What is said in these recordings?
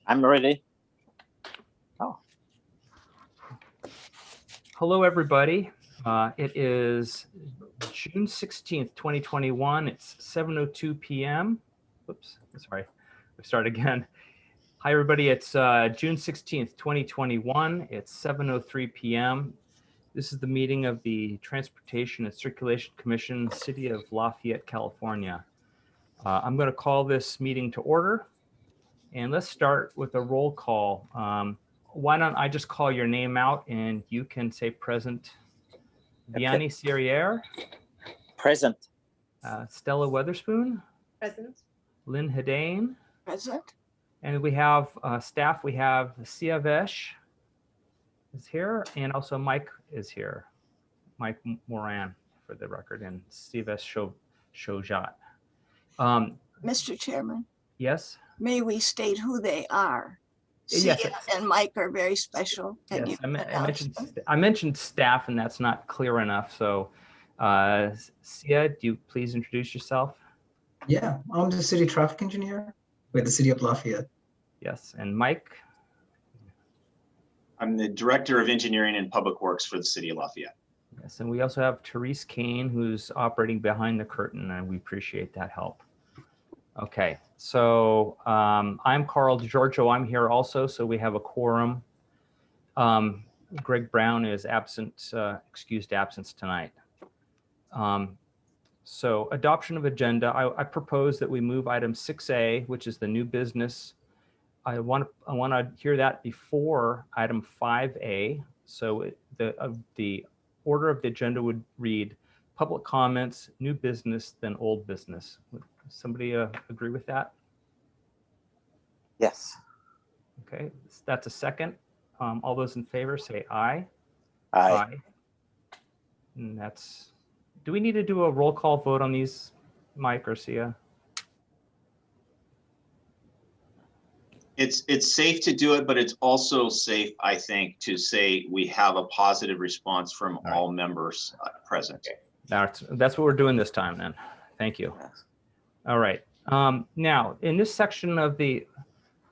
I'm ready. Oh. Hello, everybody. It is June 16th, 2021. It's 7:02 p.m. Oops, sorry. Let's start again. Hi, everybody. It's June 16th, 2021. It's 7:03 p.m. This is the meeting of the Transportation and Circulation Commission, City of Lafayette, California. I'm going to call this meeting to order. And let's start with a roll call. Why don't I just call your name out and you can say present. Vianney Serriere. Present. Stella Weatherspoon. Present. Lynn Hedane. Present. And we have staff. We have Sia Vesh is here, and also Mike is here. Mike Moran, for the record, and Sivesh Shojat. Mr. Chairman. Yes? May we state who they are? Yes. Sia and Mike are very special. Yes, I mentioned staff, and that's not clear enough. So, Sia, do you please introduce yourself? Yeah, I'm the city traffic engineer with the City of Lafayette. Yes, and Mike? I'm the Director of Engineering and Public Works for the City of Lafayette. Yes, and we also have Therese Kane, who's operating behind the curtain, and we appreciate that help. Okay, so I'm Carl DiGiorgio. I'm here also, so we have a quorum. Greg Brown is absent, excused absence tonight. So adoption of agenda. I propose that we move item 6A, which is the new business. I want to hear that before item 5A. So the order of the agenda would read public comments, new business, then old business. Would somebody agree with that? Yes. Okay, that's a second. All those in favor say aye. Aye. And that's, do we need to do a roll call vote on these, Mike or Sia? It's safe to do it, but it's also safe, I think, to say we have a positive response from all members present. That's what we're doing this time then. Thank you. Yes. All right. Now, in this section of the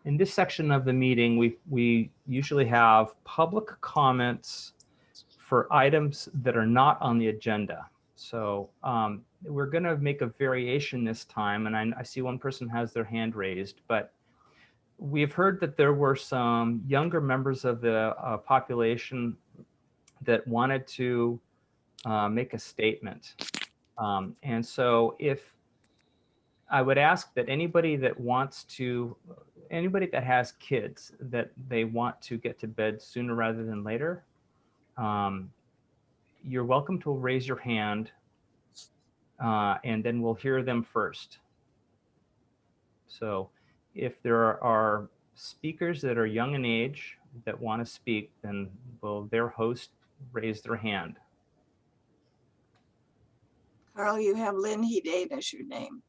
meeting, we usually have public comments for items that are not on the agenda. So we're going to make a variation this time, and I see one person has their hand raised, but we've heard that there were some younger members of the population that wanted to make a statement. And so if I would ask that anybody that has kids that they want to get to bed sooner rather than later, you're welcome to raise your hand, and then we'll hear them first. So if there are speakers that are young in age that want to speak, then will their host raise their hand? Carl, you have Lynn Hedane as your name.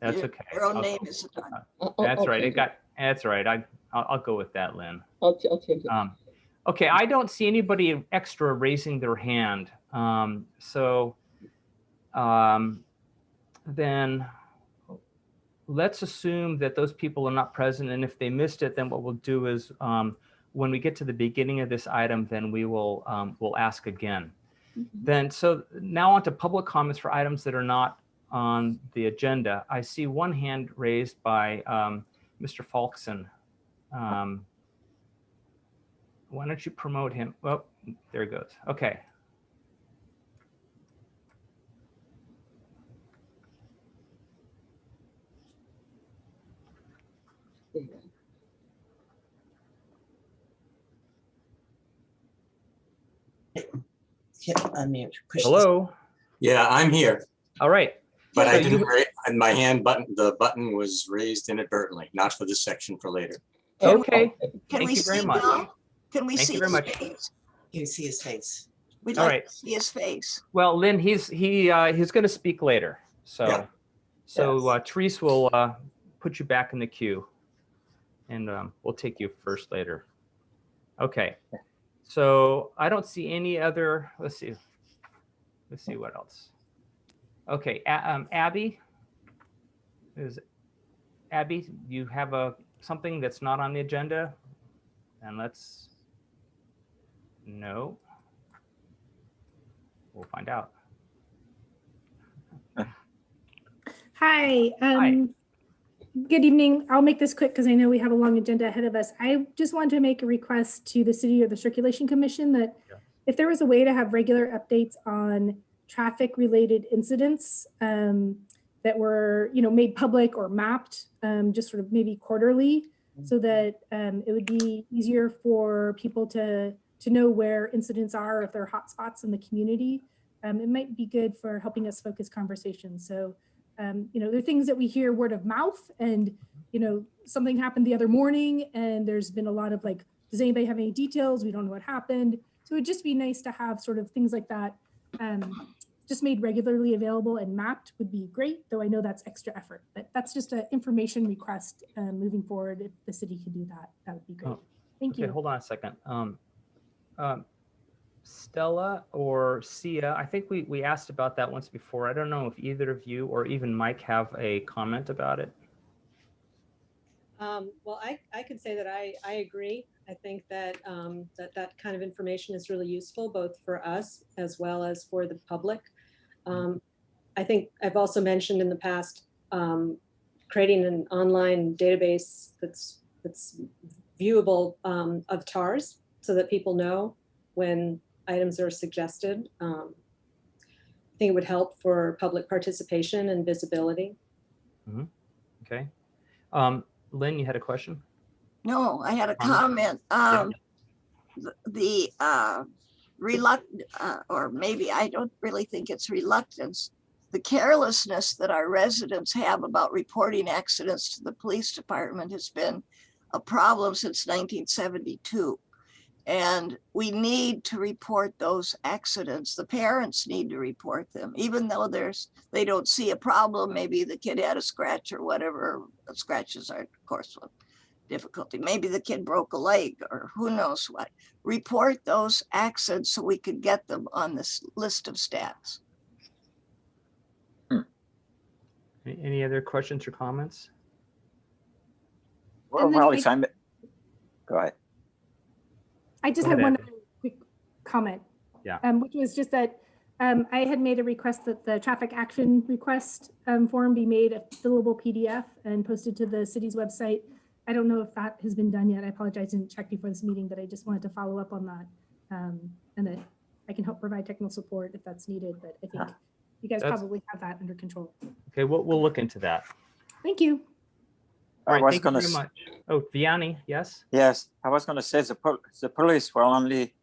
That's okay. Your own name is done. That's right. That's right. I'll go with that, Lynn. Okay. Okay. I don't see anybody extra raising their hand. Then let's assume that those people are not present. And if they missed it, then what we'll do is when we get to the beginning of this item, then we'll ask again. Then, so now on to public comments for items that are not on the agenda. I see one hand raised by Mr. Falkson. Why don't you promote him? Oh, there he goes. Okay. Hello. Yeah, I'm here. All right. But So I didn't and my hand button, the button was raised inadvertently, not for this section, for later. Okay. Can Thank we you very see much. now? Can we Thank see you very his much. face? Can you see his face? We'd All like right. to see his face. Well, Lynn, he's going to speak later. So, Yeah. Therese will put you back in the queue, and we'll take you first later. Okay. So I don't see any other. Let's see what else. Okay, Abby. You have a something that's not on the agenda? And no. We'll find out. Hi. Hi. Good evening. I'll make this quick because I know we have a long agenda ahead of us. I just wanted to make a request to the City or the Circulation Commission that if there was a way to have regular updates on traffic related incidents that were, made public or mapped, just sort of maybe quarterly, so that it would be easier for people to know where incidents are, if there are hot spots in the community. It might be good for helping us focus conversations. So, there are things that we hear word of mouth, and, something happened the other morning and there's been a lot of like, does anybody have any details? We don't know what happened. So it'd just be nice to have sort of things like that just made regularly available and mapped would be great, though I know that's extra effort, but that's just an information request moving forward. If the city could do that, that would be great. Oh, Thank okay, you. hold on a second. Stella or Sia, I think we asked about that once before. I don't know if either of you or even Mike have a comment about it. Well, I could say that I agree. I think that that kind of information is really useful, both for us as well as for the public. I think I've also mentioned in the past creating an online database that's viewable of TARs so that people know when items are suggested. I think it would help for public participation and visibility. Mm-hmm. Okay. Lynn, you had a question? No, I had a comment. The reluctant, or maybe I don't really think it's reluctance, the carelessness that our residents have about reporting accidents to the police department has been a problem since 1972. And we need to report those accidents. The parents need to report them, even though they don't see a problem. Maybe the kid had a scratch or whatever. Scratches are, of course, a difficulty. Maybe the kid broke a leg or who knows what. Report those accidents so we could get them on this list of stats. Any other questions or comments? Well, if I'm, go ahead. I just Go had ahead, one Abby. other quick comment. Yeah. Which was just that I had made a request that the traffic action request form be made a fillable PDF and posted to the city's website. I don't know if that has been done yet. I apologize, I didn't check before this meeting, but I just wanted to follow up on that. And that I can help provide technical support if that's needed, but I think you guys probably have that under control. Okay, we'll look into that. Thank you. All right, was thank you gonna very much. Oh, Vianney, yes? Yes, I was going to say the police will only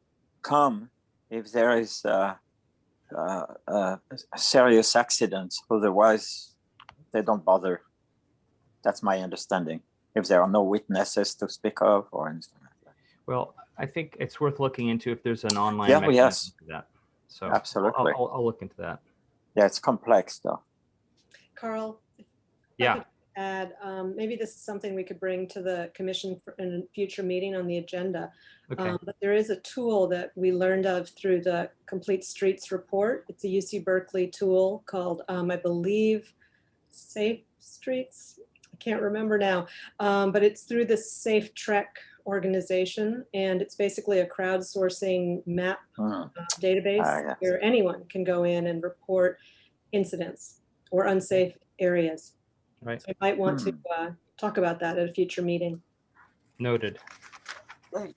come if there is a serious accident. Otherwise, they don't bother. That's my understanding. If there are no witnesses to speak of or anything like that. Well, I think it's worth looking into if there's an online Yeah, mechanism yes. for that. So Absolutely. I'll look into that. Yeah, it's complex though. Carl, if I Yeah. could add, maybe this is something we could bring to the commission for in a future meeting on the agenda. Okay. But there is a tool that we learned of through the Complete Streets report. It's a UC Berkeley tool called, I believe, Safe Streets. I can't remember now, but it's through the Safe Trek organization, and it's basically a crowdsourcing map database Yes. where anyone can go in and report incidents or unsafe areas. Right. So I might want to talk about that at a future meeting. Noted. Right.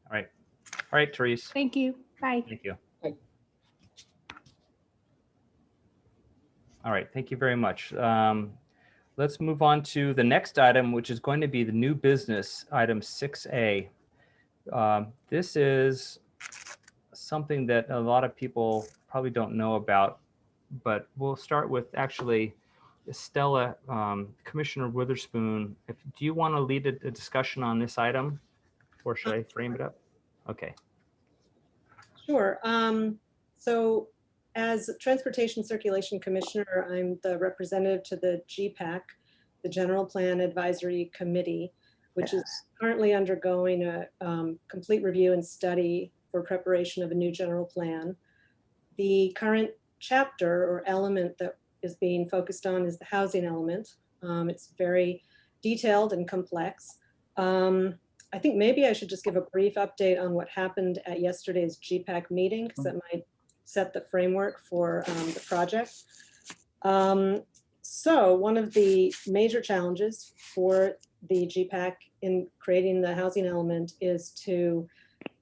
All right, Therese. Thank you. Bye. Thank you. All right, thank you very much. Let's move on to the next item, which is going to be the new business, item 6A. This is something that a lot of people probably don't know about, but we'll start with actually Stella, Commissioner Witherspoon. Do you want to lead a discussion on this item, or should I frame it up? Okay. Sure. So as Transportation Circulation Commissioner, I'm the representative to the GPAC, the General Plan Advisory Committee, which is currently undergoing a complete review and study for preparation of a new general plan. The current chapter or element that is being focused on is the housing element. It's very detailed and complex. I think maybe I should just give a brief update on what happened at yesterday's GPAC meeting, because that might set the framework for the project. So one of the major challenges for the GPAC in creating the housing element is to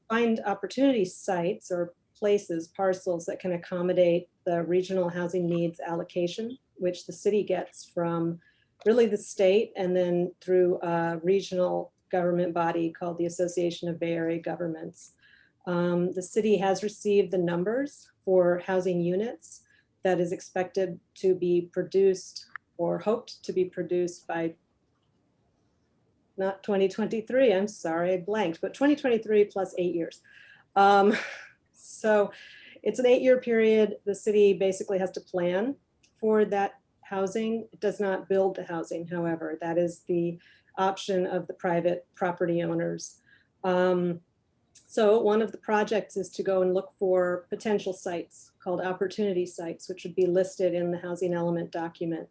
find opportunity sites or places, parcels that can accommodate the regional housing needs allocation, which the city gets from really the state and then through a regional government body called the Association of Bay Area Governments. The city has received the numbers for housing units that is expected to be produced or hoped to be produced by not 2023, I'm sorry, I blanked, but 2023 plus 8 years. So it's an 8-year period. The city basically has to plan for that housing. It does not build the housing, however. That is the option of the private property owners. So one of the projects is to go and look for potential sites called opportunity sites, which would be listed in the housing element document.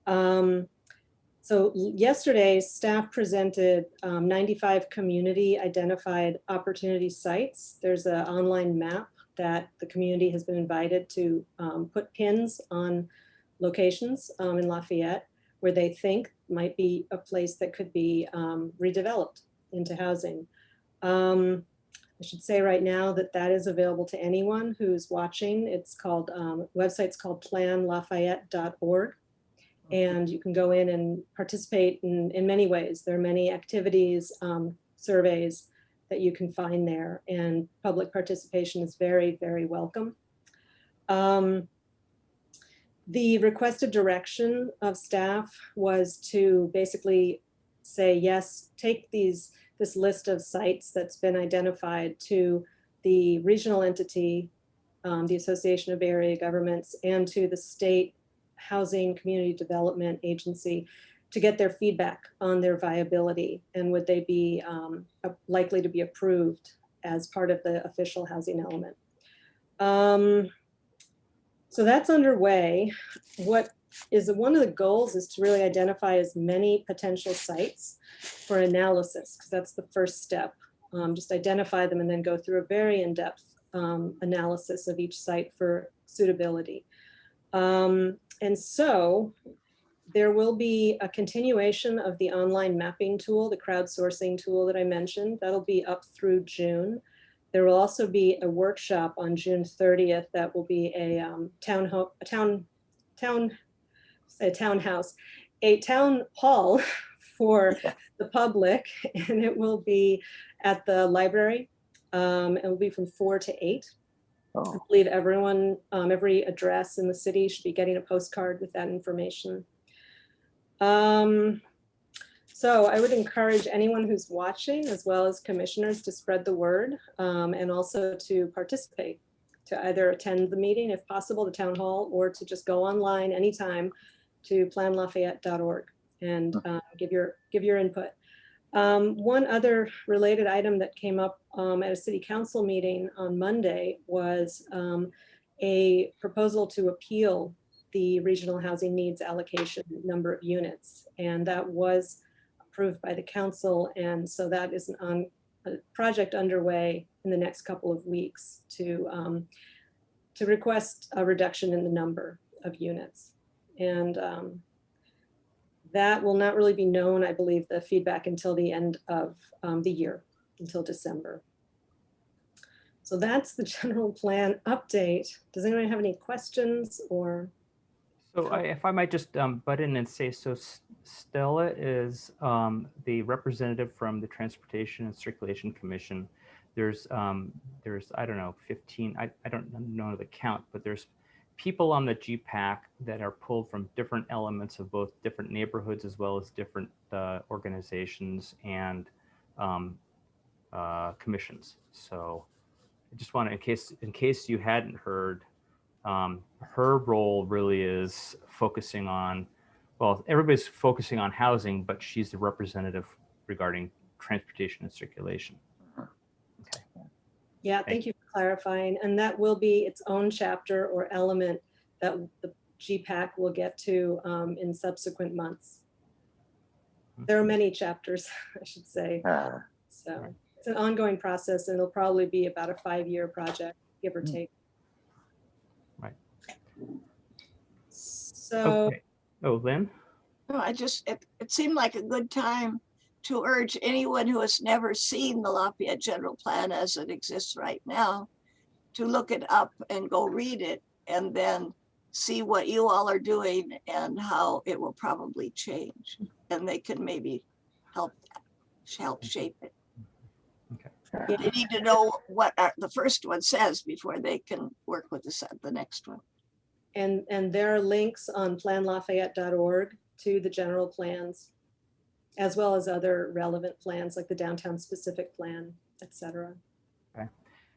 So yesterday, staff presented 95 community identified opportunity sites. There's an online map that the community has been invited to put pins on locations in Lafayette where they think might be a place that could be redeveloped into housing. I should say right now that that is available to anyone who's watching. It's called, website's called planlafayette.org. And you can go in and participate in many ways. There are many activities, surveys that you can find there, and public participation is very, very welcome. The requested direction of staff was to basically say, yes, take this list of sites that's been identified to the regional entity, the Association of Bay Area Governments, and to the state Housing Community Development Agency to get their feedback on their viability and would they be likely to be approved as part of the official housing element. So that's underway. What is one of the goals is to really identify as many potential sites for analysis, because that's the first step. Just identify them and then go through a very in-depth analysis of each site for suitability. And so there will be a continuation of the online mapping tool, the crowdsourcing tool that I mentioned. That'll be up through June. There will also be a workshop on June 30th that will be a town hall for the public, and it will be at the library. It will be from 4 to 8. I believe everyone, every address in the city should be getting a postcard with that information. So I would encourage anyone who's watching, as well as commissioners, to spread the word and also to participate, to either attend the meeting if possible, the town hall, or to just go online anytime to planlafayette.org and give your input. One other related item that came up at a city council meeting on Monday was a proposal to appeal the regional housing needs allocation number of units. And that was approved by the council. And so that is a project underway in the next couple of weeks to request a reduction in the number of units. And that will not really be known, I believe, the feedback until the end of the year, until December. So that's the general plan update. Does anyone have any questions or? So if I might just butt in and say, so Stella is the representative from the Transportation and Circulation Commission. There's I don't know, 15, I don't know the count, but there's people on the GPAC that are pulled from different elements of both different neighborhoods as well as different organizations and commissions. So I just want to, in case you hadn't heard, her role really is focusing on, well, everybody's focusing on housing, but she's the representative regarding transportation and circulation. Okay. Yeah, thank you for clarifying. And that will be its own chapter or element that the GPAC will get to in subsequent months. There are many chapters, I should say. So it's an ongoing process, and it'll probably be about a 5-year project, give or take. Right. So, Okay. Oh, Lynn? No, it seemed like a good time to urge anyone who has never seen the Lafayette General Plan as it exists right now to look it up and go read it, and then see what you all are doing and how it will probably change. And they can maybe help shape it. Okay. They need to know what the first one says before they can work with the next one. and there are links on planlafayette.org to the general plans, as well as other relevant plans like the downtown specific plan, etc. Okay.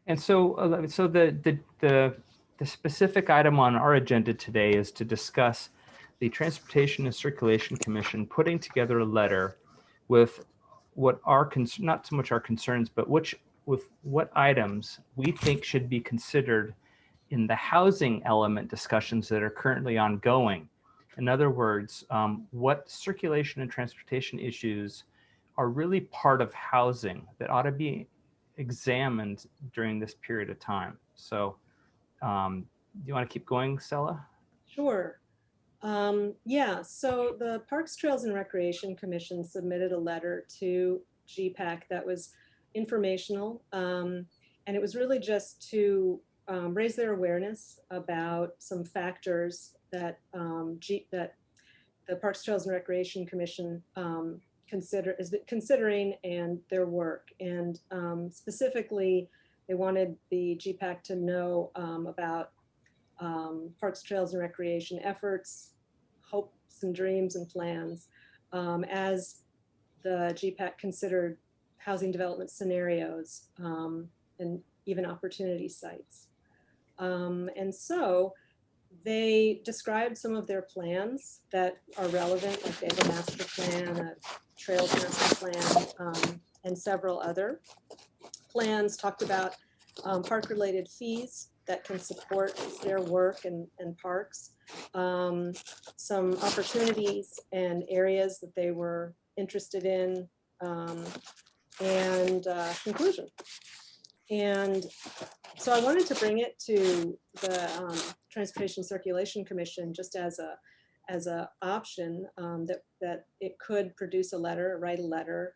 And so, so the specific item on our agenda today is to discuss the Transportation and Circulation Commission putting together a letter with what are not so much our concerns, but with what items we think should be considered in the housing element discussions that are currently ongoing. In other words, what circulation and transportation issues are really part of housing that ought to be examined during this period of time. So do you want to keep going, Stella? Sure. Yeah, so the Parks, Trails, and Recreation Commission submitted a letter to GPAC that was informational, and it was really just to raise their awareness about some factors that that the Parks, Trails, and Recreation Commission is considering and their work. And specifically, they wanted the GPAC to know about Parks, Trails, and Recreation efforts, hopes and dreams and plans as the GPAC considered housing development scenarios and even opportunity sites. And so they described some of their plans that are relevant, like they have a master plan, a trails master plan, and several other plans, talked about park-related fees that can support their work and parks, some opportunities and areas that they were interested in, and conclusion. And so I wanted to bring it to the Transportation Circulation Commission just as a option that it could produce a letter, write a letter,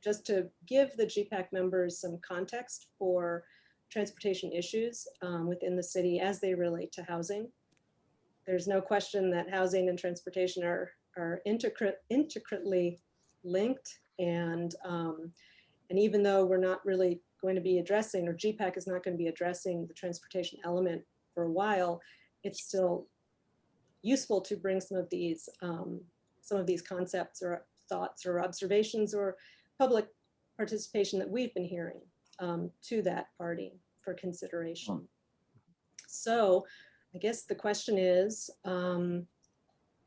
just to give the GPAC members some context for transportation issues within the city as they relate to housing. There's no question that housing and transportation are intricately linked, and even though we're not really going to be addressing, or GPAC is not going to be addressing the transportation element for a while, it's still useful to bring some of these concepts or thoughts or observations or public participation that we've been hearing to that party for consideration. So I guess the question is,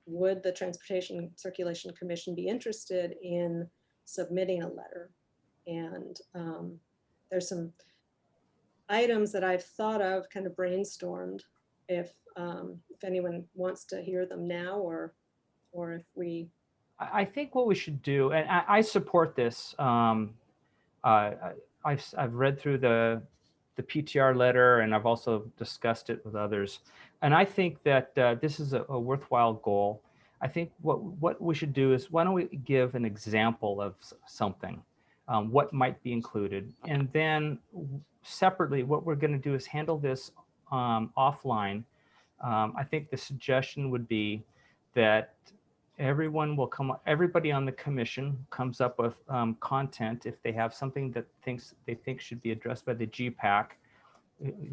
would the Transportation Circulation Commission be interested in submitting a letter? And there's some items that I've thought of, kind of brainstormed, if anyone wants to hear them now, or if we. I think what we should do, and I support this. I've read through the PTR letter, and I've also discussed it with others. And I think that this is a worthwhile goal. I think what we should do is, why don't we give an example of something, what might be included, and then separately, what we're going to do is handle this offline. I think the suggestion would be that everybody on the commission comes up with content. If they have something that they think should be addressed by the GPAC,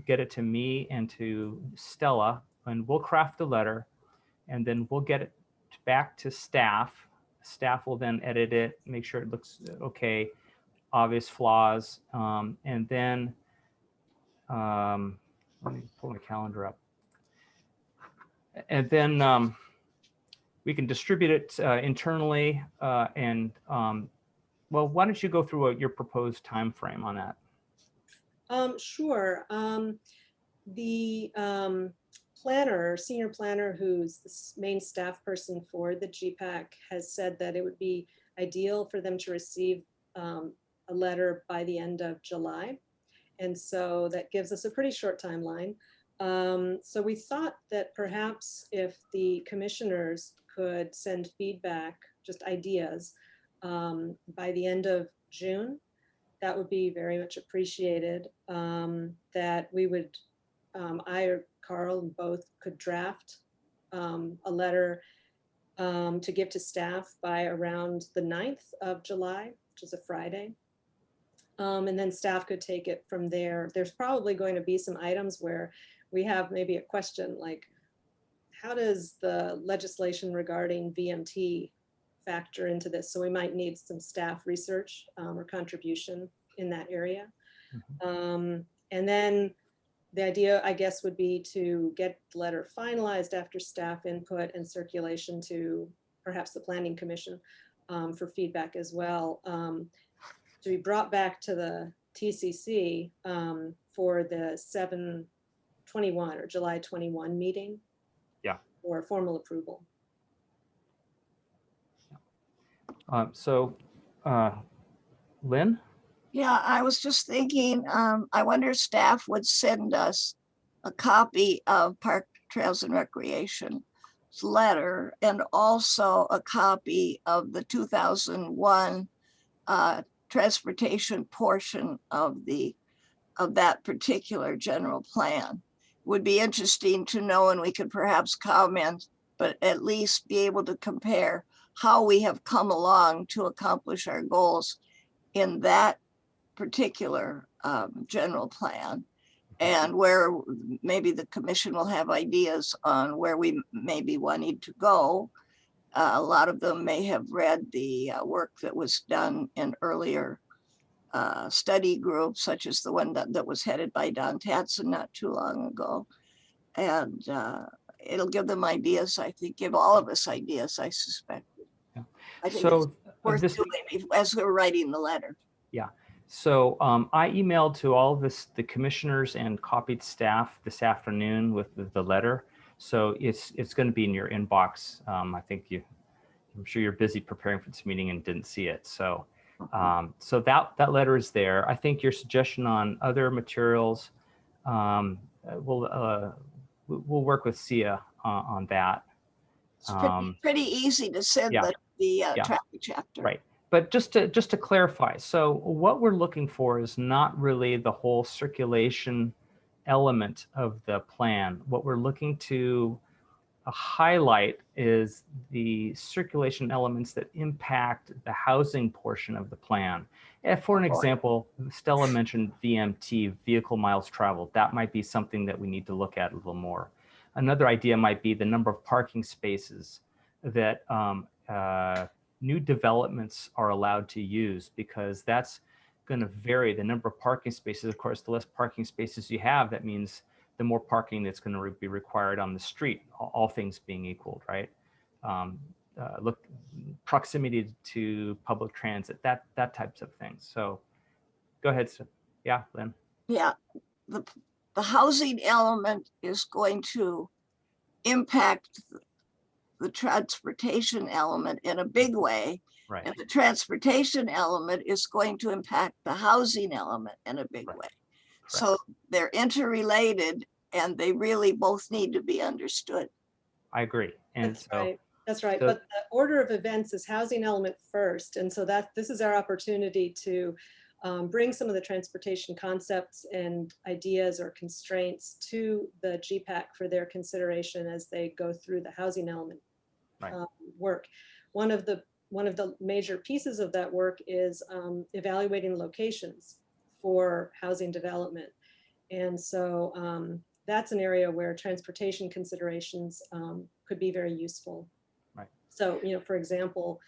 get it to me and to Stella, and we'll craft a letter, and then we'll get it back to staff. Staff will then edit it, make sure it looks okay, obvious flaws, and then let me pull my calendar up. And then we can distribute it internally, and well, why don't you go through your proposed time frame on that? Sure. The senior planner, who's the main staff person for the GPAC, has said that it would be ideal for them to receive a letter by the end of July. And so that gives us a pretty short timeline. So we thought that perhaps if the commissioners could send feedback, just ideas, by the end of June, that would be very much appreciated. That we would, I or Carl both could draft a letter to give to staff by around the 9th of July, which is a Friday. And then staff could take it from there. There's probably going to be some items where we have maybe a question like, how does the legislation regarding VMT factor into this? So we might need some staff research or contribution in that area. And then the idea, I guess, would be to get the letter finalized after staff input and circulation to perhaps the Planning Commission for feedback as well. To be brought back to the TCC for the 7/21 or July 21 meeting. Yeah. For formal approval. Lynn? Yeah, I was just thinking, I wonder if staff would send us a copy of Park Trails and Recreation's letter and also a copy of the 2001 transportation portion of that particular general plan. Would be interesting to know, and we could perhaps comment, but at least be able to compare how we have come along to accomplish our goals in that particular general plan, and where maybe the commission will have ideas on where we may be wanting to go. A lot of them may have read the work that was done in earlier study groups, such as the one that was headed by Don Tatson not too long ago. And it'll give them ideas, I think, give all of us ideas, I suspect. Yeah. I think So it's worth doing as we're writing the letter. Yeah. So I emailed to all of the commissioners and copied staff this afternoon with the letter. So it's going to be in your inbox. I think I'm sure you're busy preparing for this meeting and didn't see it. So so that letter is there. I think your suggestion on other materials, we'll work with Sia on that. It's pretty easy to send Yeah. the traffic chapter. Right. But just to clarify, so what we're looking for is not really the whole circulation element of the plan. What we're looking to highlight is the circulation elements that impact the housing portion of the plan. For an example, Stella mentioned VMT, vehicle miles traveled. That might be something that we need to look at a little more. Another idea might be the number of parking spaces that new developments are allowed to use, because that's going to vary. The number of parking spaces, of course, the less parking spaces you have, that means the more parking that's going to be required on the street, all things being equal, right? Look, proximity to public transit, that types of things. So go ahead. Yeah, Lynn. Yeah, the housing element is going to impact the transportation element in a big way. Right. And the transportation element is going to impact the housing element in a big way. So they're interrelated, and they really both need to be understood. I agree. And That's right. That's right. But the order of events is housing element first. And so this is our opportunity to bring some of the transportation concepts and ideas or constraints to the GPAC for their consideration as they go through the housing element work. One of the major pieces of that work is evaluating locations for housing development. And so that's an area where transportation considerations could be very useful. Right. So, for example,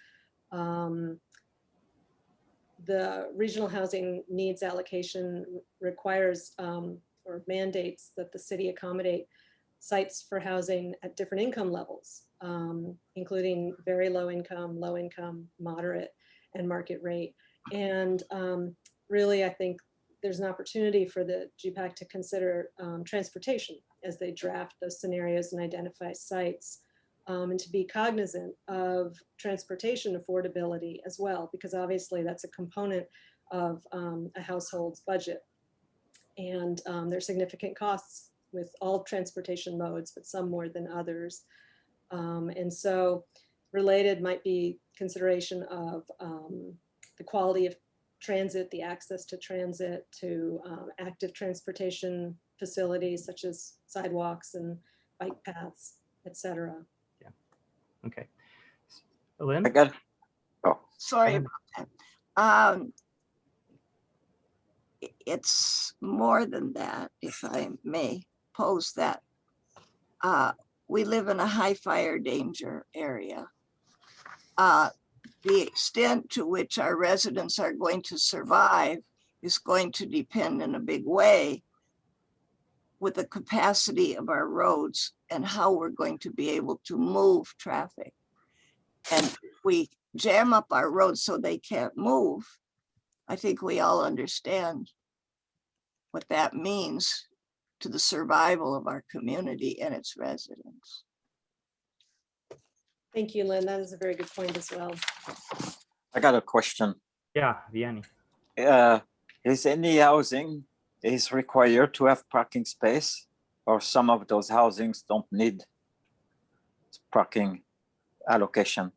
the regional housing needs allocation requires or mandates that the city accommodate sites for housing at different income levels, including very low income, moderate, and market rate. And really, I think there's an opportunity for the GPAC to consider transportation as they draft those scenarios and identify sites and to be cognizant of transportation affordability as well, because obviously that's a component of a household's budget. And there's significant costs with all transportation modes, but some more than others. And so related might be consideration of the quality of transit, the access to transit, to active transportation facilities such as sidewalks and bike paths, etc. Yeah. Okay. Lynn? I got, oh, Sorry about that. It's more than that, if I may pose that. We live in a high fire danger area. The extent to which our residents are going to survive is going to depend in a big way with the capacity of our roads and how we're going to be able to move traffic. And if we jam up our roads so they can't move, I think we all understand what that means to the survival of our community and its residents. Thank you, Lynn. That is a very good point as well. I got a question. Yeah, Vianney. Is any housing is required to have parking space, or some of those housings don't need parking allocation?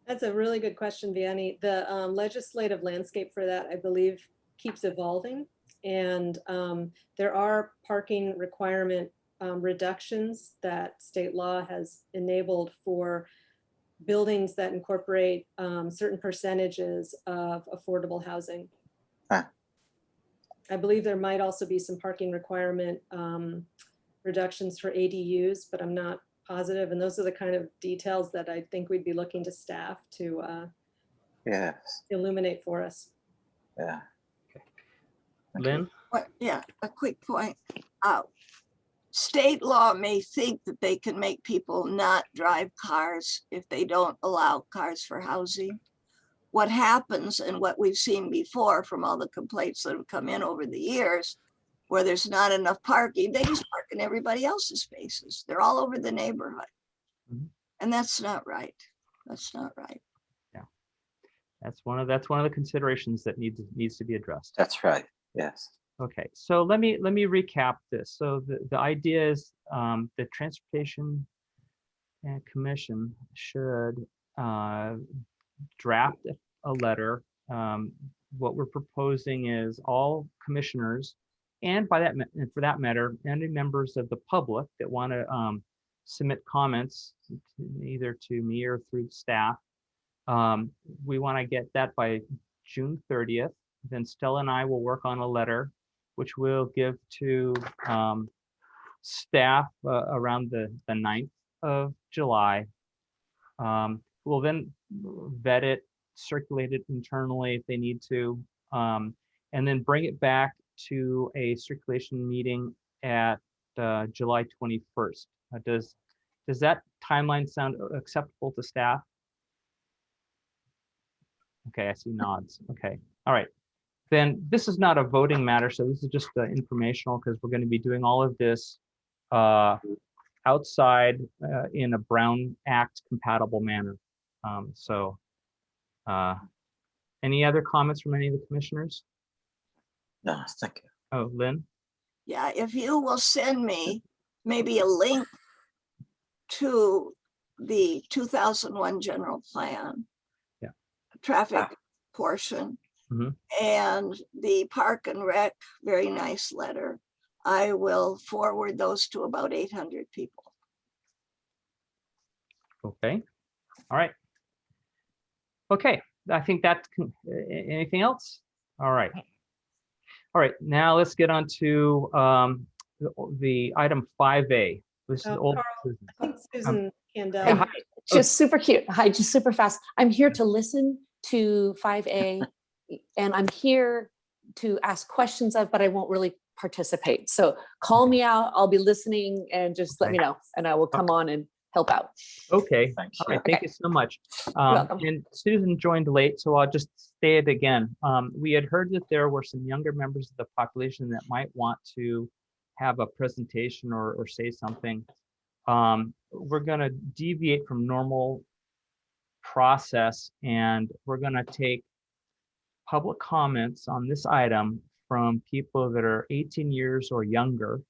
That's a really good question, Vianney. The legislative landscape for that, I believe, keeps evolving. And there are parking requirement reductions that state law has enabled for buildings that incorporate certain percentages of affordable housing. I believe there might also be some parking requirement reductions for ADUs, but I'm not positive. And those are the kind of details that I think we'd be looking to staff to Yes. illuminate for us. Yeah. Lynn? Yeah, a quick point. State law may think that they can make people not drive cars if they don't allow cars for housing. What happens, and what we've seen before from all the complaints that have come in over the years, where there's not enough parking, they just park in everybody else's spaces. They're all over the neighborhood. Mhm. And that's not right. That's not right. Yeah. That's one of the considerations that needs to be addressed. That's right. Yes. Okay, so let me recap this. So the idea is the Transportation Commission should draft a letter. What we're proposing is all commissioners, and for that matter, any members of the public that want to submit comments either to me or through staff. We want to get that by June 30th. Then Stella and I will work on a letter which we'll give to staff around the 9th of July. We'll then vet it, circulate it internally if they need to, and then bring it back to a circulation meeting at July 21st. Does that timeline sound acceptable to staff? Okay, I see nods. Okay, all right. Then this is not a voting matter, so this is just informational, because we're going to be doing all of this outside in a Brown Act compatible manner. Any other comments from any of the commissioners? No, thank you. Oh, Lynn? Yeah, if you will send me maybe a link to the 2001 general plan, yeah, traffic portion, Mhm. and the Park and Rec, very nice letter, I will forward those to about 800 people. Okay, all right. Okay, I think that's, anything else? All right. All right, now let's get on to the item 5A. This is old. Carl, I think Susan Candell. Yeah, hi. Just super cute. Hi, just super fast. I'm here to listen to 5A, and I'm here to ask questions of, but I won't really participate. So call me out. I'll be listening, and just let me know, and I will come on and help out. Okay, Thank all you. right, thank you so much. welcome. And Susan joined late, so I'll just say it again. We had heard that there were some younger members of the population that might want to have a presentation or say something. we're going to deviate from normal process, and we're going to take public comments on this item from people that are 18 years or younger.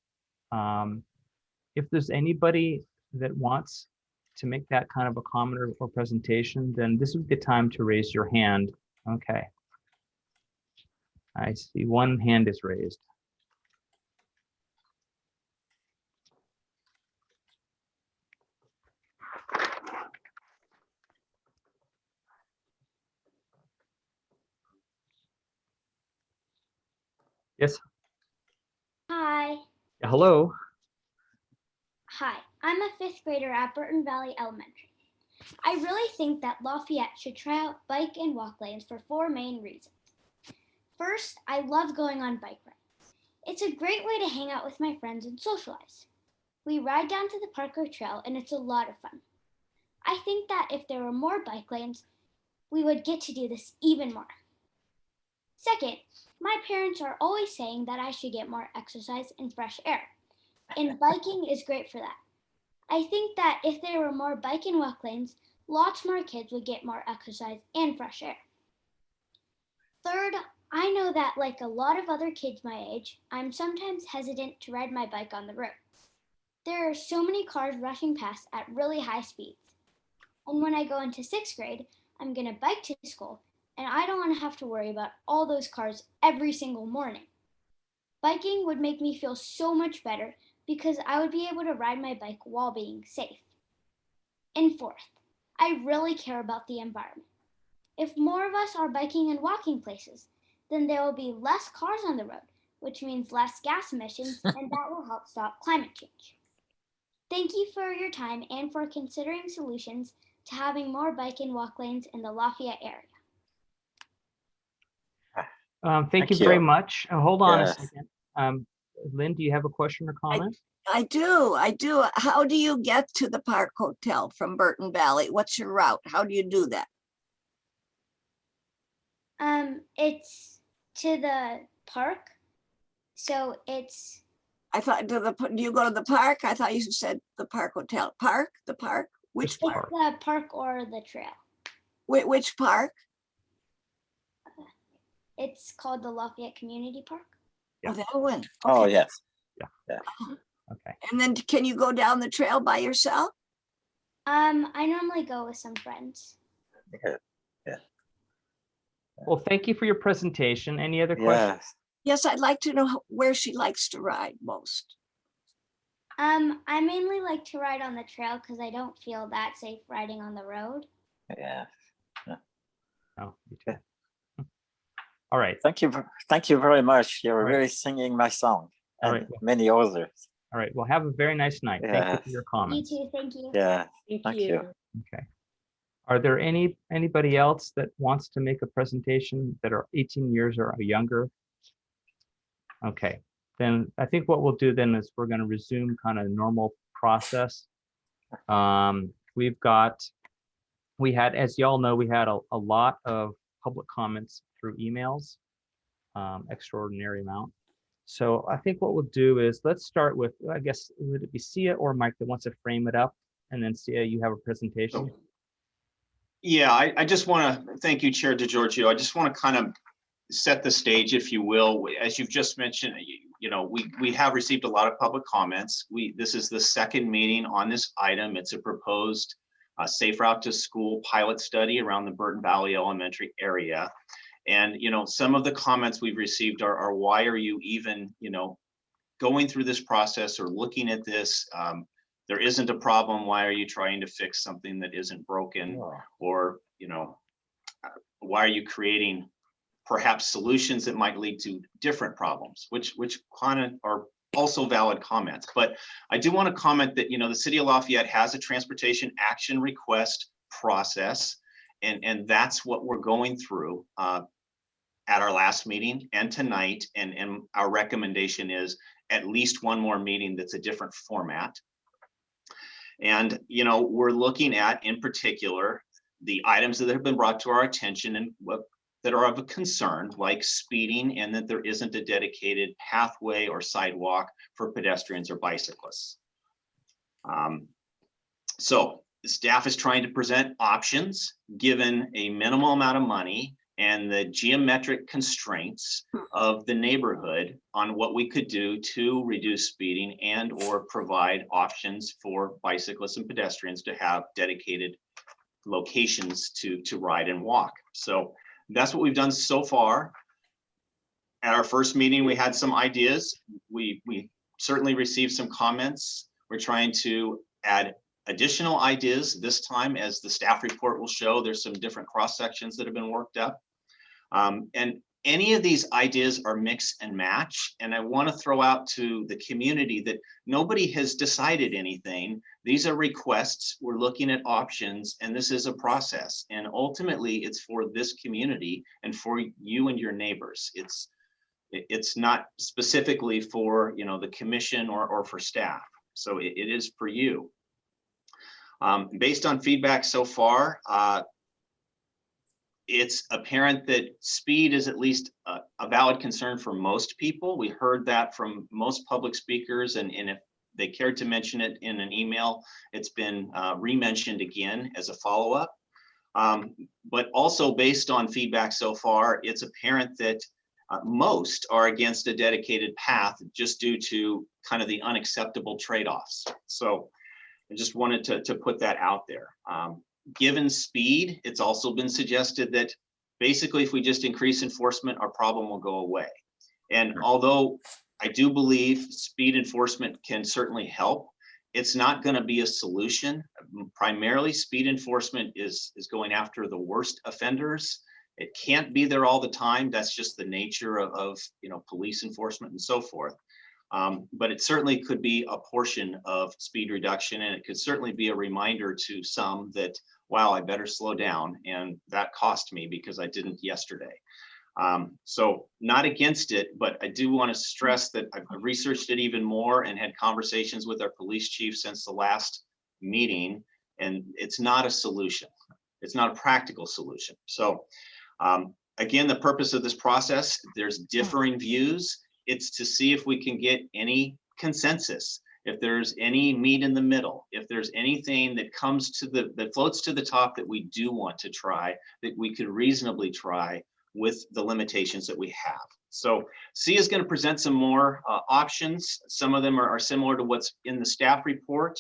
If there's anybody that wants to make that kind of a comment or presentation, then this would be the time to raise your hand. Okay. I see one hand is raised. Yes. Hi. Yeah, hello. Hi, I'm a 5th grader at Burton Valley Elementary. I really think that Lafayette should try out bike and walk lanes for 4 main reasons. First, I love going on bike rides. It's a great way to hang out with my friends and socialize. We ride down to the park or trail and it's a lot of fun. I think that if there were more bike lanes, we would get to do this even more. Second, my parents are always saying that I should get more exercise and fresh air, and biking is great for that. I think that if there were more bike and walk lanes, lots more kids would get more exercise and fresh air. Third, I know that like a lot of other kids my age, I'm sometimes hesitant to ride my bike on the road. There are so many cars rushing past at really high speeds. And when I go into 6th grade, I'm going to bike to school, and I don't want to have to worry about all those cars every single morning. Biking would make me feel so much better because I would be able to ride my bike while being safe. And fourth, I really care about the environment. If more of us are biking and walking places, then there will be less cars on the road, which means less gas emissions, and that will help stop climate change. Thank you for your time and for considering solutions to having more bike and walk lanes in the Lafayette area. Thank you very you. much. Hold on a Yes. second. Lynn, do you have a question or comment? I do. How do you get to the Park Hotel from Burton Valley? What's your route? How do you do that? It's to the park, so it's. I thought, do you go to the park? I thought you said the Park Hotel. Park? The park? Which It's park? The park or the trail. Which park? It's called the Lafayette Community Park. Yeah. Oh, that one. Oh, Okay. yes. Okay. And then can you go down the trail by yourself? I normally go with some friends. Well, thank you for your presentation. Any other questions? Yes. Yes, I'd like to know where she likes to ride most. I mainly like to ride on the trail because I don't feel that safe riding on the road. Yeah. Oh, me too. All right. Thank you very much. You're All right. really singing my song All and right. many others. All right. Well, have a very nice night. Thank you Yeah. for your You comments. too, thank you. Yeah. Thank you. Okay. Are there anybody else that wants to make a presentation that are 18 years or younger? Okay. Then I think what we'll do then is we're going to resume kind of normal process. We had, as y'all know, we had a lot of public comments through emails, extraordinary amount. So I think what we'll do is let's start with, I guess, would it be Sia or Mike that wants to frame it up? And then Sia, you have a presentation. Yeah, I just want to thank you, Chair DeGiorgio. I just want to kind of set the stage, if you will. As you've just mentioned, we have received a lot of public comments. This is the second meeting on this item. It's a proposed safe route to school pilot study around the Burton Valley Elementary area. And, some of the comments we've received are why are you even, going through this process or looking at this? There isn't a problem. Why are you trying to fix something that isn't broken? Or, why are you creating perhaps solutions that might lead to different problems, which kind of are also valid comments. But I do want to comment that, the city of Lafayette has a transportation action request process, and that's what we're going through at our last meeting and tonight. And our recommendation is at least one more meeting that's a different format. And, we're looking at, in particular, the items that have been brought to our attention and that are of a concern, like speeding, and that there isn't a dedicated pathway or sidewalk for pedestrians or bicyclists. So the staff is trying to present options given a minimal amount of money and the geometric constraints of the neighborhood on what we could do to reduce speeding and or provide options for bicyclists and pedestrians to have dedicated locations to ride and walk. So that's what we've done so far. At our first meeting, we had some ideas. We certainly received some comments. We're trying to add additional ideas this time, as the staff report will show. There's some different cross sections that have been worked up. And any of these ideas are mix and match. And I want to throw out to the community that nobody has decided anything. These are requests. We're looking at options, and this is a process. And ultimately, it's for this community and for you and your neighbors. It's not specifically for, you know, the commission or for staff. So it is for you. Based on feedback so far, it's apparent that speed is at least a valid concern for most people. We heard that from most public speakers, and if they cared to mention it in an email, it's been re-mentioned again as a follow-up. But also based on feedback so far, it's apparent that most are against a dedicated path just due to kind of the unacceptable trade-offs. So I just wanted to put that out there. Given speed, it's also been suggested that basically if we just increase enforcement, our problem will go away. And although I do believe speed enforcement can certainly help, it's not going to be a solution. Primarily, speed enforcement is going after the worst offenders. It can't be there all the time. That's just the nature of you know, police enforcement and so forth. But it certainly could be a portion of speed reduction, and it could certainly be a reminder to some that, wow, I better slow down, and that cost me because I didn't yesterday. So not against it, but I do want to stress that I've researched it even more and had conversations with our police chief since the last meeting, and it's not a solution. It's not a practical solution. So again, the purpose of this process, there's differing views. It's to see if we can get any consensus, if there's any meat in the middle, if there's anything that comes to that floats to the top that we do want to try, that we could reasonably try with the limitations that we have. So C is going to present some more options. Some of them are similar to what's in the staff report.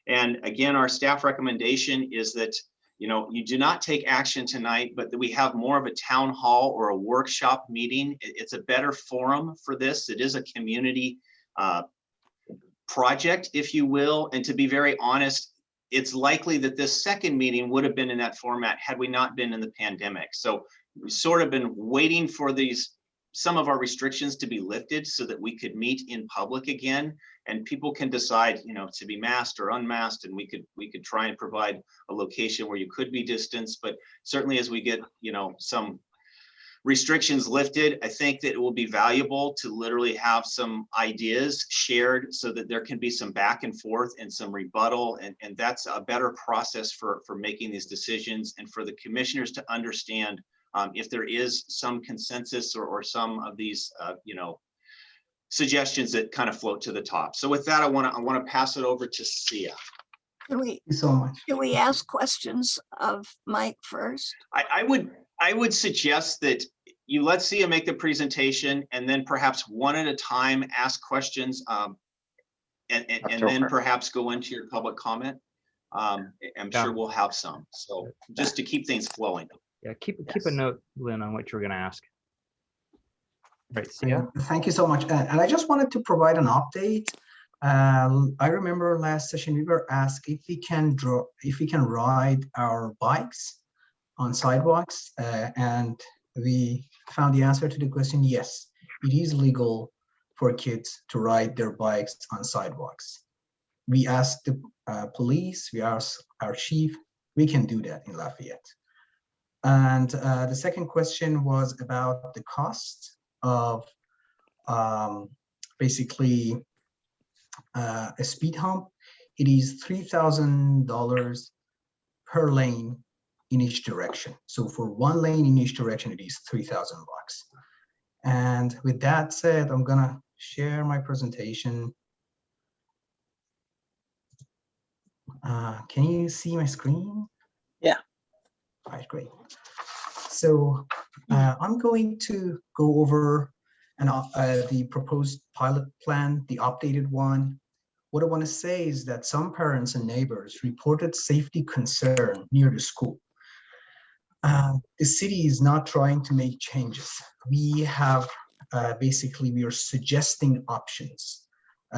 And again, our staff recommendation is that, you know, you do not take action tonight, but that we have more of a town hall or a workshop meeting. It's a better forum for this. It is a community project, if you will. And to be very honest, it's likely that this second meeting would have been in that format had we not been in the pandemic. So we've sort of been waiting for some of our restrictions to be lifted so that we could meet in public again, and people can decide, you know, to be masked or unmasked, and we could try and provide a location where you could be distanced. But certainly as we get, you know, some restrictions lifted, I think that it will be valuable to literally have some ideas shared so that there can be some back and forth and some rebuttal, and that's a better process for making these decisions, and for the commissioners to understand if there is some consensus or some of these, you know, suggestions that kind of float to the top. So with that, I want to pass it over to Sia. Thank you so much. Can we ask questions of Mike first? I would suggest that you let Sia make the presentation, and then perhaps one at a time ask questions, and then perhaps go into your public comment. I'm sure we'll have some. So just to keep things flowing. Yeah, keep a note, Lynn, on what you're going to ask. Right, Sia? Thank you so much. And I just wanted to provide an update. I remember last session we were asked if we can ride our bikes on sidewalks, and we found the answer to the question: yes, it is legal for kids to ride their bikes on sidewalks. We asked the police, we asked our chief, we can do that in Lafayette. And the second question was about the cost of basically a speed hump. It is $3,000 per lane in each direction. So for one lane in each direction, it is $3,000. And with that said, I'm gonna share my presentation. Can you see my screen? Yeah. All right, great. So I'm going to go over the proposed pilot plan, the updated one. What I want to say is that some parents and neighbors reported safety concern near the school. The city is not trying to make changes. We have we are suggesting options.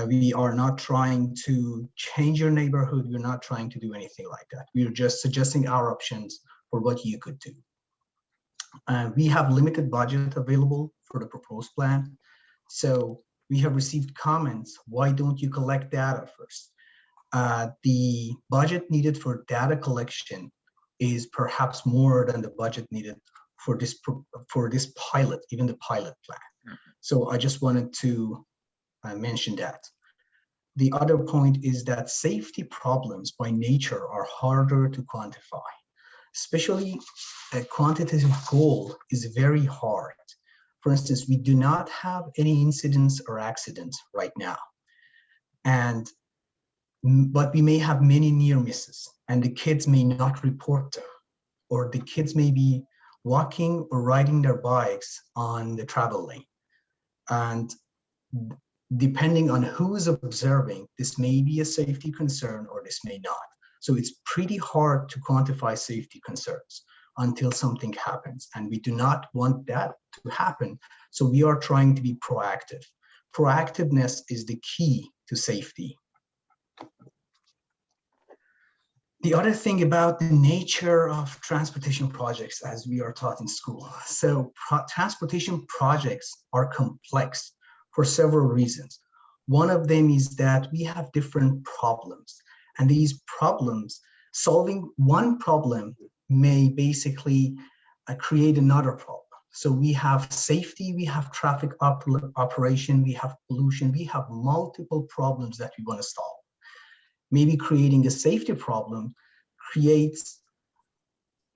We are not trying to change your neighborhood. We're not trying to do anything like that. We are just suggesting our options for what you could do. We have limited budget available for the proposed plan. So we have received comments. Why don't you collect data first? The budget needed for data collection is perhaps more than the budget needed for this pilot, even the pilot plan. So I just wanted to mention that. The other point is that safety problems by nature are harder to quantify. Especially a quantitative goal is very hard. For instance, we do not have any incidents or accidents right now. But we may have many near misses, and the kids may not report them, or the kids may be walking or riding their bikes on the travel lane. And depending on who is observing, this may be a safety concern or this may not. So it's pretty hard to quantify safety concerns until something happens. And we do not want that to happen. So we are trying to be proactive. Proactiveness is the key to safety. The other thing about the nature of transportation projects, as we are taught in school. So transportation projects are complex for several reasons. One of them is that we have different problems, and these problems, solving one problem may basically create another problem. So we have safety, we have traffic operation, we have pollution, we have multiple problems that we want to solve. Maybe creating a safety problem creates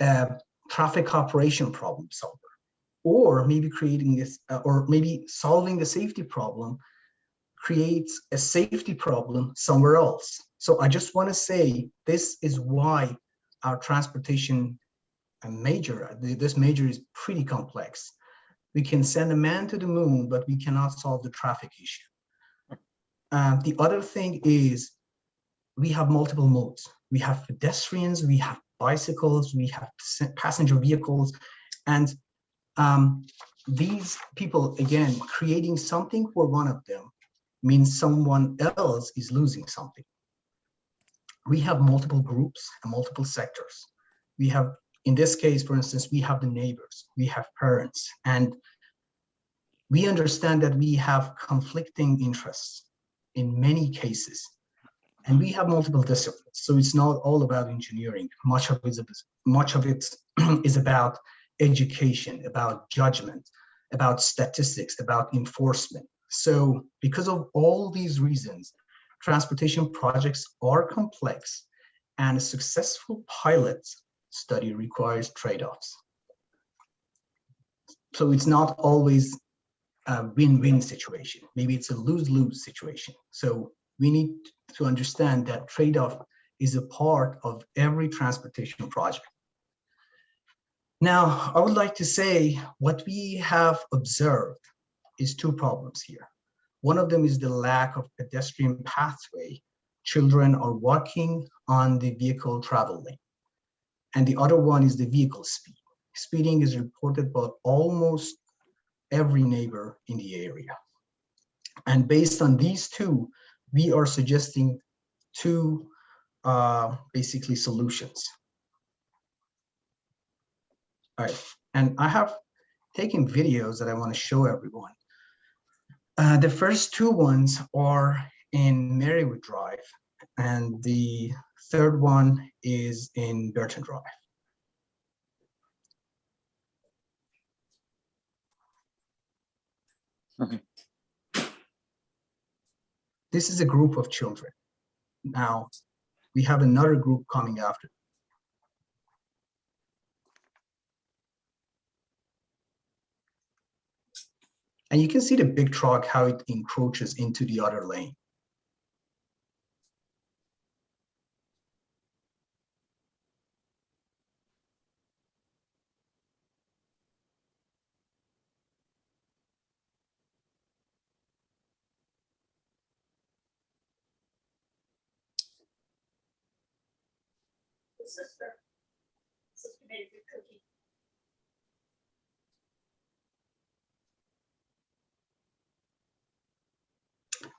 a traffic operation problem solver, or maybe creating this, or maybe solving the safety problem creates a safety problem somewhere else. So I just want to say this is why our transportation major, this major is pretty complex. We can send a man to the moon, but we cannot solve the traffic issue. The other thing is we have multiple modes. We have pedestrians, we have bicycles, we have passenger vehicles, and these people, again, creating something for one of them means someone else is losing something. We have multiple groups and multiple sectors. We have, in this case, for instance, we have the neighbors, we have parents, and we understand that we have conflicting interests in many cases. And we have multiple disciplines, so it's not all about engineering. Much of it is about education, about judgment, about statistics, about enforcement. So because of all these reasons, transportation projects are complex, and a successful pilot study requires trade-offs. So it's not always a win-win situation. Maybe it's a lose-lose situation. So we need to understand that trade-off is a part of every transportation project. Now, I would like to say what we have observed is two problems here. One of them is the lack of pedestrian pathway. Children are walking on the vehicle travel lane. And the other one is the vehicle speed. Speeding is reported by almost every neighbor in the area. And based on these two, we are suggesting two basically solutions. All right, and I have taken videos that I want to show everyone. The first two ones are in Merriewood Drive, and the third one is in Burton Drive. This is a group of children. Now, we have another group coming after. And you can see the big truck, how it encroaches into the other lane.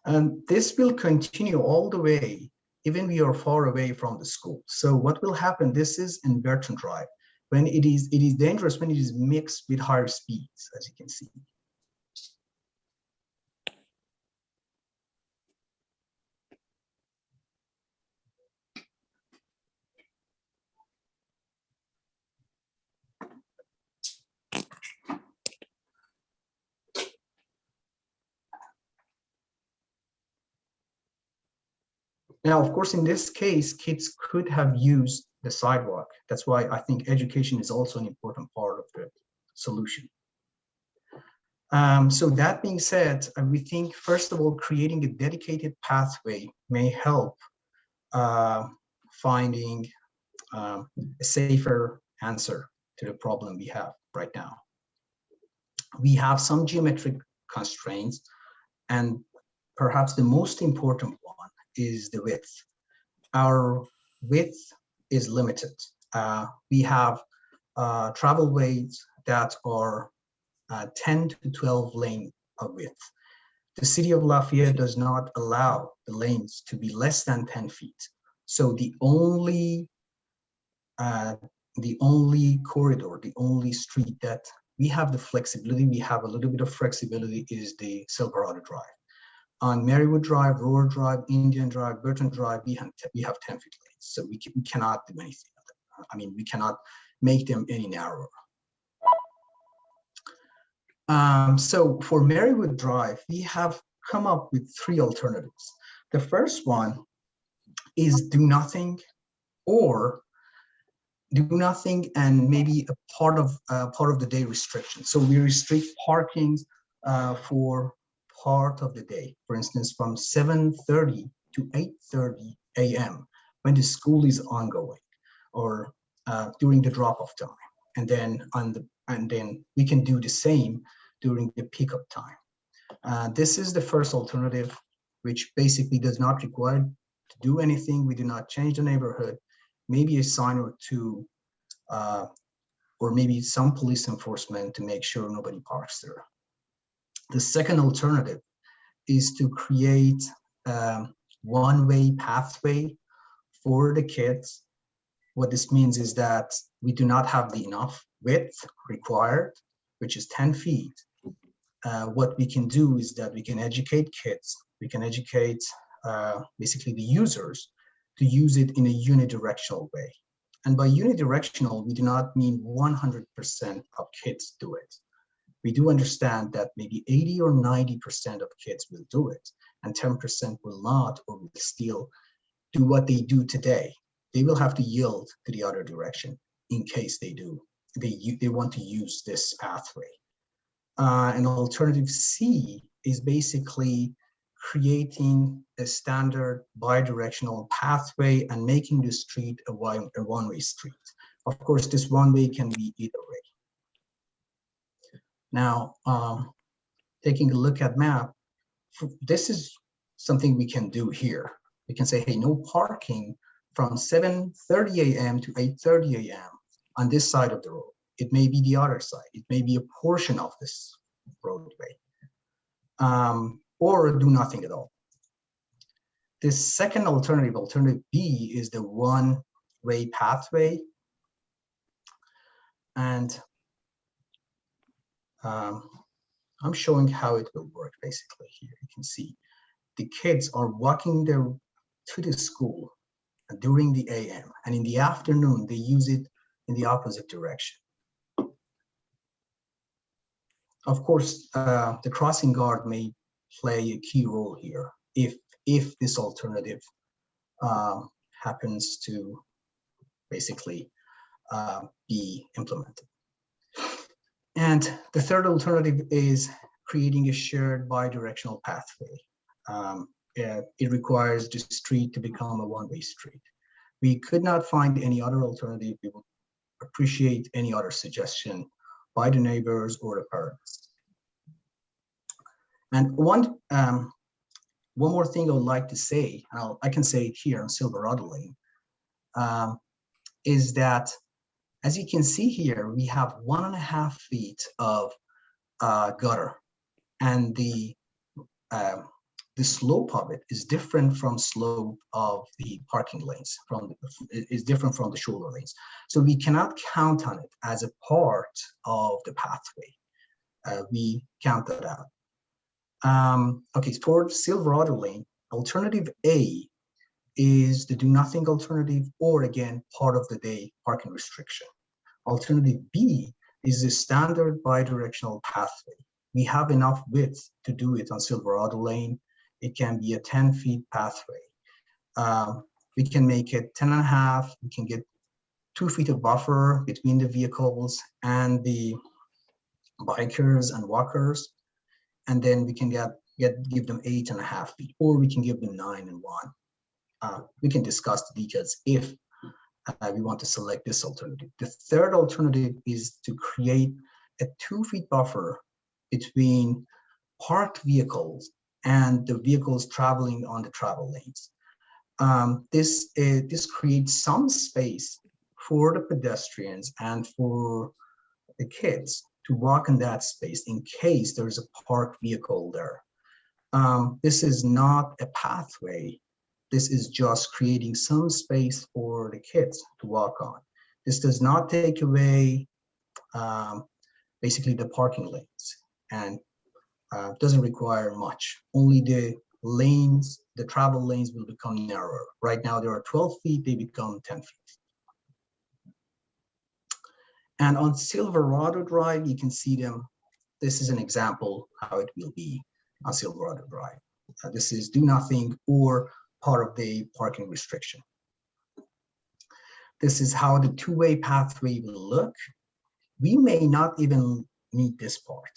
And this will continue all the way, even we are far away from the school. So what will happen, this is in Burton Drive, when it is dangerous when it is mixed with higher speeds, as you can see. Now, of course, in this case, kids could have used the sidewalk. That's why I think education is also an important part of the solution. So that being said, we think, first of all, creating a dedicated pathway may help finding a safer answer to the problem we have right now. We have some geometric constraints, and perhaps the most important one is the width. Our width is limited. We have travel ways that are 10 to 12 lane of width. The city of Lafayette does not allow the lanes to be less than 10 feet. So the only corridor, the only street that we have the flexibility, we have a little bit of flexibility, is the Silverado Drive. On Merriewood Drive, Rohrer Drive, Indian Drive, Burton Drive, we have 10 feet lanes. So we cannot do anything. I mean, we cannot make them any narrower. So for Merriewood Drive, we have come up with 3 alternatives. The first one is do nothing, or do nothing and maybe a part of the day restriction. So we restrict parkings for part of the day, for instance, from 7:30 to 8:30 a.m. when the school is ongoing, or during the drop-off time, and then we can do the same during the pickup time. This is the first alternative, which basically does not require to do anything. We do not change the neighborhood, maybe a sign or two, or maybe some police enforcement to make sure nobody parks there. The second alternative is to create a one-way pathway for the kids. What this means is that we do not have the enough width required, which is 10 feet. What we can do is that we can educate kids, we can educate basically the users to use it in a unidirectional way. And by unidirectional, we do not mean 100% of kids do it. We do understand that maybe 80 or 90% of kids will do it, and 10% will not, or will still do what they do today. They will have to yield to the other direction in case they do. They want to use this pathway. And alternative C is basically creating a standard bidirectional pathway and making the street a one-way street. Of course, this one-way can be either way. Now, taking a look at map, this is something we can do here. We can say, hey, no parking from 7:30 a.m. to 8:30 a.m. on this side of the road. It may be the other side. It may be a portion of this roadway, or do nothing at all. The second alternative, alternative B, is the one-way pathway. And I'm showing how it will work basically here. You can see the kids are walking to the school during the AM, and in the afternoon, they use it in the opposite direction. Of course, the crossing guard may play a key role here if this alternative happens to basically be implemented. And the third alternative is creating a shared bidirectional pathway. It requires the street to become a one-way street. We could not find any other alternative. We would appreciate any other suggestion by the neighbors or the parents. And one more thing I would like to say, I can say it here on Silverado Lane. is that, as you can see here, we have 1.5 feet of gutter, and the slope of it is different from slope of the parking lanes, is different from the shoulder lanes. So we cannot count on it as a part of the pathway. We count that out. Okay, for Silverado Lane, alternative A is the do nothing alternative, or again, part of the day parking restriction. Alternative B is the standard bidirectional pathway. We have enough width to do it on Silverado Lane. It can be a 10 feet pathway. We can make it 10.5. We can get 2 feet of buffer between the vehicles and the bikers and walkers. And then we can give them 8.5 feet, or we can give them 9 and 1. We can discuss the details if we want to select this alternative. The third alternative is to create a 2 feet buffer between parked vehicles and the vehicles traveling on the travel lanes. This creates some space for the pedestrians and for the kids to walk in that space in case there's a parked vehicle there. This is not a pathway. This is just creating some space for the kids to walk on. This does not take away basically the parking lanes, and doesn't require much. Only the lanes, the travel lanes will become narrower. Right now there are 12 feet, they become 10 feet. And on Silverado Drive, you can see them. This is an example how it will be on Silverado Drive. This is do nothing or part of the parking restriction. This is how the two-way pathway will look. We may not even need this part.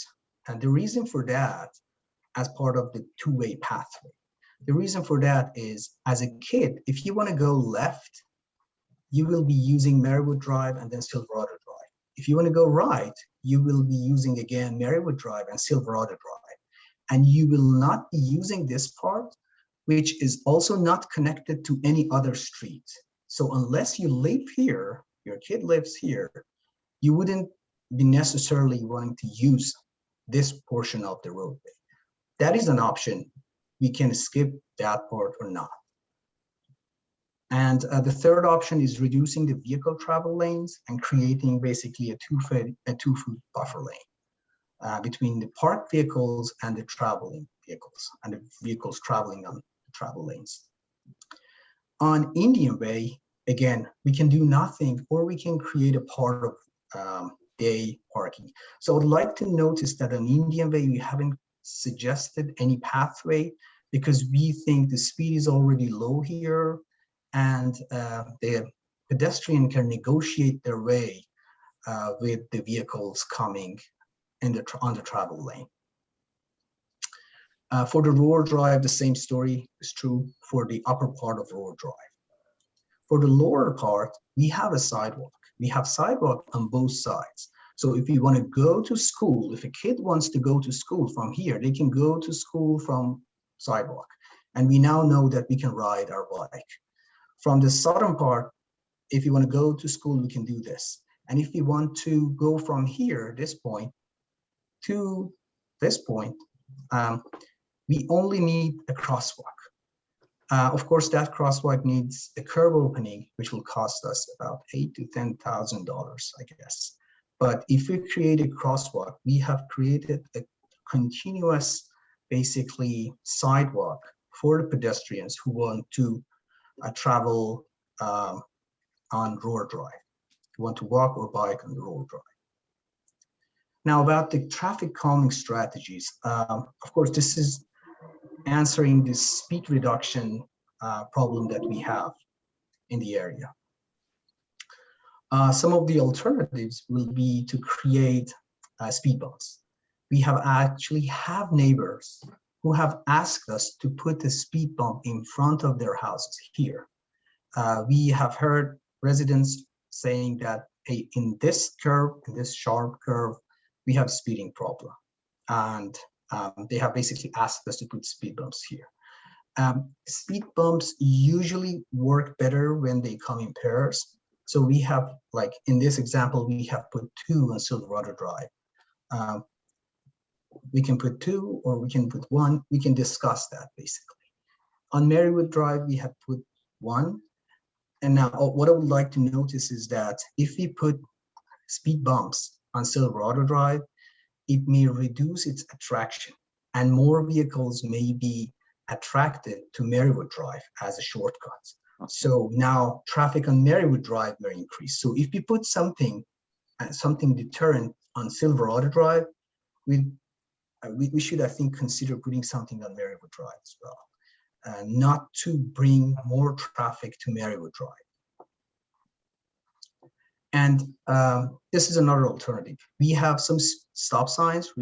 And the reason for that, as part of the two-way pathway, the reason for that is, as a kid, if you want to go left, you will be using Merriewood Drive and then Silverado Drive. If you want to go right, you will be using again Merriewood Drive and Silverado Drive. And you will not be using this part, which is also not connected to any other street. So unless you live here, your kid lives here, you wouldn't be necessarily wanting to use this portion of the roadway. That is an option. We can skip that part or not. And the third option is reducing the vehicle travel lanes and creating basically a two-foot buffer lane between the parked vehicles and the traveling vehicles and the vehicles traveling on the travel lanes. On Indian Way, again, we can do nothing, or we can create a part of day parking. So I'd like to notice that on Indian Way, we haven't suggested any pathway because we think the speed is already low here, and the pedestrian can negotiate their way with the vehicles coming in on the travel lane. For the Rohrer Drive, the same story is true for the upper part of Rohrer Drive. For the lower part, we have a sidewalk. We have sidewalk on both sides. So if you want to go to school, if a kid wants to go to school from here, they can go to school from sidewalk. And we now know that we can ride our bike. From the southern part, if you want to go to school, we can do this. And if you want to go from here, this point, to this point, we only need a crosswalk. Of course, that crosswalk needs a curb opening, which will cost us about $8,000 to $10,000, I guess. But if we create a crosswalk, we have created a continuous, basically, sidewalk for the pedestrians who want to travel on Rohrer Drive, who want to walk or bike on the Rohrer Drive. Now, about the traffic calming strategies, of course, this is answering the speed reduction problem that we have in the area. Some of the alternatives will be to create speed bumps. We have neighbors who have asked us to put a speed bump in front of their houses here. We have heard residents saying that, hey, in this curve, in this sharp curve, we have a speeding problem. And they have basically asked us to put speed bumps here. Speed bumps usually work better when they come in pairs. So we have, like in this example, we have put 2 on Silverado Drive. We can put 2 or we can put 1. We can discuss that basically. On Merriewood Drive, we have put 1. And now what I would like to notice is that if we put speed bumps on Silverado Drive, it may reduce its attraction and more vehicles may be attracted to Merriewood Drive as a shortcut. So now traffic on Merriewood Drive may increase. So if we put something deterrent on Silverado Drive, we should, I think, consider putting something on Merriewood Drive as well, not to bring more traffic to Merriewood Drive. And this is another alternative. We have some stop signs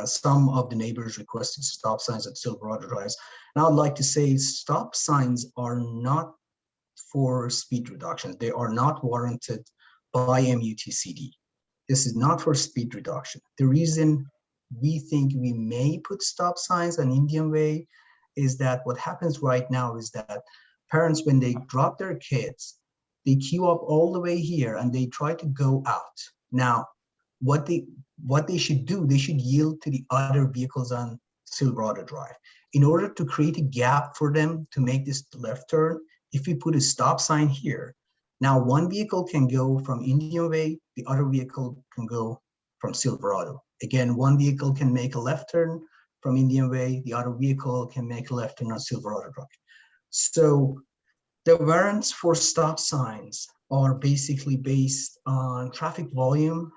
some of the neighbors requested stop signs at Silverado Drive. And I'd like to say stop signs are not for speed reduction. They are not warranted by MUTCD. This is not for speed reduction. The reason we think we may put stop signs on Indian Way is that what happens right now is that parents, when they drop their kids, they queue up all the way here and they try to go out. Now, what they should do, they should yield to the other vehicles on Silverado Drive. In order to create a gap for them to make this left turn, if we put a stop sign here, now one vehicle can go from Indian Way, the other vehicle can go from Silverado. Again, one vehicle can make a left turn from Indian Way, the other vehicle can make a left turn on Silverado Drive. So the warrants for stop signs are basically based on traffic volume,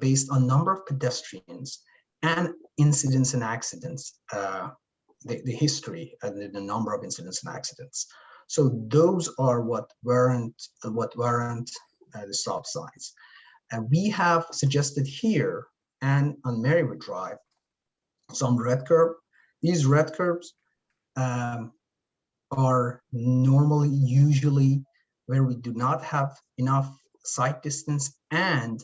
based on number of pedestrians and incidents and accidents, the history and the number of incidents and accidents. So those are what warrant the stop signs. And we have suggested here and on Merriewood Drive some red curb. These red curbs are usually where we do not have enough sight distance and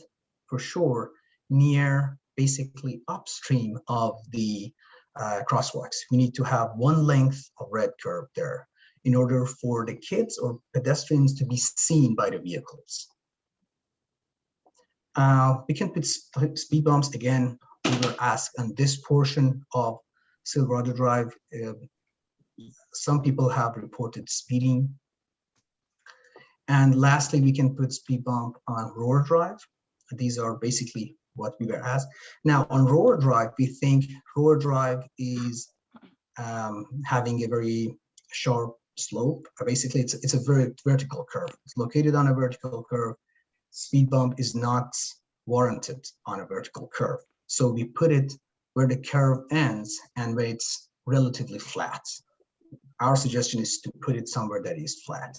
for sure near basically upstream of the crosswalks. We need to have one length of red curb there in order for the kids or pedestrians to be seen by the vehicles. We can put speed bumps again. We were asked on this portion of Silverado Drive. Some people have reported speeding. And lastly, we can put speed bump on Rohrer Drive. These are basically what we were asked. Now on Rohrer Drive, we think Rohrer Drive is having a very sharp slope. Basically, it's a very vertical curve. It's located on a vertical curve. Speed bump is not warranted on a vertical curve. So we put it where the curve ends and where it's relatively flat. Our suggestion is to put it somewhere that is flat.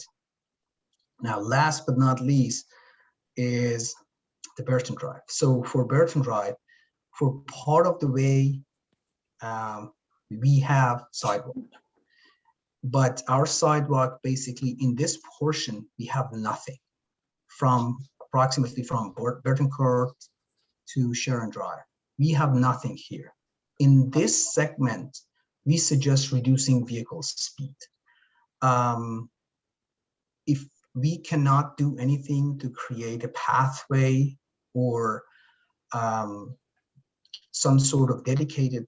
Now, last but not least is the Burton Drive. So for Burton Drive, for part of the way, we have sidewalk. But our sidewalk, basically in this portion, we have nothing approximately from Burton Court to Sharon Drive. We have nothing here. In this segment, we suggest reducing vehicle speed. If we cannot do anything to create a pathway or some sort of dedicated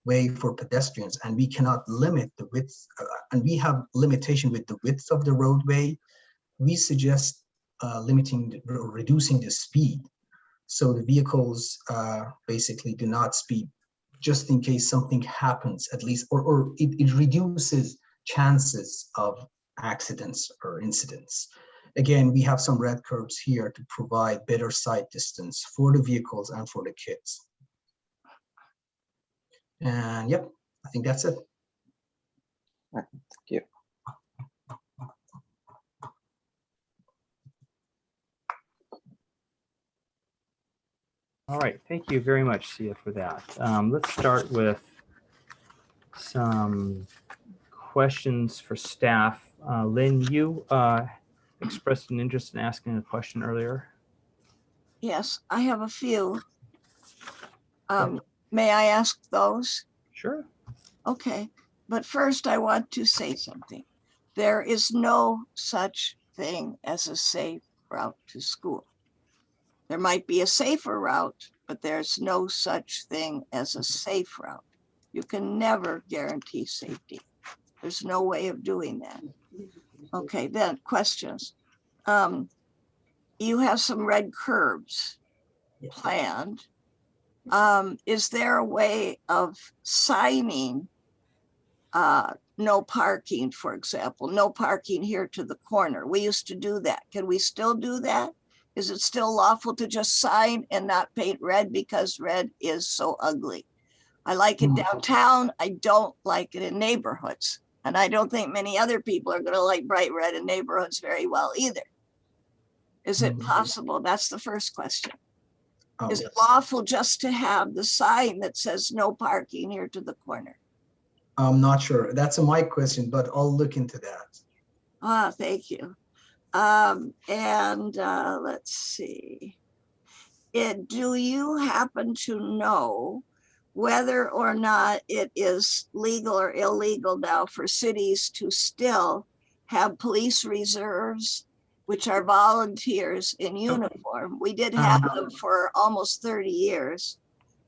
way for pedestrians, and we cannot limit the width, and we have limitation with the width of the roadway, we suggest reducing the speed. So the vehicles basically do not speed, just in case something happens, at least, or it reduces chances of accidents or incidents. Again, we have some red curbs here to provide better sight distance for the vehicles and for the kids. And yep, I think that's it. Thank you. All right, thank you very much, Sia, for that. Let's start with some questions for staff. Lynn, you expressed an interest in asking a question earlier. Yes, I have a few. May I ask those? Sure. Okay, but first I want to say something. There is no such thing as a safe route to school. There might be a safer route, but there's no such thing as a safe route. You can never guarantee safety. There's no way of doing that. Okay, then questions. You have some red curbs planned. Is there a way of signing no parking, for example, no parking here to the corner? We used to do that. Can we still do that? Is it still lawful to just sign and not paint red because red is so ugly? I like it downtown. I don't like it in neighborhoods. And I don't think many other people are going to like bright red in neighborhoods very well either. Is it possible? That's the first question. Is it lawful just to have the sign that says no parking here to the corner? I'm not sure. That's a Mike question, but I'll look into that. Ah, thank you. Let's see. Do you happen to know whether or not it is legal or illegal now for cities to still have police reserves, which are volunteers in uniform? We did have them for almost 30 years.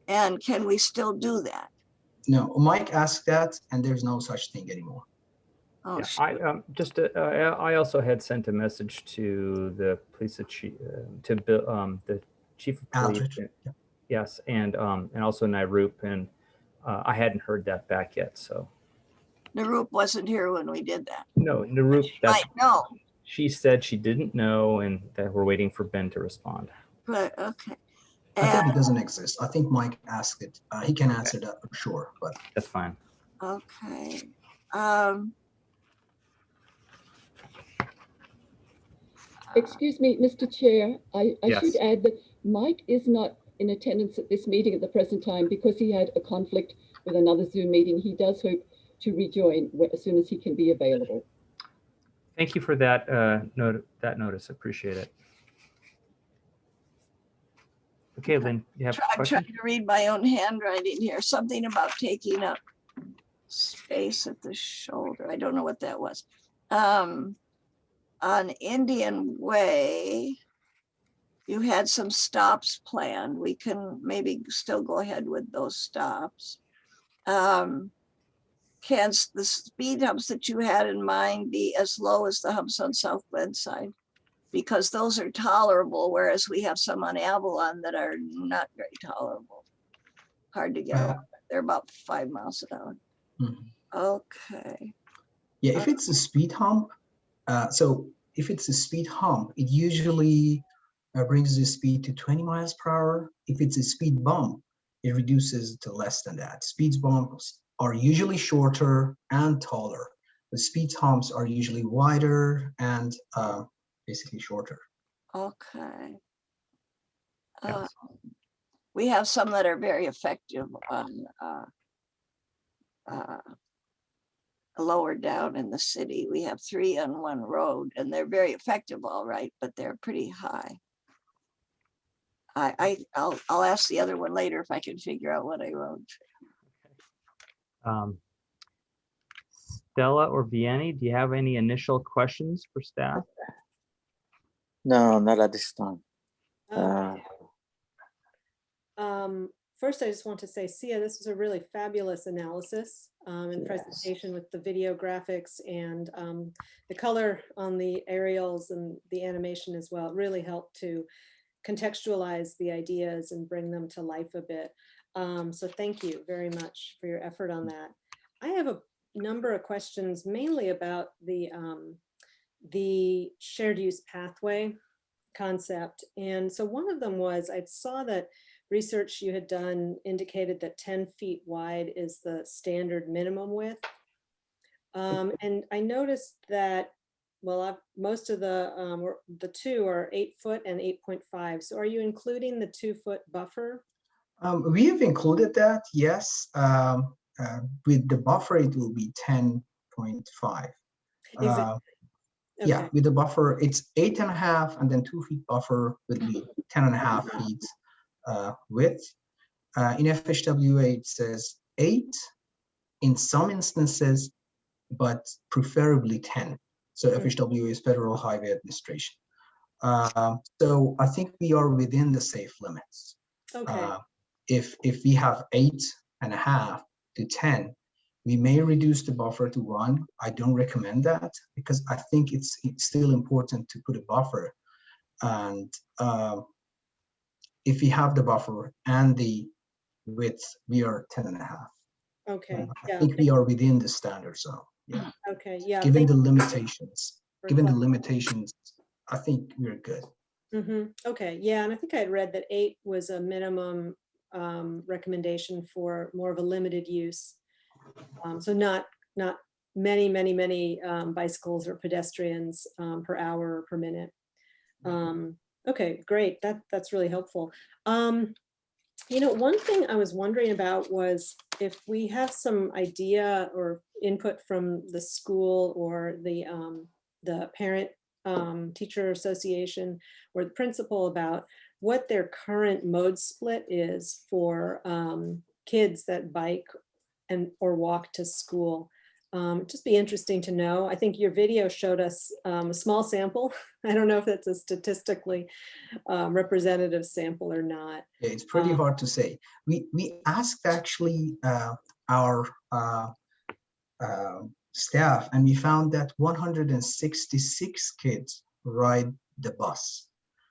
And can we still do that? No, Mike asked that, and there's no such thing anymore. Oh, Yeah, I also had sent a message to the police chief, to the chief of police. Aldrich. Yes, and also Nairoop, and I hadn't heard that back yet. So Nairoop wasn't here when we did that. no, Nairoop. Right, no. She said she didn't know, and that we're waiting for Ben to respond. But okay. I think it doesn't exist. I think Mike asked it. He can answer that for sure, but that's fine. Okay. Excuse me, Mr. Chair, I Yes. should add that Mike is not in attendance at this meeting at the present time because he had a conflict with another Zoom meeting. He does hope to rejoin as soon as he can be available. Thank you for that notice. Appreciate it. Okay, Lynn, you have a I'm question? trying to read my own handwriting here. Something about taking up space at the shoulder. I don't know what that was. On Indian Way, you had some stops planned. We can maybe still go ahead with those stops. Can the speed humps that you had in mind be as low as the humps on South Glenside? Because those are tolerable, whereas we have some on Avalon that are not very tolerable. Hard to get over. They're about 5 miles an hour. Okay. yeah, if it's a speed hump, so if it's a speed hump, it usually brings the speed to 20 miles per hour. If it's a speed bump, it reduces to less than that. Speed bumps are usually shorter and taller. The speed humps are usually wider and basically shorter. Okay. Yes. We have some that are very effective on lower down in the city. We have 3 on one road, and they're very effective, all right, but they're pretty high. I'll ask the other one later if I can figure out what I wrote. Stella or Vianney, do you have any initial questions for staff? No, not at this time. First, I just want to say, Sia, this was a really fabulous analysis and presentation with the video graphics and the color on the aerials and the animation as well. It really helped to contextualize the ideas and bring them to life a bit. So thank you very much for your effort on that. I have a number of questions, mainly about the shared use pathway concept. And so one of them was, I saw that research you had done indicated that 10 feet wide is the standard minimum width. And I noticed that, well, most of the two are 8 foot and 8.5. So are you including the 2 foot buffer? We have included that, yes. With the buffer, it will be 10.5. Exactly. Yeah, Okay. with the buffer, it's 8.5, and then 2 feet buffer would be 10.5 feet width. In FHWA, it says 8. In some instances, but preferably 10. So FHW is Federal Highway Administration. So I think we are within the safe limits. Okay. If we have 8.5 to 10, we may reduce the buffer to 1. I don't recommend that because I think it's still important to put a buffer. And if we have the buffer and the width, we are 10.5. Okay. I Yeah. think we are within the standard zone. Yeah. Okay. Yeah. Given thank the you limitations, for given the clarifying. limitations, I think we're good. Okay. Yeah. And I think I had read that 8 was a minimum recommendation for more of a limited use. So not many bicycles or pedestrians per hour or per minute. Okay, great. That's really helpful. You know, one thing I was wondering about was if we have some idea or input from the school or the parent teacher association or the principal about what their current mode split is for kids that bike or walk to school. Just be interesting to know. I think your video showed us a small sample. I don't know if that's a statistically representative sample or not. Yeah, it's pretty hard to say. We asked actually our staff, and we found that 166 kids ride the bus.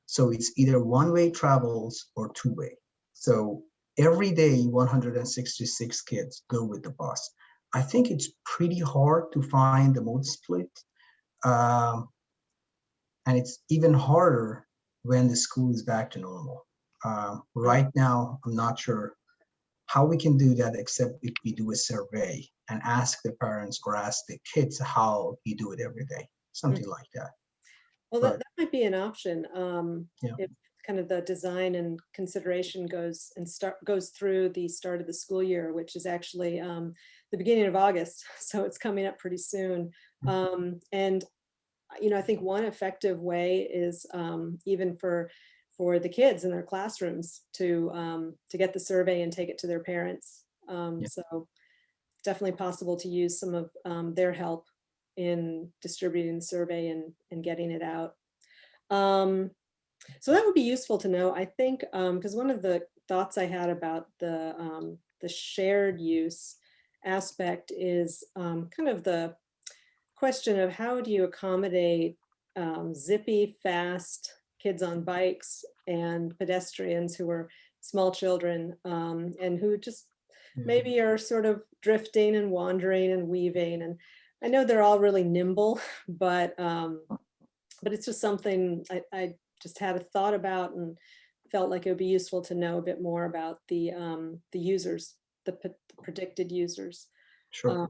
So it's either one-way travels or two-way. So every day, 166 kids go with the bus. I think it's pretty hard to find the mode split. And it's even harder when the school is back to normal. Right now, I'm not sure how we can do that except if we do a survey and ask the parents or ask the kids how you do it every day, something like that. Well, that might be an option. Yeah. If kind of the design and consideration goes through the start of the school year, which is actually the beginning of August. So it's coming up pretty soon. And, you know, I think one effective way is even for the kids in their classrooms to get the survey and take it to their parents. So it's definitely possible to use some of their help in distributing the survey and getting it out. So that would be useful to know, I think, because one of the thoughts I had about the shared use aspect is kind of the question of how do you accommodate zippy, fast kids on bikes and pedestrians who are small children and who just maybe are sort of drifting and wandering and weaving. And I know they're all really nimble, but it's just something I just had a thought about and felt like it would be useful to know a bit more about the users, the predicted users. Sure.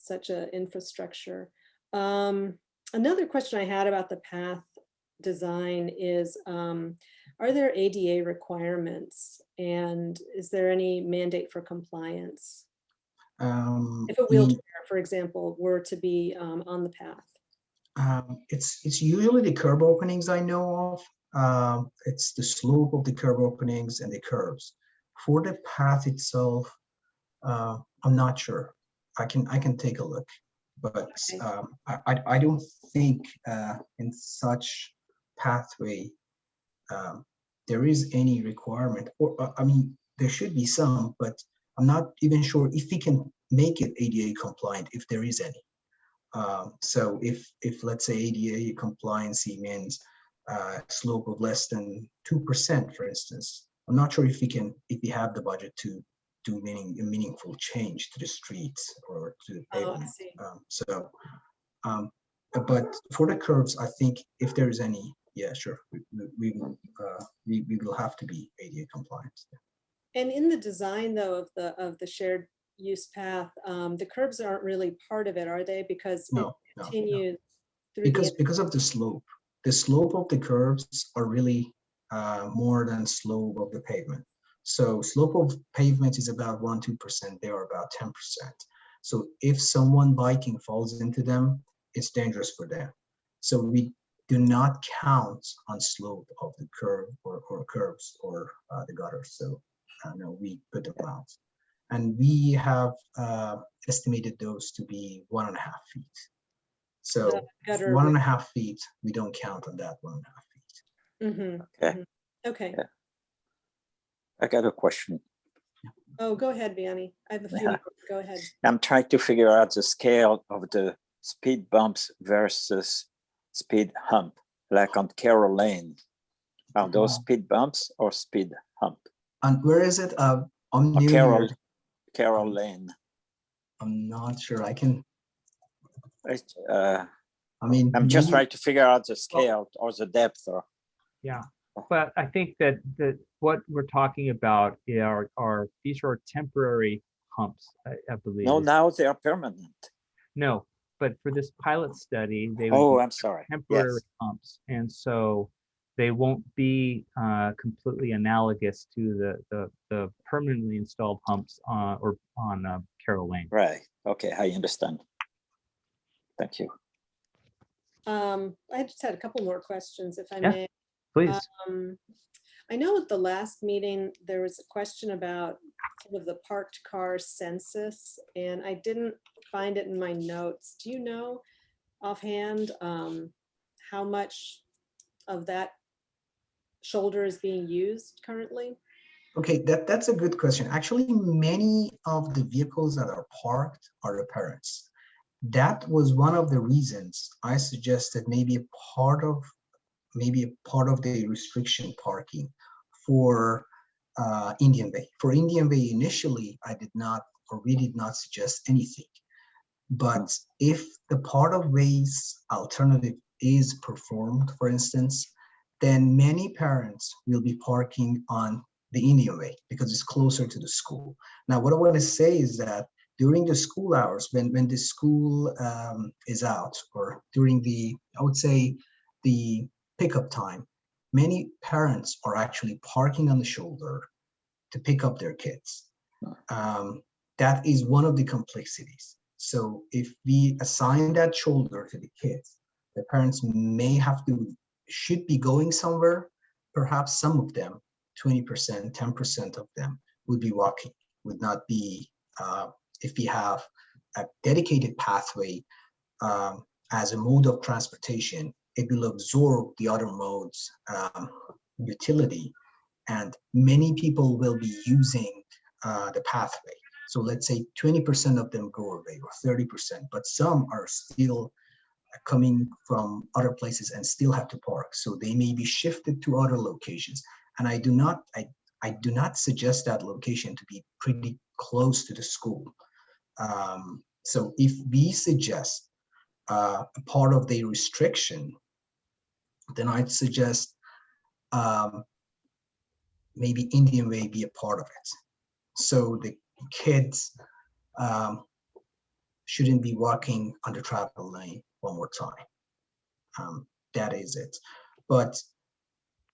Such a infrastructure. Another question I had about the path design is, are there ADA requirements and is there any mandate for compliance? If a wheelchair, for example, were to be on the path. It's usually the curb openings I know of. It's the slope of the curb openings and the curves. For the path itself, I'm not sure. I can take a look, but I don't think in such pathway there is any requirement. Or I mean, there should be some, but I'm not even sure if we can make it ADA compliant, if there is any. So if let's say ADA compliancy means slope of less than 2%, for instance, I'm not sure if we have the budget to do a meaningful change to the streets or to the pavement. But for the curves, I think if there is any, yeah, sure, we will have to be ADA compliant. And in the design though of the shared use path, the curbs aren't really part of it, are they? Because it continues through because of the slope. The slope of the curbs are really more than slope of the pavement. So slope of pavement is about 1-2%. They are about 10%. So if someone biking falls into them, it's dangerous for them. So we do not count on slope of the curb or curbs or the gutters. So no, we put them out. And we have estimated those to be 1.5 feet. So The gutter 1.5 feet, we don't count on that 1.5 feet. Mhm, Okay. mhm. Okay. Yeah. I got a question. Oh, go ahead, Vianney. I have a few. Yeah. more. Go ahead. I'm trying to figure out the scale of the speed bumps versus speed hump, like on Carroll Lane. Are those speed bumps or speed hump? And where is it? I'm new Carroll, here. Carroll Lane. I'm not sure. I can. I mean, I'm just maybe- trying to figure out the scale or the depth. Or Yeah, but I think that what we're talking about are these are temporary humps, I believe. no, is- now they are permanent. No, but for this pilot study, they Oh, would be I'm sorry. temporary Yes. humps, and so they won't be completely analogous to the permanently installed humps or on Carroll Lane. Right. Okay, I understand. Thank you. I just had a couple more questions, if I Yeah. may. Please. I know at the last meeting, there was a question about sort of the parked car census, and I didn't find it in my notes. Do you know offhand how much of that shoulder is being used currently? Okay, that's a good question. Actually, many of the vehicles that are parked are the parents. That was one of the reasons I suggested maybe a part of the restriction parking for Indian Bay. For Indian Bay, initially, we did not suggest anything. But if the part of ways alternative is performed, for instance, then many parents will be parking on the Indian Way because it's closer to the school. Now, what I want to say is that during the school hours, when the school is out, or during I would say the pickup time, many parents are actually parking on the shoulder to pick up their kids. That is one of the complexities. So if we assign that shoulder to the kids, the parents should be going somewhere. Perhaps some of them, 20%, 10% of them would be walking, would not be, if we have a dedicated pathway as a mode of transportation, it will absorb the other modes utility, and many people will be using the pathway. So let's say 20% of them go away, or 30%, but some are still coming from other places and still have to park. So they may be shifted to other locations. And I do not suggest that location to be pretty close to the school. So if we suggest a part of the restriction, then I'd suggest maybe Indian Way be a part of it. So the kids shouldn't be walking on the travel lane one more time. That is it. But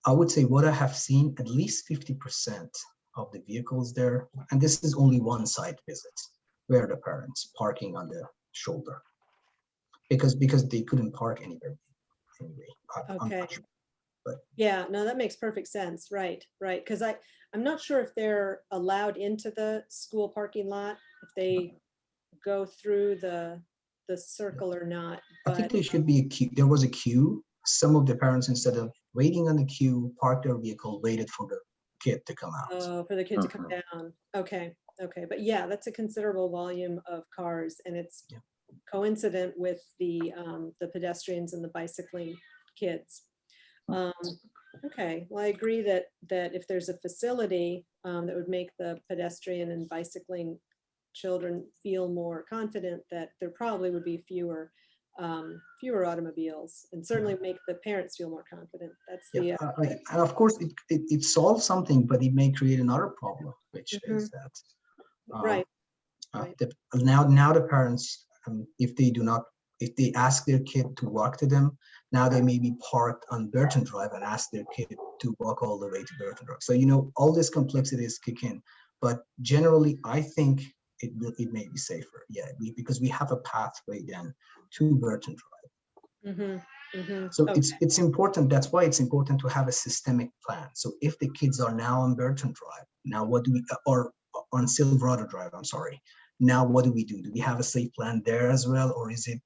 I would say what I have seen, at least 50% of the vehicles there, and this is only one site visit, where the parents parking on the shoulder because they couldn't park anywhere anyway. I'm Okay. not sure, but Yeah, no, that makes perfect sense. Right, right. Because I'm not sure if they're allowed into the school parking lot, if they go through the circle or not. I think But there should be a queue. There was a queue. Some of the parents, instead of waiting on the queue, parked their vehicle, waited for the kid to come out. for the kid to come down. Okay, okay. But yeah, that's a considerable volume of cars, and it's Yeah. coincident with the pedestrians and the bicycling kids. Okay, well, I agree that if there's a facility that would make the pedestrian and bicycling children feel more confident, that there probably would be fewer automobiles, and certainly make the parents feel more confident. That's the And of course, it solves something, but it may create another problem, which is that right. now the parents, if they ask their kid to walk to them, now they may be parked on Burton Drive and ask their kid to walk all the way to Burton Drive. So all these complexities kick in, but generally, I think it may be safer, because we have a pathway then to Burton Drive. So Okay. it's important. That's why it's important to have a systemic plan. So if the kids are now on Burton Drive, now what do we, or on Silverado Drive, I'm sorry. Now, what do we do? Do we have a safe plan there as well, or is it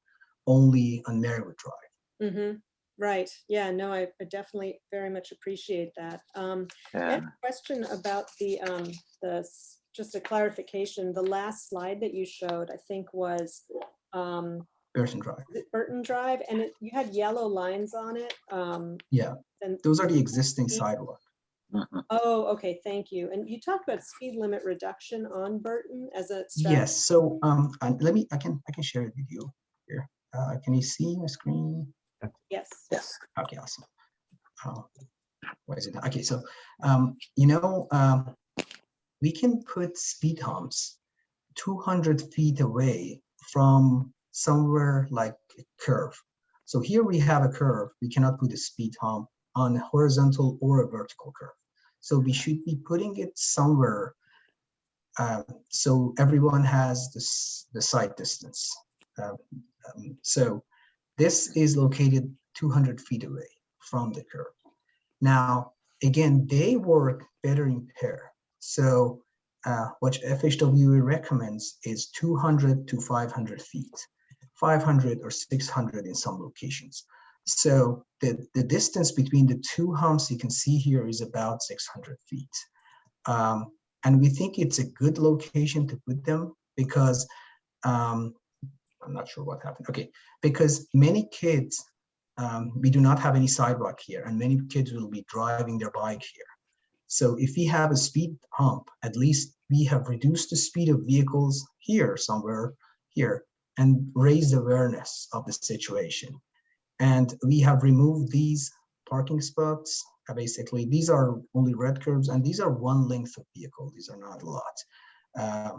only on Merriewood Drive? Mm-hmm. Right. Yeah, no, I definitely very much appreciate that. I have a question about just a clarification. The last slide that you showed, I think was Burton Drive. Burton Drive, and you had yellow lines on it. Yeah, and those are the existing sidewalk. Oh, okay, thank you. And you talked about speed limit reduction on Burton as a strategy. Yes. So and I can share it with you here. Can you see my screen? Yes. Yes. Okay, awesome. Why is it? Okay, so we can put speed humps 200 feet away from somewhere like a curve. So here we have a curve. We cannot put a speed hump on a horizontal or a vertical curve. So we should be putting it somewhere so everyone has the sight distance. So this is located 200 feet away from the curve. Now, again, they work better in pair. So what FHWA recommends is 200 to 500 feet, 500 or 600 in some locations. So the distance between the two humps you can see here is about 600 feet. And we think it's a good location to put them because I'm not sure what happened. Okay, because many kids, we do not have any sidewalk here, and many kids will be driving their bike here. So if we have a speed hump, at least we have reduced the speed of vehicles here, somewhere here, and raised awareness of the situation. And we have removed these parking spots. Basically, these are only red curves, and these are one length of vehicle. These are not a lot.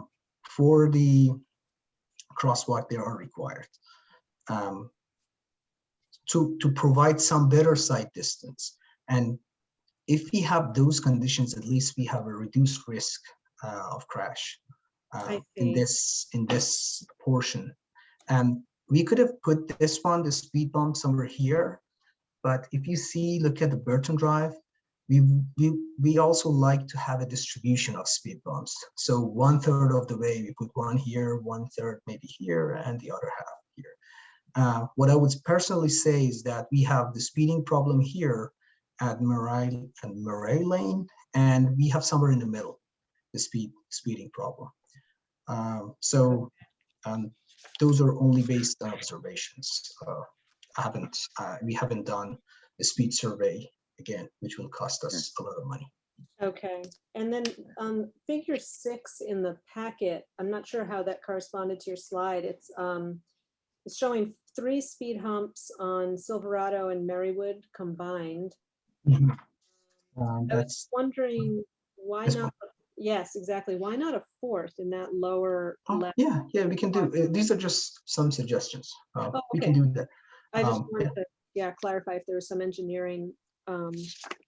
For the crosswalk, they are required to provide some better sight distance. And if we have those conditions, at least we have a reduced risk of crash in this portion. And we could have put this one, the speed bump, somewhere here. But if you see, look at the Burton Drive, we also like to have a distribution of speed bumps. So 1/3 of the way we put one here, 1/3 maybe here, and the other half here. What I would personally say is that we have the speeding problem here at Murray Lane, and we have somewhere in the middle, the speeding problem. Those are only based on observations. We haven't done a speed survey again, which will cost us a lot of money. Okay, and then figure 6 in the packet, I'm not sure how that corresponded to your slide. It's showing 3 speed humps on Silverado and Merriewood combined. I was wondering why not? Yes, exactly. Why not a 4th in that lower left? Yeah, we can do. These are just some suggestions. Okay. We can do that. I just wanted to clarify if there was some engineering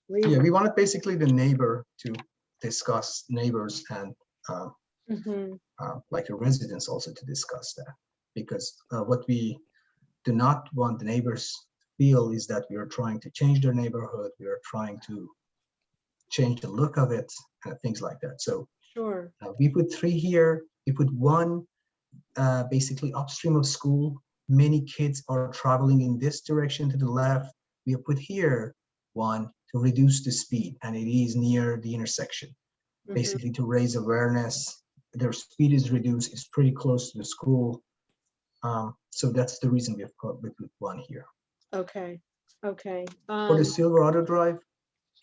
reason. Yeah, we wanted basically the neighbor to discuss, neighbors and like the residents also to discuss that, because what we do not want the neighbors feel is that we are trying to change their neighborhood, we are trying to change the look of it, things like that. So sure, we put 3 here. We put 1 basically upstream of school. Many kids are traveling in this direction to the left. We have put here 1 to reduce the speed, and it is near the intersection, basically to raise awareness. Their speed is reduced. It's pretty close to the school. So that's the reason we have put 1 here. Okay. For the Silverado Drive,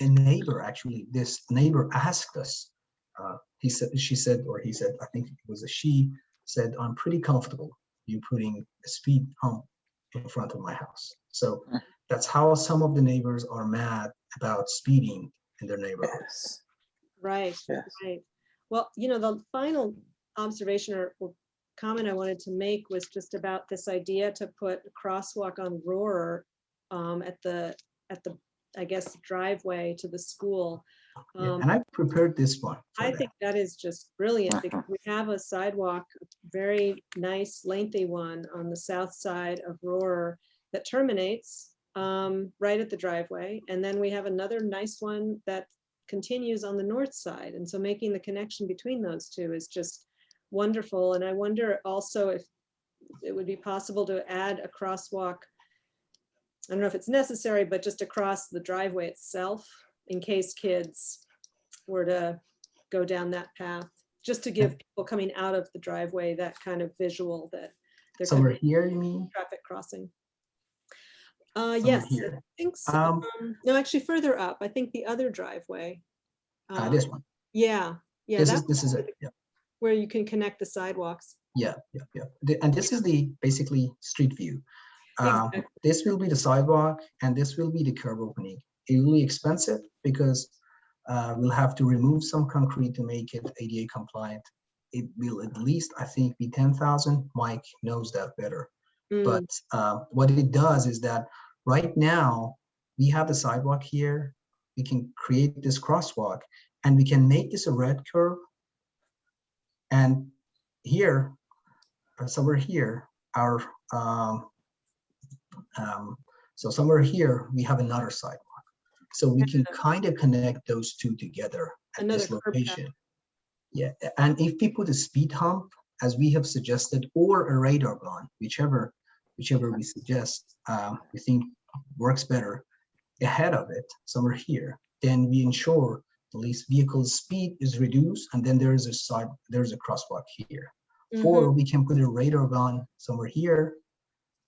a neighbor, actually, this neighbor asked us, he said, I think it was a she, said, I'm pretty comfortable you putting a speed hump in front of my house. So that's how some of the neighbors are mad about speeding in their neighborhoods. Right. Well, the final observation or comment I wanted to make was just about this idea to put a crosswalk on Rohrer at the I guess driveway to the school. And I prepared this one. I think that is just brilliant because we have a sidewalk, a very nice lengthy one on the south side of Rohrer that terminates right at the driveway. And then we have another nice one that continues on the north side. And so making the connection between those two is just wonderful. And I wonder also if it would be possible to add a crosswalk. I don't know if it's necessary, but just across the driveway itself, in case kids were to go down that path, just to give people coming out of the driveway that kind of visual that there So could we're be here, you mean? traffic crossing. Somewhere Yes, I here. think so. No, actually further up. I think the other driveway. This one. Yeah, yeah, This that's is it. Yeah. where you can connect the sidewalks. Yeah. And this is the basically street view. Exactly. This will be the sidewalk and this will be the curb opening. It will be expensive because we'll have to remove some concrete to make it ADA compliant. It will at least, I think, be 10,000. Mike knows that better. But what it does is that right now we have the sidewalk here. We can create this crosswalk and we can make this a red curve. And here, somewhere here, so somewhere here, we have another sidewalk. So we can kind of connect those two together at this location. Yeah, and if we put a speed hump, as we have suggested, or a radar gun, whichever we suggest, we think works better, ahead of it, somewhere here, then we ensure the least vehicle speed is reduced, and then there's a crosswalk here. Or we can put a radar gun somewhere here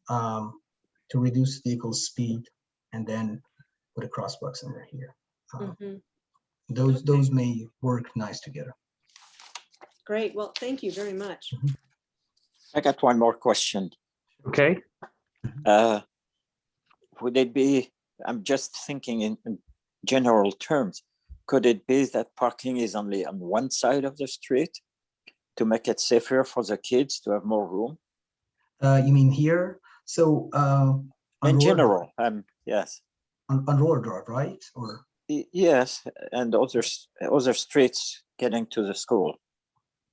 to reduce vehicle speed, and then put a crosswalk somewhere here. Those may work nice together. Great. Well, thank you very much. I got one more question. Okay. Would it be, I'm just thinking in general terms, could it be that parking is only on one side of the street to make it safer for the kids to have more room? You mean here? So in general, yes. On Rohrer Drive, right? Or yes, and other streets getting to the school.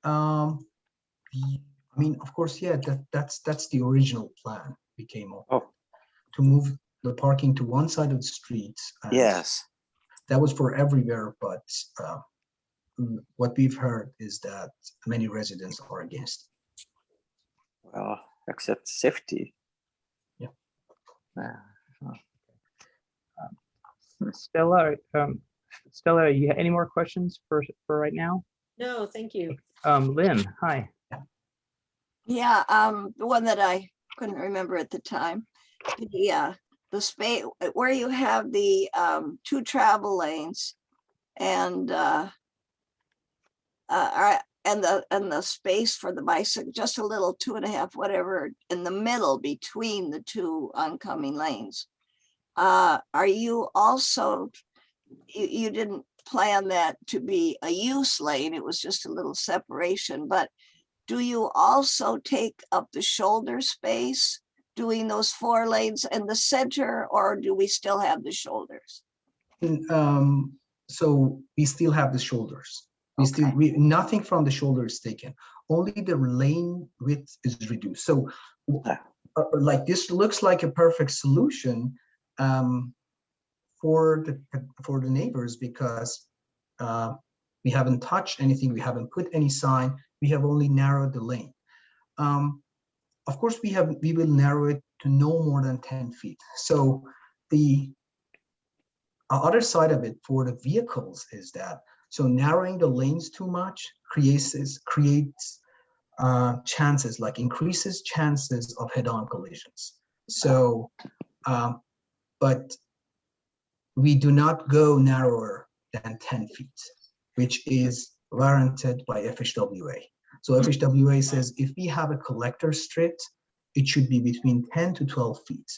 I mean, of course, yeah. That's the original plan we came up with, to move the parking to one side of the street. Yes, that was for everywhere, but what we've heard is that many residents are against it. Well, except safety. Yeah. Stella, you have any more questions for right now? No, thank you. Lynn, hi. Yeah, the one that I couldn't remember at the time, the space where you have the 2 travel lanes and the space for the bicycle, just a little 2.5, whatever, in the middle between the 2 oncoming lanes. Are you also, you didn't plan that to be a use lane, it was just a little separation, but do you also take up the shoulder space doing those 4 lanes in the center, or do we still have the shoulders? So we still have the shoulders. Nothing from the shoulder is taken. Only the lane width is reduced. So like this looks like a perfect solution for the neighbors, because we haven't touched anything. We haven't put any sign. We have only narrowed the lane. Of course, we will narrow it to no more than 10 feet. So the other side of it for the vehicles is that, so narrowing the lanes too much creates chances, like increases chances of head-on collisions. So, but we do not go narrower than 10 feet, which is warranted by FHWA. So FHWA says if we have a collector street, it should be between 10 to 12 feet.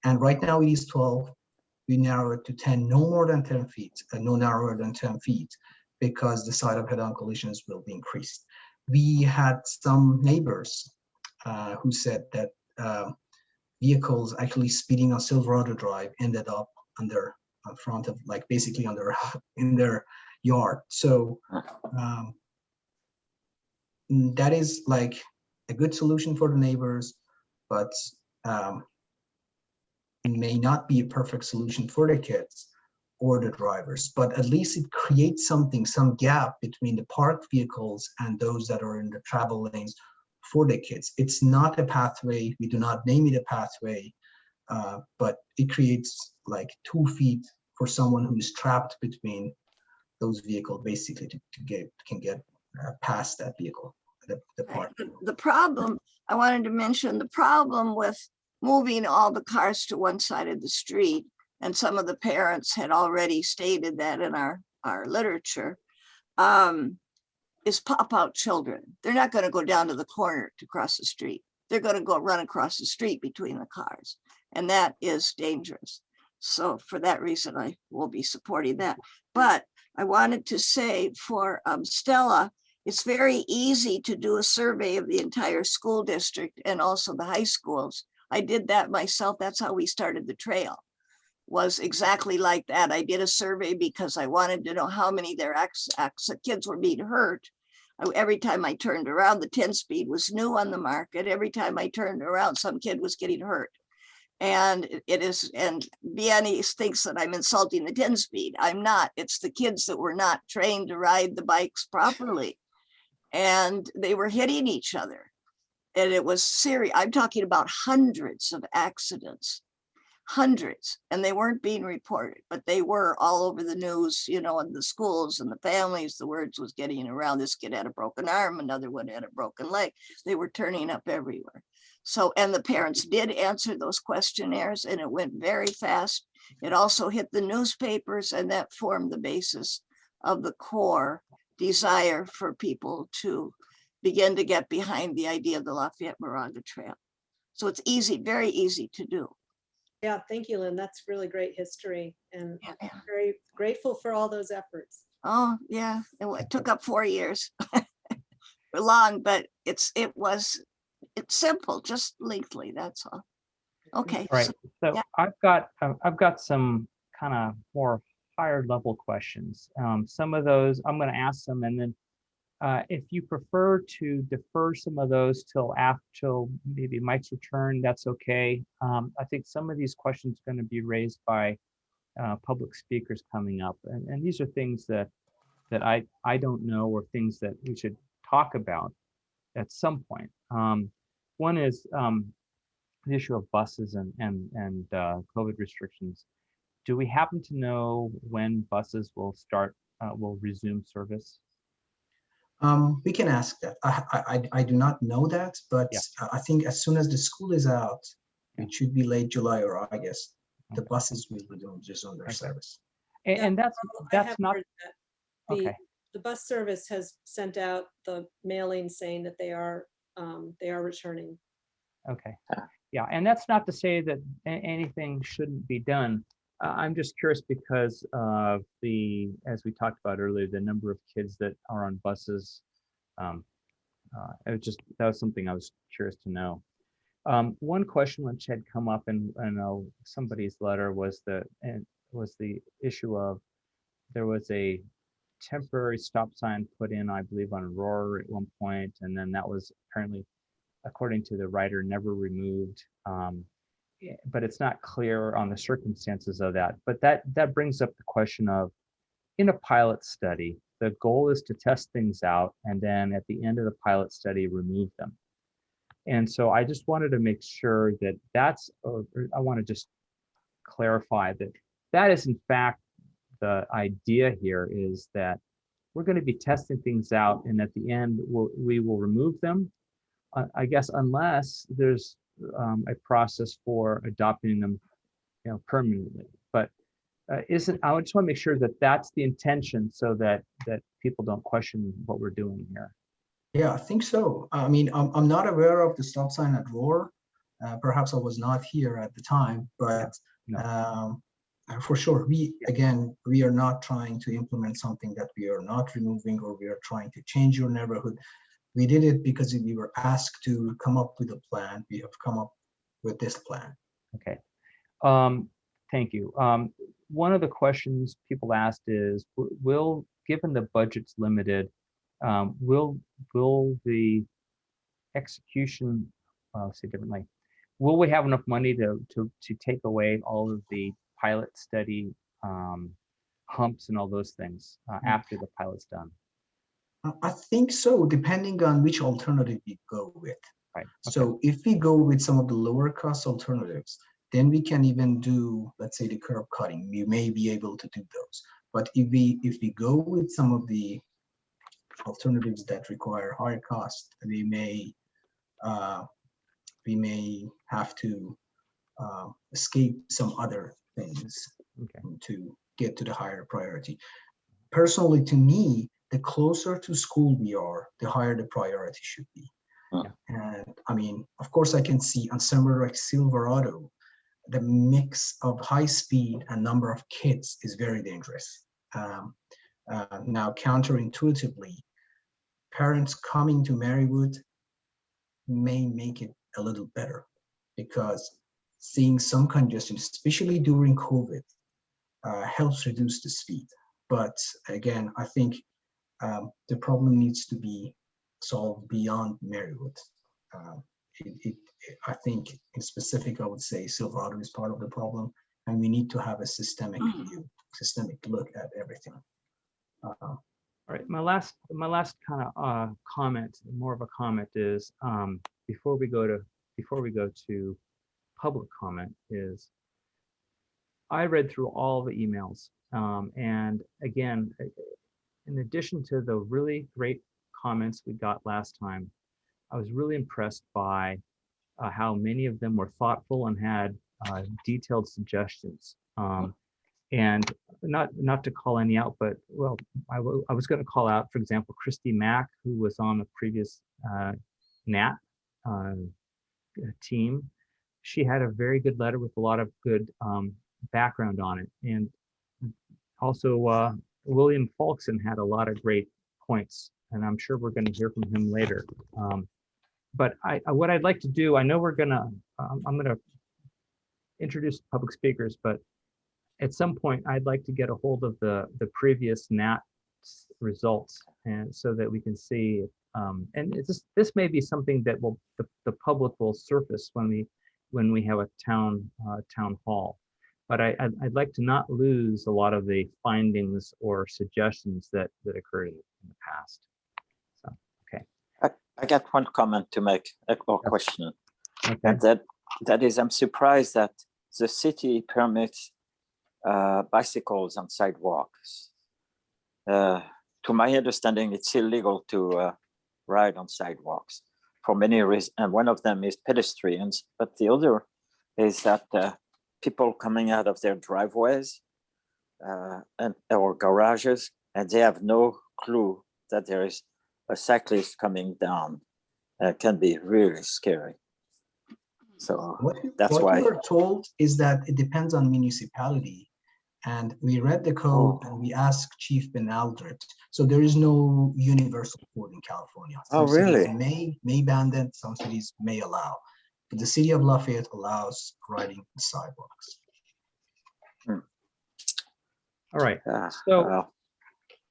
And right now it is 12. We narrow it to 10, no more than 10 feet, and no narrower than 10 feet, because the side of head-on collisions will be increased. We had some neighbors who said that vehicles actually speeding on Silverado Drive ended up in front of, like, basically in their yard. So that is like a good solution for the neighbors, but it may not be a perfect solution for the kids, or the drivers, but at least it creates something, some gap between the parked vehicles and those that are in the travel lanes for the kids. It's not a pathway. We do not name it a pathway, but it creates like 2 feet for someone who is trapped between those vehicles, basically to get past that vehicle, the park. The problem, I wanted to mention the problem with moving all the cars to one side of the street, and some of the parents had already stated that in our literature, is pop-out children. They're not going to go down to the corner to cross the street. They're going to go run across the street between the cars, and that is dangerous. So for that reason, I will be supporting that. But I wanted to say for Stella, it's very easy to do a survey of the entire school district and also the high schools. I did that myself. That's how we started the trail, was exactly like that. I did a survey because I wanted to know how many their kids were being hurt. Every time I turned around, the 10-speed was new on the market. Every time I turned around, some kid was getting hurt. And it is, and Vianney thinks that I'm insulting the 10-speed. I'm not. It's the kids that were not trained to ride the bikes properly. And they were hitting each other. And it was serious. I'm talking about hundreds of accidents, hundreds, and they weren't being reported, but they were all over the news, you know, in the schools and the families. The words was getting around. This kid had a broken arm, another one had a broken leg. They were turning up everywhere. So, and the parents did answer those questionnaires, and it went very fast. It also hit the newspapers, and that formed the basis of the core desire for people to begin to get behind the idea of the Lafayette-Moraga Trail. So it's easy, very easy to do. Yeah, thank you, Lynn. That's really great history, and very grateful for all those efforts. Oh, yeah. It took up 4 years. Long, but it's simple, just lengthy, that's all. Okay. Right. So yeah. I've got some kind of more higher level questions. Some of those I'm going to ask them, and then if you prefer to defer some of those till maybe Mike's return, that's okay. I think some of these questions are going to be raised by public speakers coming up, and these are things that I don't know, or things that we should talk about at some point. One is the issue of buses and COVID restrictions. Do we happen to know when buses will resume service? We can ask that. I do not know that, but yeah. I think as soon as the school is out, it should be late July or August, the buses will resume their service. And that's not that. The bus service has sent out the mailing saying that they are returning. Okay. Yeah, and that's not to say that anything shouldn't be done. I'm just curious because of as we talked about earlier, the number of kids that are on buses. That was something I was curious to know. One question which had come up in somebody's letter was the issue of there was a temporary stop sign put in, I believe, on Rohrer at one point, and then that was apparently, according to the writer, never removed. But it's not clear on the circumstances of that. But that brings up the question of, in a pilot study, the goal is to test things out, and then at the end of the pilot study, remove them. And so I just wanted to make sure that I want to just clarify that is in fact the idea here, is that we're going to be testing things out, and at the end we will remove them. I guess unless there's a process for adopting them, permanently. But I just want to make sure that that's the intention, so that people don't question what we're doing here. Yeah, I think so. I mean, I'm not aware of the stop sign at Rohrer. Perhaps I was not here at the time, but for sure, we are not trying to implement something that we are not removing, or we are trying to change your neighborhood. We did it because we were asked to come up with a plan. We have come up with this plan. Okay. Thank you. One of the questions people asked is, given the budget's limited, will the execution, I'll say differently, will we have enough money to take away all of the pilot study humps and all those things after the pilot's done? I think so, depending on which alternative we go with. Right. Okay. So if we go with some of the lower cost alternatives, then we can even do, let's say, the curb cutting. We may be able to do those. But if we go with some of the alternatives that require higher cost, we may have to escape some other things to get to the higher priority. Personally, to me, the closer to school we are, the higher the priority should be. And I mean, of course, I can see on somewhere like Silverado, the mix of high speed and number of kids is very dangerous. Now, counterintuitively, parents coming to Merriewood may make it a little better, because seeing some congestion, especially during COVID, helps reduce the speed. But again, I think the problem needs to be solved beyond Merriewood. I think in specific, I would say Silverado is part of the problem, and we need to have a systemic view, systemic look at everything. All right, my last kind of comment, more of a comment, is before we go to public comment, is I read through all the emails, and again, in addition to the really great comments we got last time, I was really impressed by how many of them were thoughtful and had detailed suggestions. And not to call any out, but well, I was going to call out, for example, Christy Mack, who was on the previous NAT team. She had a very good letter with a lot of good background on it. And also William Folkson had a lot of great points, and I'm sure we're going to hear from him later. But what I'd like to do, I know we're gonna, I'm gonna introduce public speakers, but at some point I'd like to get a hold of the previous NAT results, and so that we can see, and this may be something that will the public will surface when we have a town hall. But I'd like to not lose a lot of the findings or suggestions that occurred in the past. So, okay. I got one comment to make, or question. Okay. And that is, I'm surprised that the city permits bicycles on sidewalks. To my understanding, it's illegal to ride on sidewalks for many reasons, and one of them is pedestrians, but the other is that people coming out of their driveways or garages, and they have no clue that there is a cyclist coming down. Can be really scary. So that's what why we were told is that it depends on municipality. And we read the code and we asked Chief Ben Aldrich. So there is no universal code in California. Some really? cities may ban it, some cities may allow. But the city of Lafayette allows riding the sidewalks. All right. So,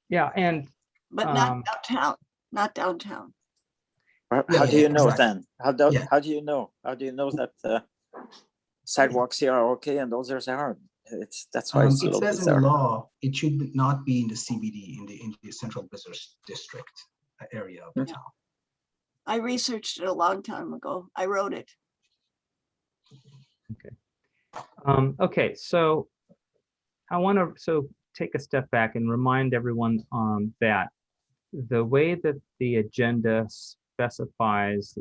yeah, and but not downtown. Not downtown. How do you know exactly. then? How do you know? How do you know that sidewalks here are okay and others aren't? That's why it's a it little says bizarre. in the law it should not be in the CBD, in the central business district area of the town. I researched it a long time ago. I wrote it. Okay. Okay. So I want to take a step back and remind everyone that the way that the agenda specifies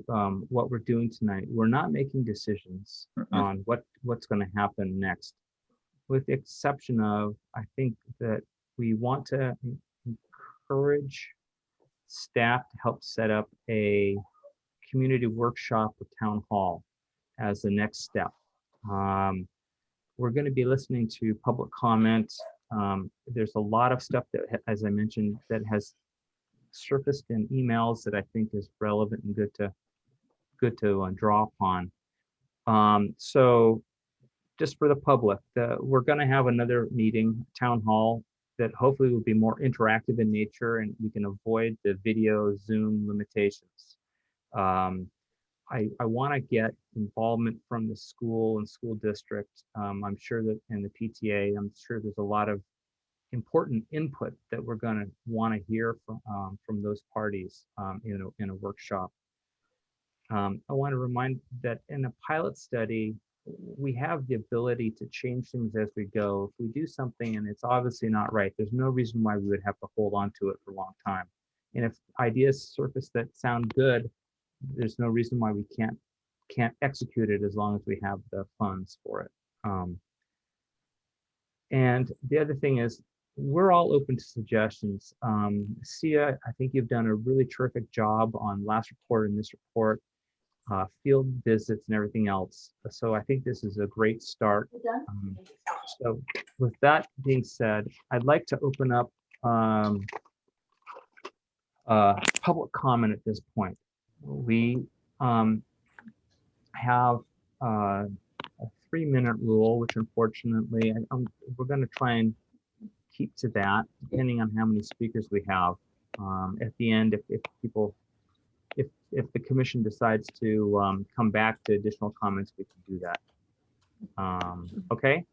what we're doing tonight, we're not making decisions on what's going to happen next, with the exception of, I think that we want to encourage staff to help set up a community workshop with town hall as the next step. We're going to be listening to public comment. There's a lot of stuff that, as I mentioned, that has surfaced in emails that I think is relevant and good to draw upon. So just for the public, we're going to have another meeting, town hall, that hopefully will be more interactive in nature, and we can avoid the video Zoom limitations. I want to get involvement from the school and school district. I'm sure that in the PTA, I'm sure there's a lot of important input that we're going to want to hear from those parties in a workshop. I want to remind that in a pilot study, we have the ability to change things as we go. If we do something and it's obviously not right, there's no reason why we would have to hold on to it for a long time. And if ideas surface that sound good, there's no reason why we can't execute it as long as we have the funds for it. And the other thing is, we're all open to suggestions. Sia, I think you've done a really terrific job on last report and this report, field visits and everything else. So I think this is a great start. So with that being said, I'd like to open up public comment at this point. We have a 3-minute rule, which unfortunately we're going to try and keep to that, depending on how many speakers we have. At the end, if the commission decides to come back to additional comments, we can do that. Okay.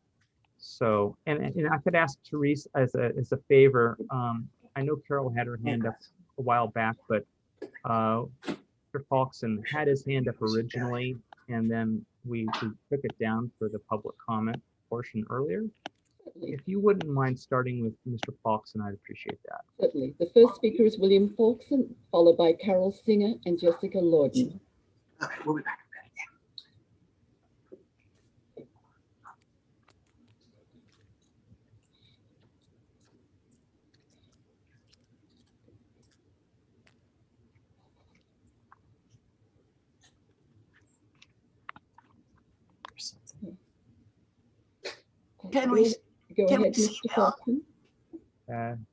So, and I could ask Therese as a favor. I know Carol had her hand up a while back, but Mr. Falkson had his hand up originally, and then we took it down for the public comment portion earlier. If you wouldn't mind starting with Mr. Falkson, I'd appreciate that. Certainly. The first speaker is William Falkson, followed by Carol Singer and Jessica Lodge. Okay, we'll be back. Can we, Go can we ahead, see Mr. Bill? Falkson.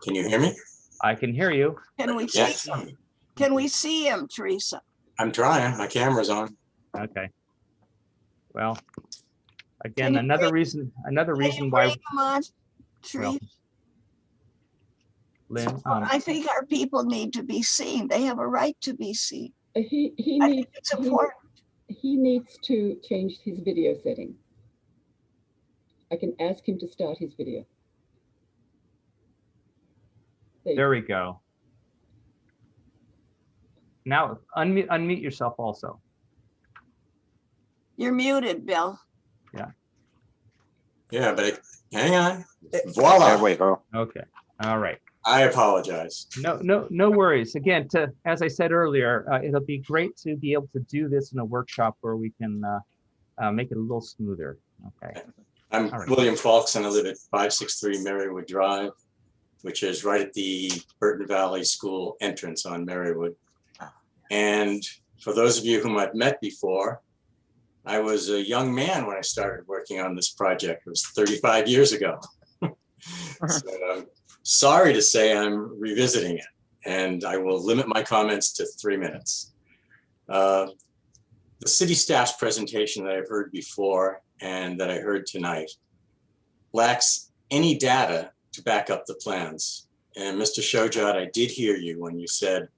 Can you hear me? I can hear you. Can we see Yes. him? Can we see him, Teresa? I'm trying. My camera's on. Okay. Well, again, you another bring- reason Can you why, bring him on, Teresa? Lynn, I think our people need to be seen. They have a right to be seen. He I needs think it's important. he needs to change his video setting. I can ask him to start his video. there we go. Now unmute yourself also. You're muted, Bill. Yeah, but hang on. Voila. There we go. Okay. All right. I apologize. No worries. Again, as I said earlier, it'll be great to be able to do this in a workshop where we can make it a little smoother. Okay. I'm All right. William Falkson. I live at 563 Merriewood Drive, which is right at the Burton Valley School entrance on Merriewood. And for those of you whom I've met before, I was a young man when I started working on this project. It was 35 years ago. So I'm sorry to say I'm revisiting it, and I will limit my comments to 3 minutes. The city staff's presentation that I've heard before and that I heard tonight lacks any data to back up the plans. And Mr. Shojat, I did hear you when you said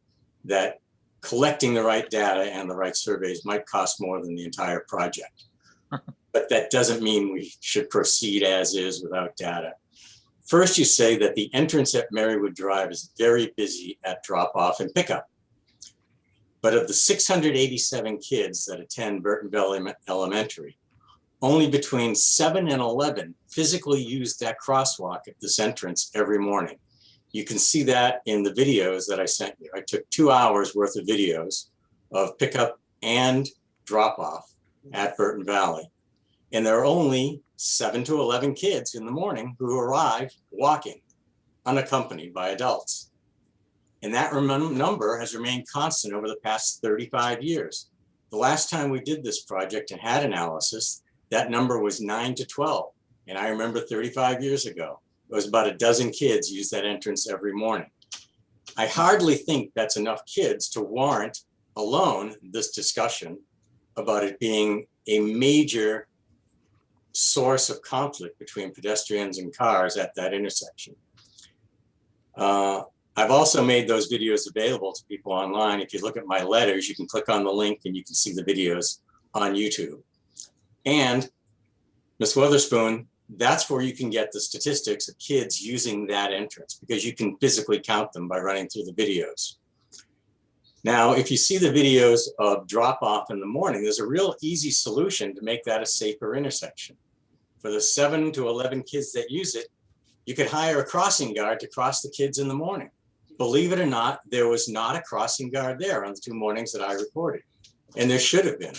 that collecting the right data and the right surveys might cost more than the entire project. But that doesn't mean we should proceed as is without data. First, you say that the entrance at Merriewood Drive is very busy at drop-off and pickup. But of the 687 kids that attend Burton Valley Elementary, only between 7 and 11 physically use that crosswalk at this entrance every morning. You can see that in the videos that I sent you. I took 2 hours worth of videos of pickup and drop-off at Burton Valley. And there are only 7 to 11 kids in the morning who arrive walking, unaccompanied by adults. And that number has remained constant over the past 35 years. The last time we did this project and had analysis, that number was 9 to 12. And I remember 35 years ago, it was about a dozen kids use that entrance every morning. I hardly think that's enough kids to warrant alone this discussion about it being a major source of conflict between pedestrians and cars at that intersection. I've also made those videos available to people online. If you look at my letters, you can click on the link and you can see the videos on YouTube. And Ms. Witherspoon, that's where you can get the statistics of kids using that entrance, because you can physically count them by running through the videos. Now, if you see the videos of drop off in the morning, there's a real easy solution to make that a safer intersection. For the 7 to 11 kids that use it, you could hire a crossing guard to cross the kids in the morning. Believe it or not, there was not a crossing guard there on the 2 mornings that I reported, and there should have been.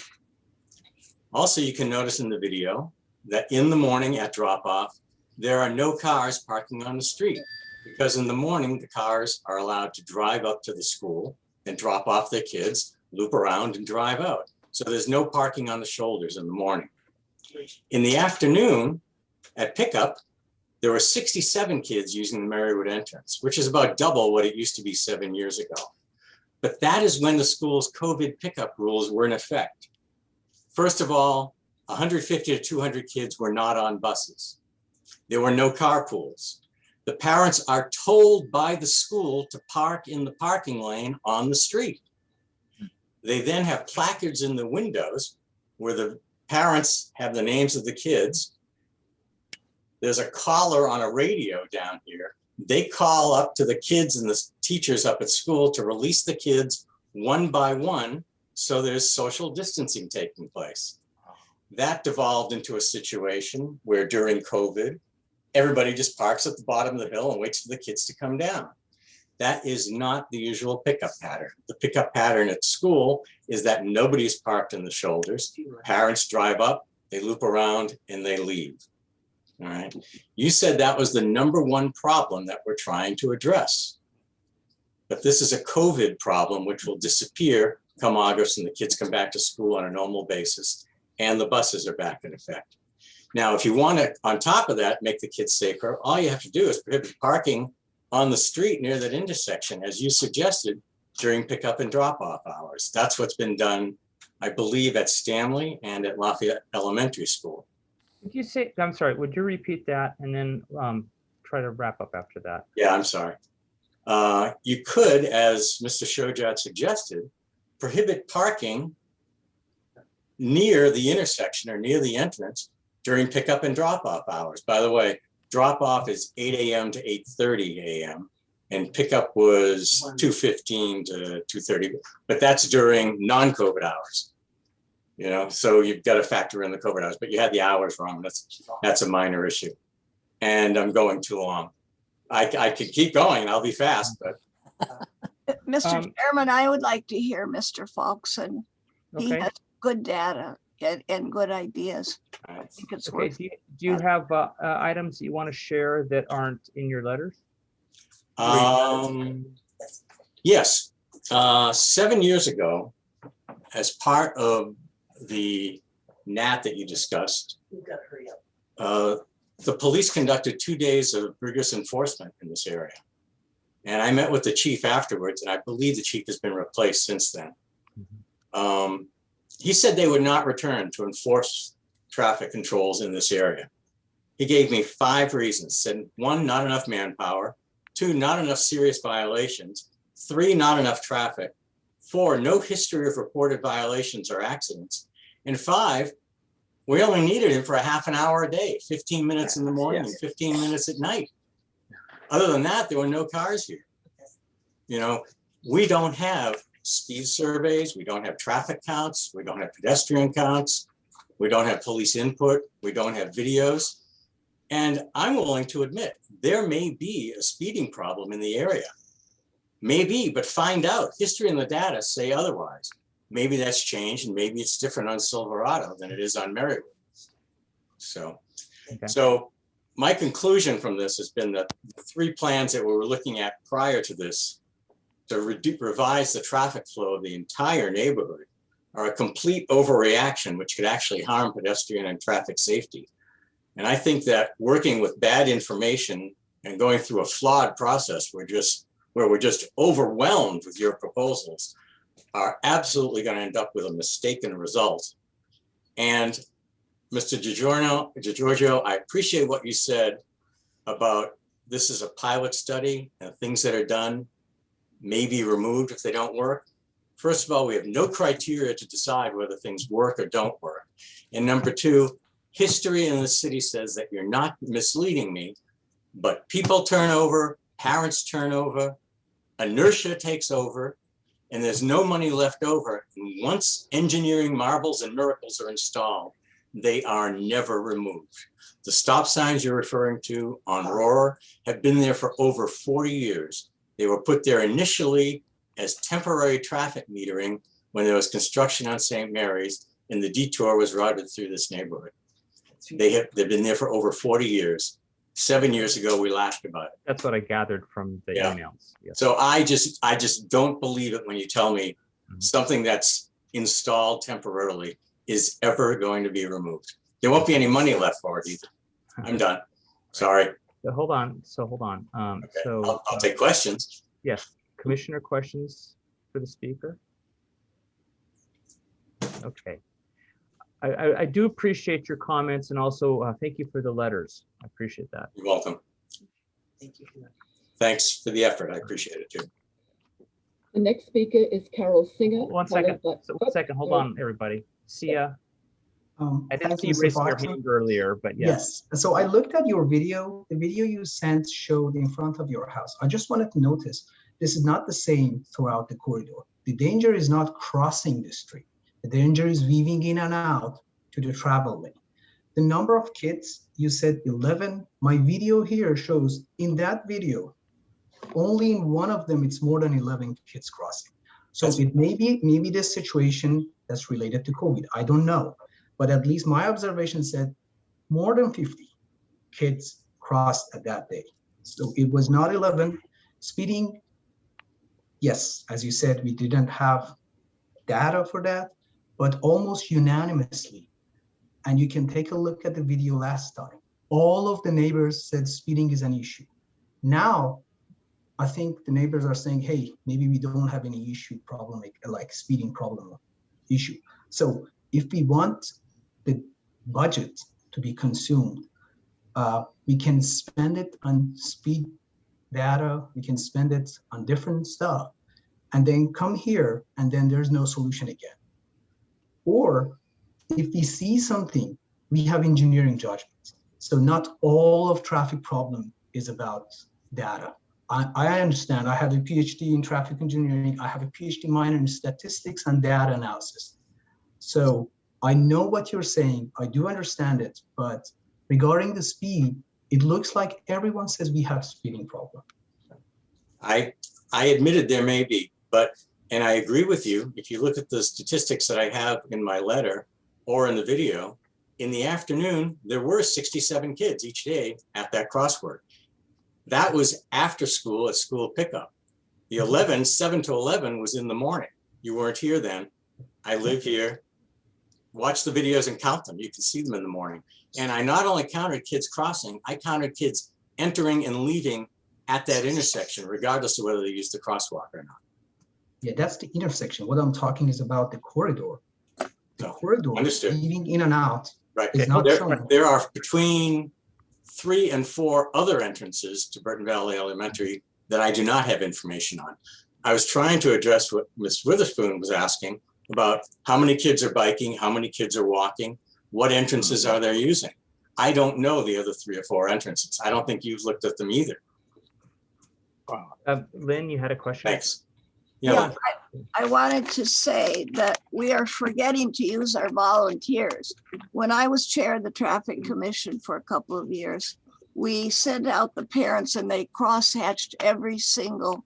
Also, you can notice in the video that in the morning at drop off, there are no cars parking on the street, because in the morning, the cars are allowed to drive up to the school and drop off their kids, loop around and drive out. So there's no parking on the shoulders in the morning. In the afternoon at pickup, there were 67 kids using the Merriewood entrance, which is about double what it used to be 7 years ago. But that is when the school's COVID pickup rules were in effect. First of all, 150 to 200 kids were not on buses. There were no carpools. The parents are told by the school to park in the parking lane on the street. They then have placards in the windows where the parents have the names of the kids. There's a caller on a radio down here. They call up to the kids and the teachers up at school to release the kids one by one, so there's social distancing taking place. That devolved into a situation where during COVID, everybody just parks at the bottom of the hill and waits for the kids to come down. That is not the usual pickup pattern. The pickup pattern at school is that nobody's parked in the shoulders. Parents drive up, they loop around, and they leave. All right. You said that was the #1 problem that we're trying to address. But this is a COVID problem, which will disappear come August and the kids come back to school on a normal basis and the buses are back in effect. Now, if you want to, on top of that, make the kids safer, all you have to do is prohibit parking on the street near that intersection, as you suggested, during pickup and drop-off hours. That's what's been done, I believe, at Stanley and at Lafayette Elementary School. Would you say, I'm sorry, would you repeat that and then try to wrap up after that? Yeah, I'm sorry. You could, as Mr. Shojat suggested, prohibit parking near the intersection or near the entrance during pickup and drop-off hours. By the way, drop-off is 8 a.m. to 8:30 a.m. and pickup was 2:15 to 2:30, but that's during non-COVID hours. You know, so you've got to factor in the COVID hours, but you had the hours wrong. That's a minor issue. And I'm going too long. I could keep going. I'll be fast, but. Mr. Chairman, I would like to hear Mr. Folkson. He Okay. has good data and good ideas. I think it's Okay, worth. do you have items that you want to share that aren't in your letters? Yes, 7 years ago, as part of the NAT that you discussed, the police conducted 2 days of rigorous enforcement in this area. And I met with the chief afterwards, and I believe the chief has been replaced since then. He said they would not return to enforce traffic controls in this area. He gave me 5 reasons. Said 1, not enough manpower. 2, not enough serious violations. 3, not enough traffic. 4, no history of reported violations or accidents. And 5, we only needed him for a half an hour a day, 15 minutes in the morning and 15 minutes at night. Other than that, there were no cars here. You know, we don't have speed surveys, we don't have traffic counts, we don't have pedestrian counts, we don't have police input, we don't have videos. And I'm willing to admit, there may be a speeding problem in the area. Maybe, but find out. History and the data say otherwise. Maybe that's changed and maybe it's different on Silverado than it is on Merriewood. So, so my conclusion from this has been that the 3 plans that we were looking at prior to this to revise the traffic flow of the entire neighborhood are a complete overreaction, which could actually harm pedestrian and traffic safety. And I think that working with bad information and going through a flawed process, where we're just overwhelmed with your proposals, are absolutely going to end up with a mistaken result. And Mr. DiGiorgio, I appreciate what you said about this is a pilot study and things that are done may be removed if they don't work. First of all, we have no criteria to decide whether things work or don't work. And number two, history in the city says that you're not misleading me, but people turn over, parents turn over, inertia takes over, and there's no money left over. And once engineering marvels and miracles are installed, they are never removed. The stop signs you're referring to on Rohrer have been there for over 40 years. They were put there initially as temporary traffic metering when there was construction on St. Mary's and the detour was routed through this neighborhood. They've been there for over 40 years. 7 years ago, we laughed about it. That's what I gathered from the emails. Yes. So I just don't believe it when you tell me something that's installed temporarily is ever going to be removed. There won't be any money left for it either. I'm done. Sorry. So hold on. Okay. So I'll take questions. yes, Commissioner, questions for the speaker? Okay. I do appreciate your comments, and also thank you for the letters. I appreciate that. You're welcome. Thank you for that. Thanks for the effort. I appreciate it too. The next speaker is Carol Singer. One followed second. by- So 1 second. Hold on, everybody. Sia, I didn't Thank see you, you Mr. raising your Fox. hand earlier, but yes. Yes, so I looked at your video. The video you sent showed in front of your house. I just wanted to notice, this is not the same throughout the corridor. The danger is not crossing the street. The danger is weaving in and out to the travel lane. The number of kids, you said 11. My video here shows, in that video, only in one of them, it's more than 11 kids crossing. So it may be this situation that's related to COVID. I don't know. But at least my observation said more than 50 kids crossed at that day. So it was not 11. Speeding, yes, as you said, we didn't have data for that, but almost unanimously, and you can take a look at the video last time, all of the neighbors said speeding is an issue. Now, I think the neighbors are saying, hey, maybe we don't have any issue problem, like speeding problem issue. So if we want the budget to be consumed, we can spend it on speed data, we can spend it on different stuff, and then come here, and then there's no solution again. Or if we see something, we have engineering judgments. So not all of traffic problem is about data. I understand. I have a PhD in traffic engineering. I have a PhD minor in statistics and data analysis. So I know what you're saying. I do understand it. But regarding the speed, it looks like everyone says we have speeding problem. I admitted there may be, and I agree with you. If you look at the statistics that I have in my letter or in the video, in the afternoon, there were 67 kids each day at that crossword. That was after school at school pickup. The 7 to 11 was in the morning. You weren't here then. I live here. Watch the videos and count them. You can see them in the morning. And I not only counted kids crossing, I counted kids entering and leaving at that intersection, regardless of whether they used the crosswalk or not. Yeah, that's the intersection. What I'm talking is about the corridor. The corridor, understood. leading in and out, Right. is not shown. There are between 3 and 4 other entrances to Burton Valley Elementary that I do not have information on. I was trying to address what Ms. Witherspoon was asking about how many kids are biking, how many kids are walking, what entrances are they using. I don't know the other 3 or 4 entrances. I don't think you've looked at them either. Lynn, you had a question? Thanks. Yeah, I wanted to say that we are forgetting to use our volunteers. When I was chair of the Traffic Commission for a couple of years, we sent out the parents and they crosshatched every single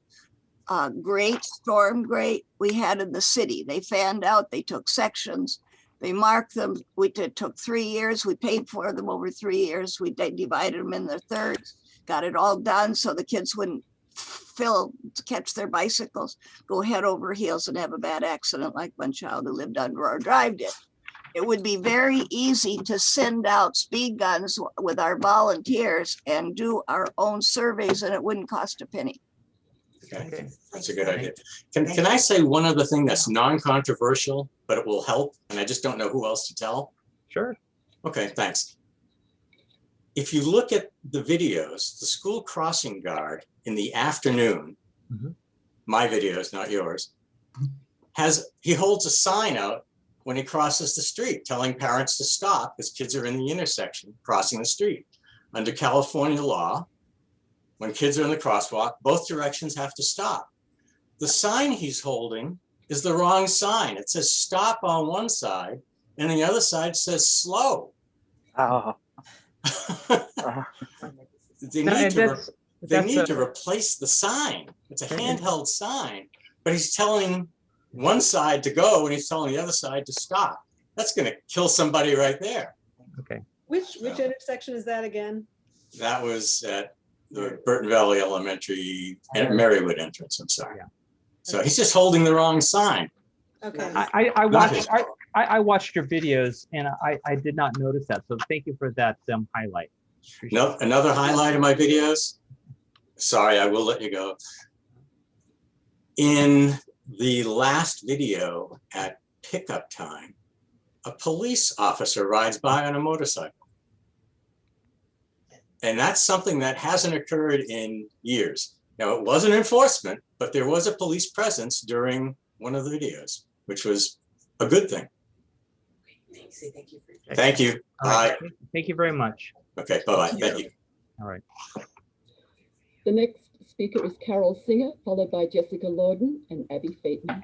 storm grate we had in the city. They fanned out, they took sections, they marked them. It took 3 years. We paid for them over 3 years. We divided them in their thirds, got it all done so the kids wouldn't catch their bicycles, go head over heels and have a bad accident like one child who lived on Rohrer Drive did. It would be very easy to send out speed guns with our volunteers and do our own surveys, and it wouldn't cost a penny. Okay, that's a good idea. Can I say one other thing that's non-controversial, but it will help, and I just don't know who else to tell? Sure. Okay, thanks. If you look at the videos, the school crossing guard in the afternoon, my videos, not yours, he holds a sign out when he crosses the street, telling parents to stop because kids are in the intersection crossing the street. Under California law, when kids are in the crosswalk, both directions have to stop. The sign he's holding is the wrong sign. It says stop on one side and the other side says slow. Oh, They No, need and to that's- they that's need a- to replace the sign. It's a Okay. handheld sign, but he's telling one side to go and he's telling the other side to stop. That's going to kill somebody right there. Okay. Which intersection is that again? That was at the Burton Valley Elementary and Merriewood entrance. I'm sorry. Yeah. So he's just holding the wrong sign. Okay. I Not his watched fault. I watched your videos and I did not notice that. So thank you for that highlight. Appreciate No, another highlight of my videos. Sorry, I will let you go. In the last video at pickup time, a police officer rides by on a motorcycle. And that's something that hasn't occurred in years. Now, it wasn't enforcement, but there was a police presence during one of the videos, which was a good thing. Thank you. Thank you. All right. Bye. Thank you very much. Okay, bye-bye. Thank you. All right. The next speaker is Carol Singer, followed by Jessica Lorden and Abby Phaeton.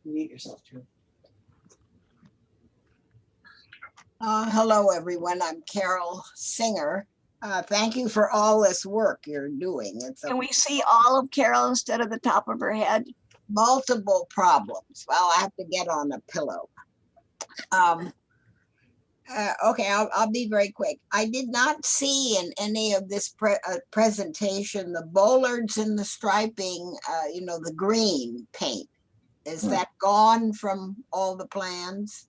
Mute yourself, too. Hello, everyone. I'm Carol Singer. Thank you for all this work you're doing. Can we see all of Carol instead of the top of her head? Multiple problems. Well, I have to get on a pillow. Okay, I'll be very quick. I did not see in any of this presentation the bollards and the striping, the green paint. Is that gone from all the plans?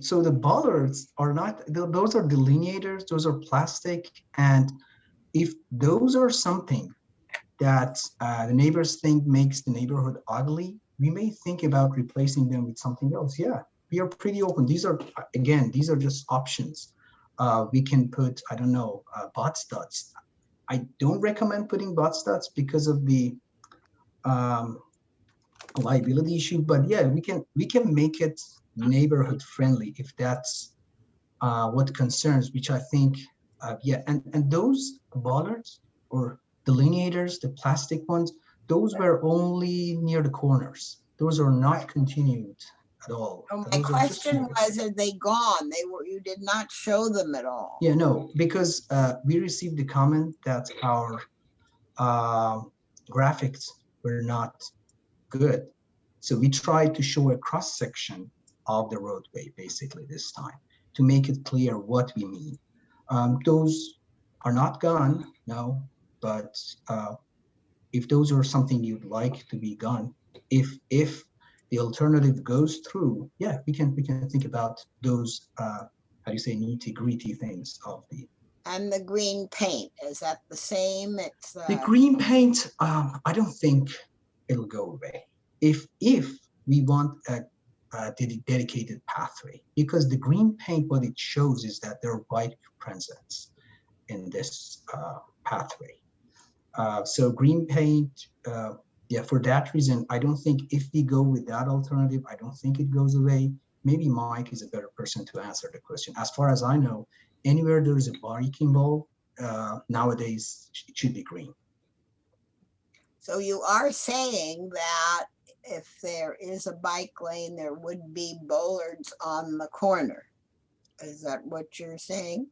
So the bollards are not, those are delineators, those are plastic. And if those are something that the neighbors think makes the neighborhood ugly, we may think about replacing them with something else. Yeah, we are pretty open. These are, again, these are just options. We can put, I don't know, butt studs. I don't recommend putting butt studs because of the liability issue, but yeah, we can make it neighborhood friendly if that's what concerns, which I think, yeah, and those bollards or delineators, the plastic ones, those were only near the corners. Those are not continued at all. Oh, my Those are just question here. was, are they gone? You did not show them at all. Yeah, no, because we received the comment that our graphics were not good. So we tried to show a cross section of the roadway basically this time to make it clear what we mean. Those are not gone, no, but if those are something you'd like to be gone, if the alternative goes through, yeah, we can think about those how do you say, nitty-gritty things of the. And the green paint, is that the same? It's The green paint, I don't think it'll go away. If we want a dedicated pathway, because the green paint, what it shows is that there are bike presence in this pathway. So green paint, yeah, for that reason, I don't think if we go with that alternative, I don't think it goes away. Maybe Mike is a better person to answer the question. As far as I know, anywhere there is a biking wall, nowadays it should be green. So you are saying that if there is a bike lane, there would be bollards on the corner. Is that what you're saying?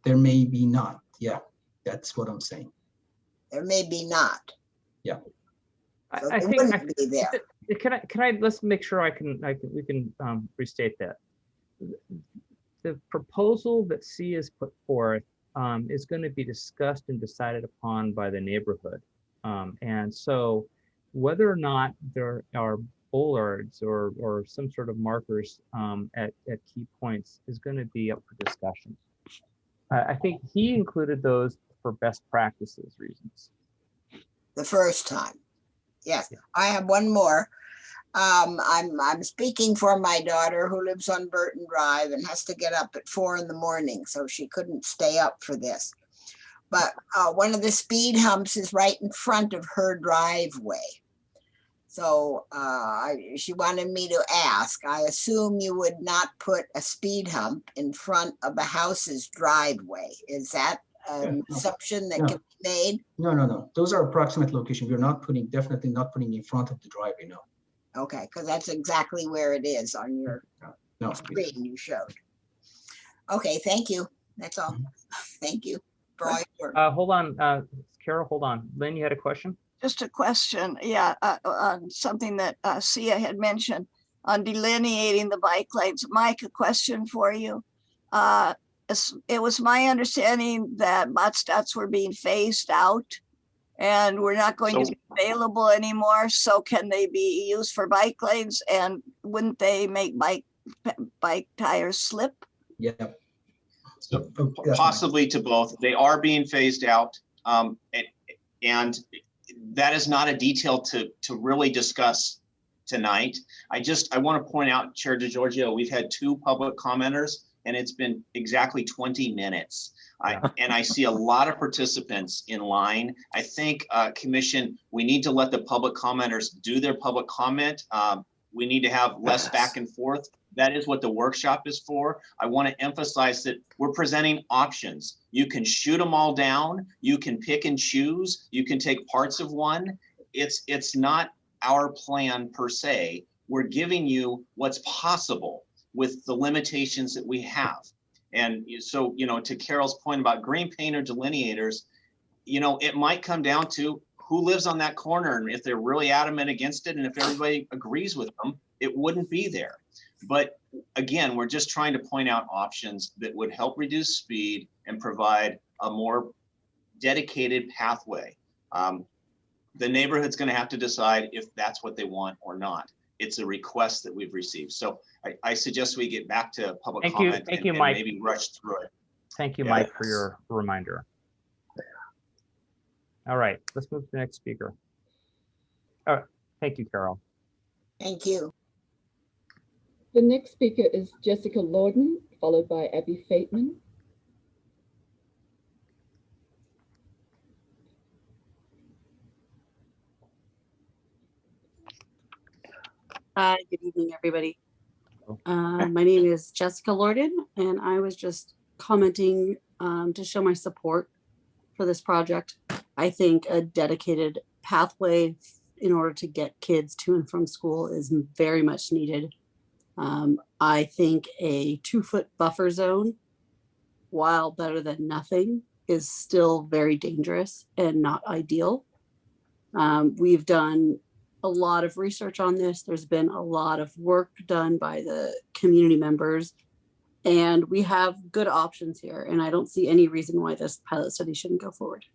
There may be not. Yeah, that's what I'm saying. There may be not. Yeah. So I they think wouldn't be there. Can I let's make sure we can restate that. The proposal that C has put forth is going to be discussed and decided upon by the neighborhood. And so whether or not there are bollards or some sort of markers at key points is going to be up for discussion. I think he included those for best practices reasons. The first time. Yes, Yeah. I have one more. I'm speaking for my daughter who lives on Burton Drive and has to get up at 4 in the morning, so she couldn't stay up for this. but one of the speed humps is right in front of her driveway. So she wanted me to ask, I assume you would not put a speed hump in front of the house's driveway. Is that an assumption that can be made? No. Those are approximate location. We're not putting, definitely not putting in front of the driveway, no. Okay, because that's exactly where it is on your No. screen you showed. Okay, thank you. That's all. Thank you for all your work. Hold on, Carol, hold on. Lynn, you had a question? Just a question, yeah, on something that Sia had mentioned on delineating the bike lanes. Mike, a question for you. It was my understanding that Matstats were being phased out and we're not going to be available anymore. So can they be used for bike lanes, and wouldn't they make bike tires slip? Yeah. So possibly to both. They are being phased out, and that is not a detail to really discuss tonight. I want to point out, Chair DeGiorgio, we've had 2 public commenters and it's been exactly 20 minutes. And I see a lot of participants in line. I think, Commission, we need to let the public commenters do their public comment. We need to have less back and forth. That is what the workshop is for. I want to emphasize that we're presenting options. You can shoot them all down. You can pick and choose. You can take parts of one. It's not our plan per se. We're giving you what's possible with the limitations that we have. And so, to Carol's point about green paint or delineators, it might come down to who lives on that corner. And if they're really adamant against it, and if everybody agrees with them, it wouldn't be there. But again, we're just trying to point out options that would help reduce speed and provide a more dedicated pathway. The neighborhood's going to have to decide if that's what they want or not. It's a request that we've received. So I suggest we get back to public comment and Mike. maybe rush through it. Thank you, Mike, for your reminder. All right, let's move to the next speaker. All right, thank you, Carol. Thank you. The next speaker is Jessica Lorden, followed by Abby Fateman. Good evening, everybody. My name is Jessica Lorden, and I was just commenting to show my support for this project. I think a dedicated pathway in order to get kids to and from school is very much needed. I think a 2-foot buffer zone, while better than nothing, is still very dangerous and not ideal. We've done a lot of research on this. There's been a lot of work done by the community members, and we have good options here. And I don't see any reason why this pilot study shouldn't go forward.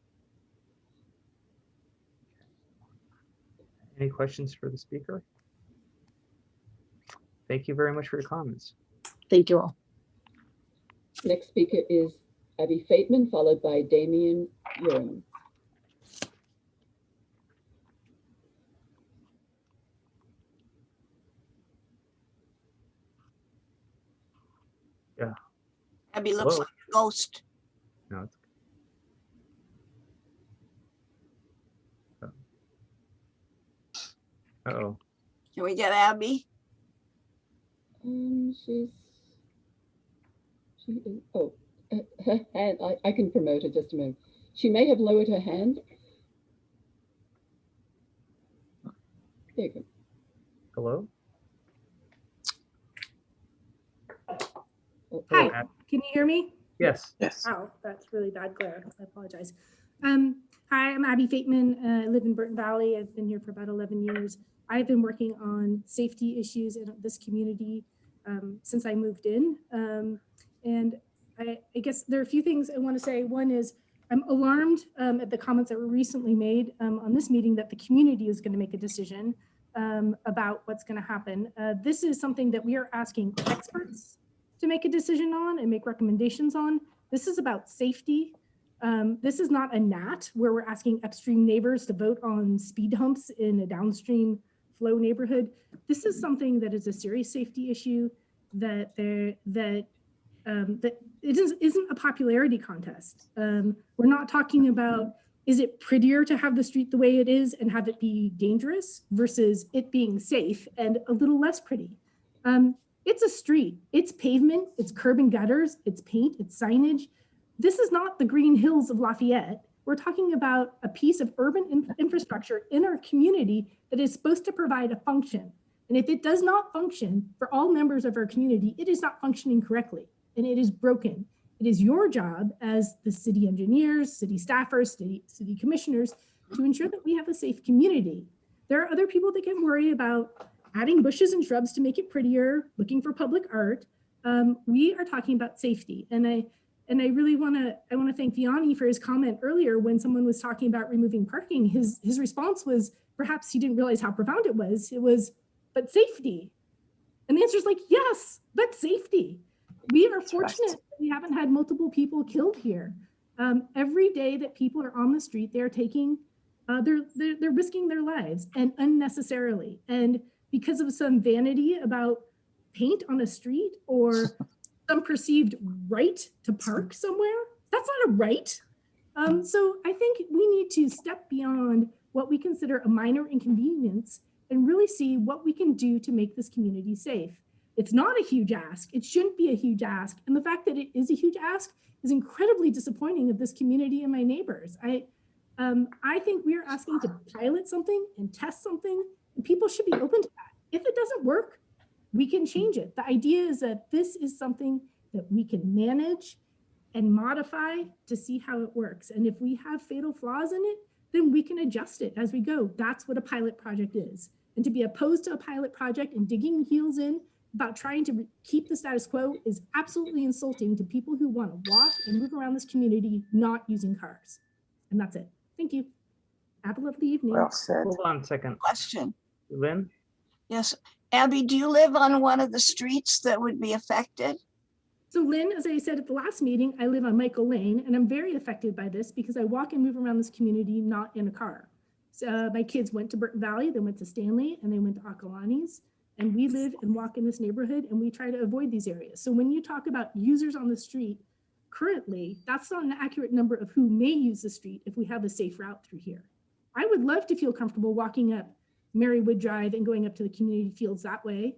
Any questions for the speaker? Thank you very much for your comments. Thank you all. Next speaker is Abby Fateman, followed by Damien Urim. Yeah. Abby looks like a ghost. No, it's uh-oh. Can we get Abby? Her hand, I can promote her just a moment. She may have lowered her hand. There you go. Hello? Hi, can you hear me? Yes. Yes. Oh, that's really bad glare. I apologize. Hi, I'm Abby Fateman. I live in Burton Valley. I've been here for about 11 years. I've been working on safety issues in this community since I moved in. And I guess there are a few things I want to say. One is I'm alarmed at the comments that were recently made on this meeting that the community is going to make a decision about what's going to happen. This is something that we are asking experts to make a decision on and make recommendations on. This is about safety. This is not a gnat where we're asking upstream neighbors to vote on speed humps in a downstream flow neighborhood. This is something that is a serious safety issue that that it isn't a popularity contest. We're not talking about, is it prettier to have the street the way it is and have it be dangerous versus it being safe and a little less pretty. It's a street, it's pavement, it's curb and gutters, it's paint, it's signage. This is not the green hills of Lafayette. We're talking about a piece of urban infrastructure in our community that is supposed to provide a function. And if it does not function for all members of our community, it is not functioning correctly and it is broken. It is your job as the city engineers, city staffers, city commissioners to ensure that we have a safe community. There are other people that can worry about adding bushes and shrubs to make it prettier, looking for public art. We are talking about safety. And I really want to thank Vianney for his comment earlier when someone was talking about removing parking. His response was, perhaps he didn't realize how profound it was. It was, but safety. And the answer is like, yes, but safety. We are fortunate that we haven't had multiple people killed here. Every day that people are on the street, they're taking, they're risking their lives and unnecessarily. And because of some vanity about paint on a street or some perceived right to park somewhere, that's not a right. So I think we need to step beyond what we consider a minor inconvenience and really see what we can do to make this community safe. It's not a huge ask. It shouldn't be a huge ask. And the fact that it is a huge ask is incredibly disappointing of this community and my neighbors. I think we are asking to pilot something and test something, and people should be open to that. If it doesn't work, we can change it. The idea is that this is something that we can manage and modify to see how it works. And if we have fatal flaws in it, then we can adjust it as we go. That's what a pilot project is. And to be opposed to a pilot project and digging heels in about trying to keep the status quo is absolutely insulting to people who want to walk and move around this community not using cars. And that's it. Thank you. Have a lovely evening. Well said. Hold on a second. Question. Lynn? Yes. Abby, do you live on one of the streets that would be affected? So Lynn, as I said at the last meeting, I live on Michael Lane and I'm very affected by this because I walk and move around this community not in a car. So, my kids went to Burton Valley, they went to Stanley, and they went to Acalanes. And we live and walk in this neighborhood and we try to avoid these areas. So when you talk about users on the street, currently, that's not an accurate number of who may use the street if we have a safe route through here. I would love to feel comfortable walking up Merriewood Drive and going up to the community fields that way.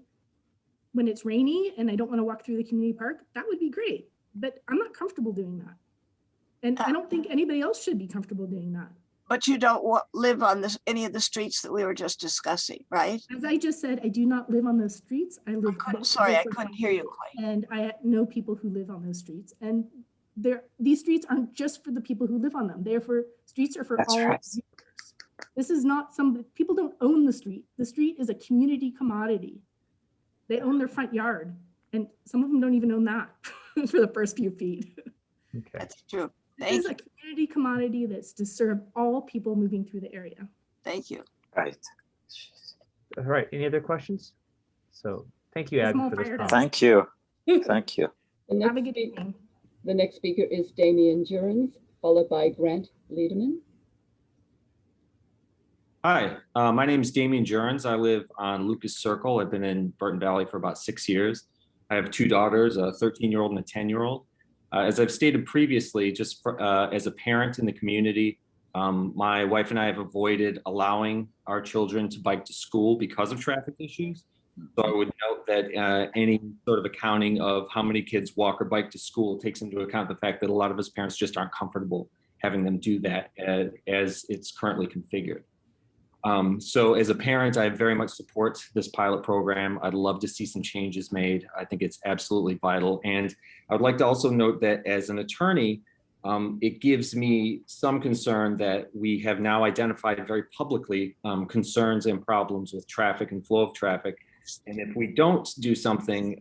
When it's rainy and I don't want to walk through the community park, that would be great. But I'm not comfortable doing that. And I don't think anybody else should be comfortable doing that. But you don't live on any of the streets that we were just discussing, right? As I just said, I do not live on those streets. I live. Sorry, I couldn't hear you quite. And I know people who live on those streets. And these streets aren't just for the people who live on them. Streets are for That's all right. users. This is not people don't own the street. The street is a community commodity. They own their front yard. And some of them don't even own that for the first few feet. Okay. That's true. It is a community commodity that's to serve all people moving through the area. Thank you. Right. All right. Any other questions? So thank you, Abby, for this comment. Thank you. Thank you. Have a good evening. The next speaker is Damien Jurens, followed by Grant Liederman. Hi, my name is Damien Jurens. I live on Lucas Circle. I've been in Burton Valley for about 6 years. I have two daughters, a 13-year-old and a 10-year-old. As I've stated previously, just as a parent in the community, my wife and I have avoided allowing our children to bike to school because of traffic issues. So I would note that any sort of accounting of how many kids walk or bike to school takes into account the fact that a lot of us parents just aren't comfortable having them do that as it's currently configured. So as a parent, I very much support this pilot program. I'd love to see some changes made. I think it's absolutely vital. And I would like to also note that as an attorney, it gives me some concern that we have now identified very publicly concerns and problems with traffic and flow of traffic. And if we don't do something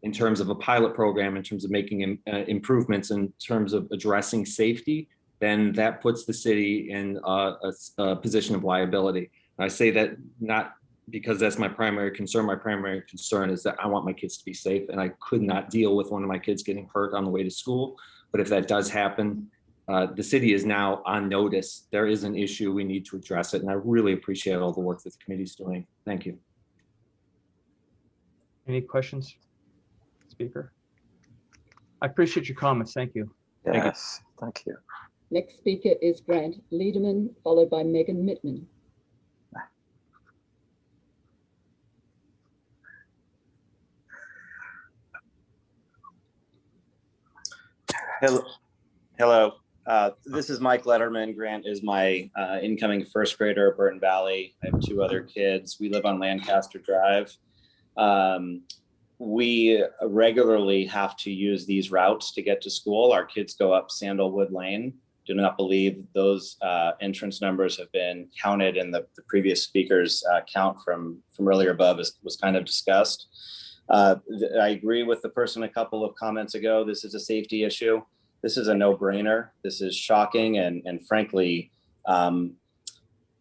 in terms of a pilot program, in terms of making improvements, in terms of addressing safety, then that puts the city in a position of liability. And I say that not because that's my primary concern. My primary concern is that I want my kids to be safe, and I could not deal with one of my kids getting hurt on the way to school. But if that does happen, the city is now on notice. There is an issue. We need to address it. And I really appreciate all the work that the committee is doing. Thank you. Any questions, Speaker? I appreciate your comments. Thank you. Yes, thank you. Next speaker is Grant Liederman, followed by Megan Mittman. Hello. This is Mike Letterman. Grant is my incoming first grader at Burton Valley. I have two other kids. We live on Lancaster Drive. We regularly have to use these routes to get to school. Our kids go up Sandalwood Lane. Do not believe those entrance numbers have been counted in the previous speaker's count from earlier above was kind of discussed. I agree with the person a couple of comments ago. This is a safety issue. This is a no-brainer. This is shocking and frankly,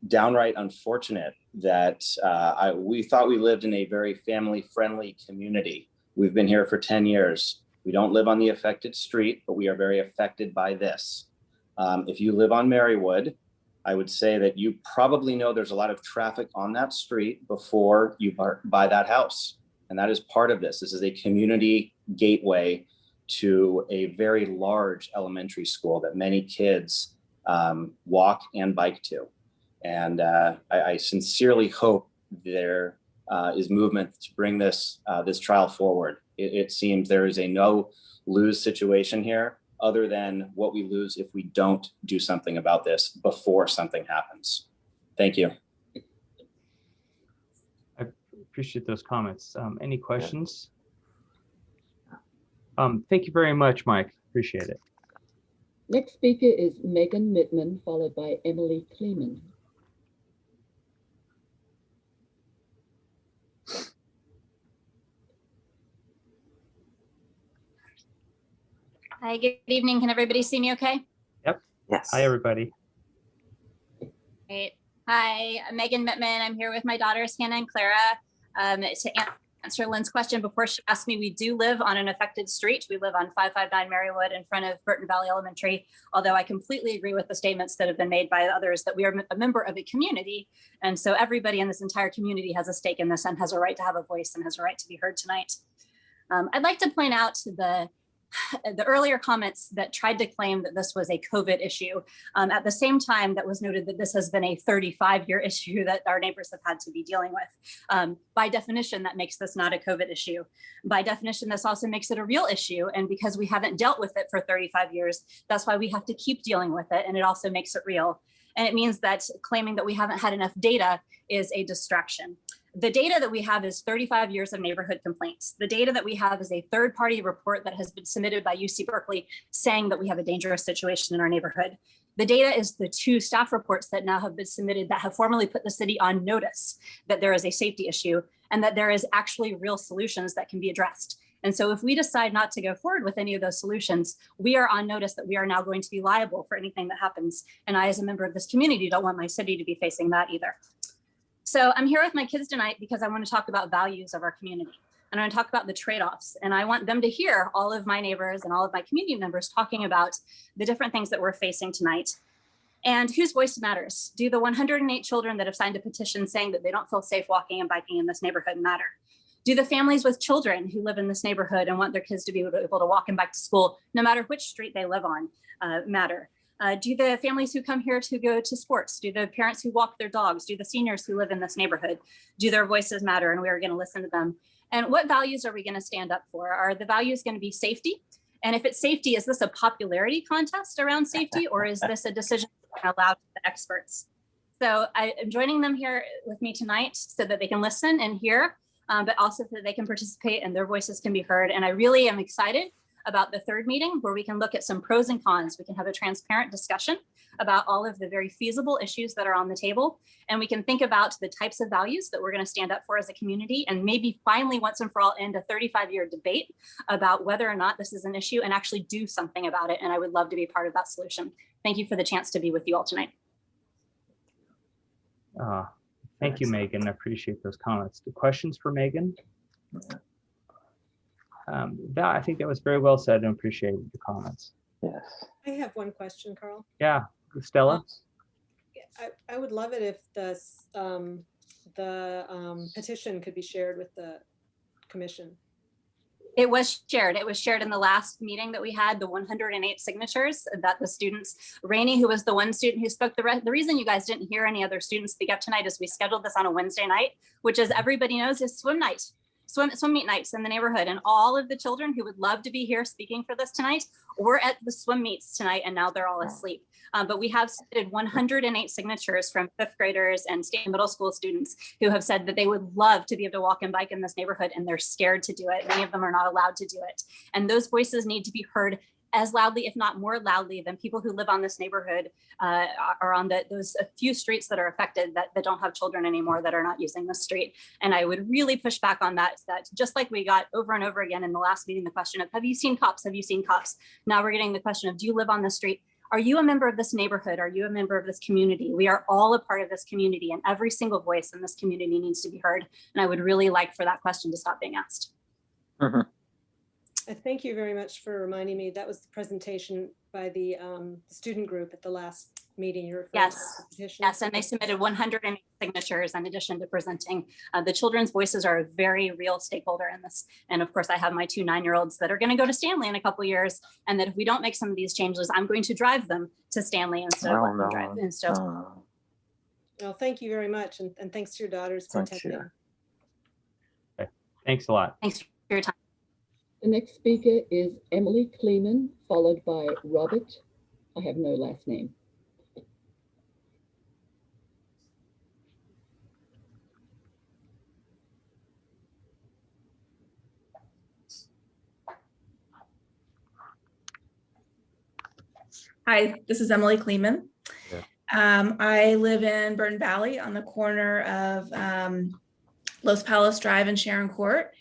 downright unfortunate that we thought we lived in a very family-friendly community. We've been here for 10 years. We don't live on the affected street, but we are very affected by this. If you live on Merriewood, I would say that you probably know there's a lot of traffic on that street before you buy that house. And that is part of this. This is a community gateway to a very large elementary school that many kids walk and bike to. And I sincerely hope there is movement to bring this trial forward. It seems there is a no-lose situation here, other than what we lose if we don't do something about this before something happens. Thank you. I appreciate those comments. Any questions? Thank you very much, Mike. Appreciate it. Next speaker is Megan Mittman, followed by Emily Kleeman. Hi, good evening. Can everybody see me okay? Yep. Yes. Hi, everybody. Great. Hi, I'm Megan Mittman. I'm here with my daughters, Hannah and Clara. To answer Lynn's question before she asked me, we do live on an affected street. We live on 559 Merriewood in front of Burton Valley Elementary, although I completely agree with the statements that have been made by others that we are a member of a community. And so everybody in this entire community has a stake in this and has a right to have a voice and has a right to be heard tonight. I'd like to point out the earlier comments that tried to claim that this was a COVID issue. At the same time, that was noted that this has been a 35-year issue that our neighbors have had to be dealing with. By definition, that makes this not a COVID issue. By definition, this also makes it a real issue. And because we haven't dealt with it for 35 years, that's why we have to keep dealing with it. And it also makes it real. And it means that claiming that we haven't had enough data is a distraction. The data that we have is 35 years of neighborhood complaints. The data that we have is a third-party report that has been submitted by UC Berkeley saying that we have a dangerous situation in our neighborhood. The data is the 2 staff reports that now have been submitted that have formally put the city on notice that there is a safety issue and that there is actually real solutions that can be addressed. And so if we decide not to go forward with any of those solutions, we are on notice that we are now going to be liable for anything that happens. And I, as a member of this community, don't want my city to be facing that either. So I'm here with my kids tonight because I want to talk about values of our community. And I want to talk about the trade-offs. And I want them to hear all of my neighbors and all of my community members talking about the different things that we're facing tonight. And whose voice matters? Do the 108 children that have signed a petition saying that they don't feel safe walking and biking in this neighborhood matter? Do the families with children who live in this neighborhood and want their kids to be able to walk and bike to school, no matter which street they live on, matter? Do the families who come here to go to sports, do the parents who walk their dogs, do the seniors who live in this neighborhood, do their voices matter? And we are going to listen to them. And what values are we going to stand up for? Are the values going to be safety? And if it's safety, is this a popularity contest around safety, or is this a decision allowed to the experts? So I am joining them here with me tonight so that they can listen and hear, but also so that they can participate and their voices can be heard. And I really am excited about the third meeting where we can look at some pros and cons. We can have a transparent discussion about all of the very feasible issues that are on the table. And we can think about the types of values that we're going to stand up for as a community, and maybe finally once and for all end a 35-year debate about whether or not this is an issue and actually do something about it. And I would love to be part of that solution. Thank you for the chance to be with you all tonight. Thank you, Megan. I appreciate those comments. The questions for Megan? I think that was very well said and appreciate the comments. Yes. I have one question, Carl. Yeah, Stella? I would love it if the petition could be shared with the commission. It was shared. It was shared in the last meeting that we had, the 108 signatures that the students, Rainey, who was the one student who spoke, the reason you guys didn't hear any other students speak up tonight is we scheduled this on a Wednesday night, which, as everybody knows, is swim night, swim meet nights in the neighborhood. And all of the children who would love to be here speaking for this tonight were at the swim meets tonight, and now they're all asleep. But we have submitted 108 signatures from 5th graders and state and middle school students who have said that they would love to be able to walk and bike in this neighborhood, and they're scared to do it. Many of them are not allowed to do it. And those voices need to be heard as loudly, if not more loudly, than people who live on this neighborhood are on those few streets that are affected that don't have children anymore, that are not using the street. And I would really push back on that just like we got over and over again in the last meeting, the question of, have you seen cops? Have you seen cops? Now we're getting the question of, do you live on the street? Are you a member of this neighborhood? Are you a member of this community? We are all a part of this community, and every single voice in this community needs to be heard. And I would really like for that question to stop being asked. Thank you very much for reminding me. That was the presentation by the student group at the last meeting. You're referring to the petition. Yes, and they submitted 108 signatures in addition to presenting. The children's voices are a very real stakeholder in this. And of course, I have my 2 9-year-olds that are going to go to Stanley in a couple of years, and that if we don't make some of these changes, I'm going to drive them to Stanley instead of letting them drive. And so, well, thank you very much, and thanks to your daughters for attending. Okay. Thanks a lot. Thanks for your time. The next speaker is Emily Kleeman, followed by Robert. I have no last name. Hi, this is Emily Kleeman. I live in Burton Valley on the corner of Los Palos Drive and Sharon Court.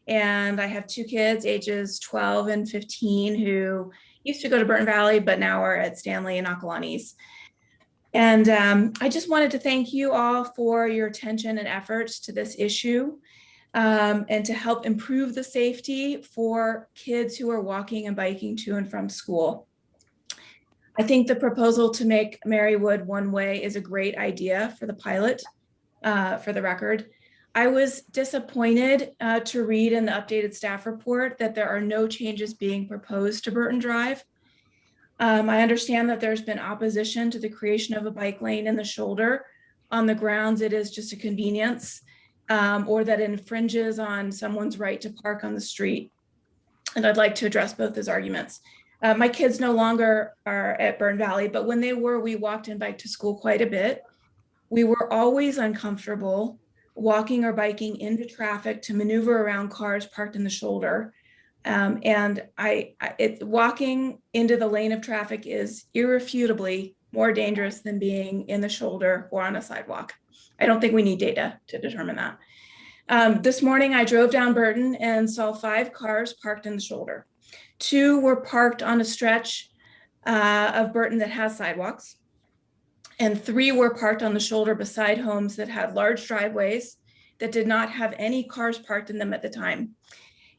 And I have 2 kids, ages 12 and 15, who used to go to Burton Valley, but now are at Stanley and Acalanes. And I just wanted to thank you all for your attention and efforts to this issue, and to help improve the safety for kids who are walking and biking to and from school. I think the proposal to make Merriewood one-way is a great idea for the pilot, for the record. I was disappointed to read in the updated staff report that there are no changes being proposed to Burton Drive. I understand that there's been opposition to the creation of a bike lane in the shoulder on the grounds it is just a convenience, or that it infringes on someone's right to park on the street. And I'd like to address both those arguments. My kids no longer are at Burton Valley, but when they were, we walked and biked to school quite a bit. We were always uncomfortable walking or biking into traffic to maneuver around cars parked in the shoulder. And walking into the lane of traffic is irrefutably more dangerous than being in the shoulder or on a sidewalk. I don't think we need data to determine that. This morning, I drove down Burton and saw 5 cars parked in the shoulder. 2 were parked on a stretch of Burton that has sidewalks, and 3 were parked on the shoulder beside homes that had large driveways that did not have any cars parked in them at the time.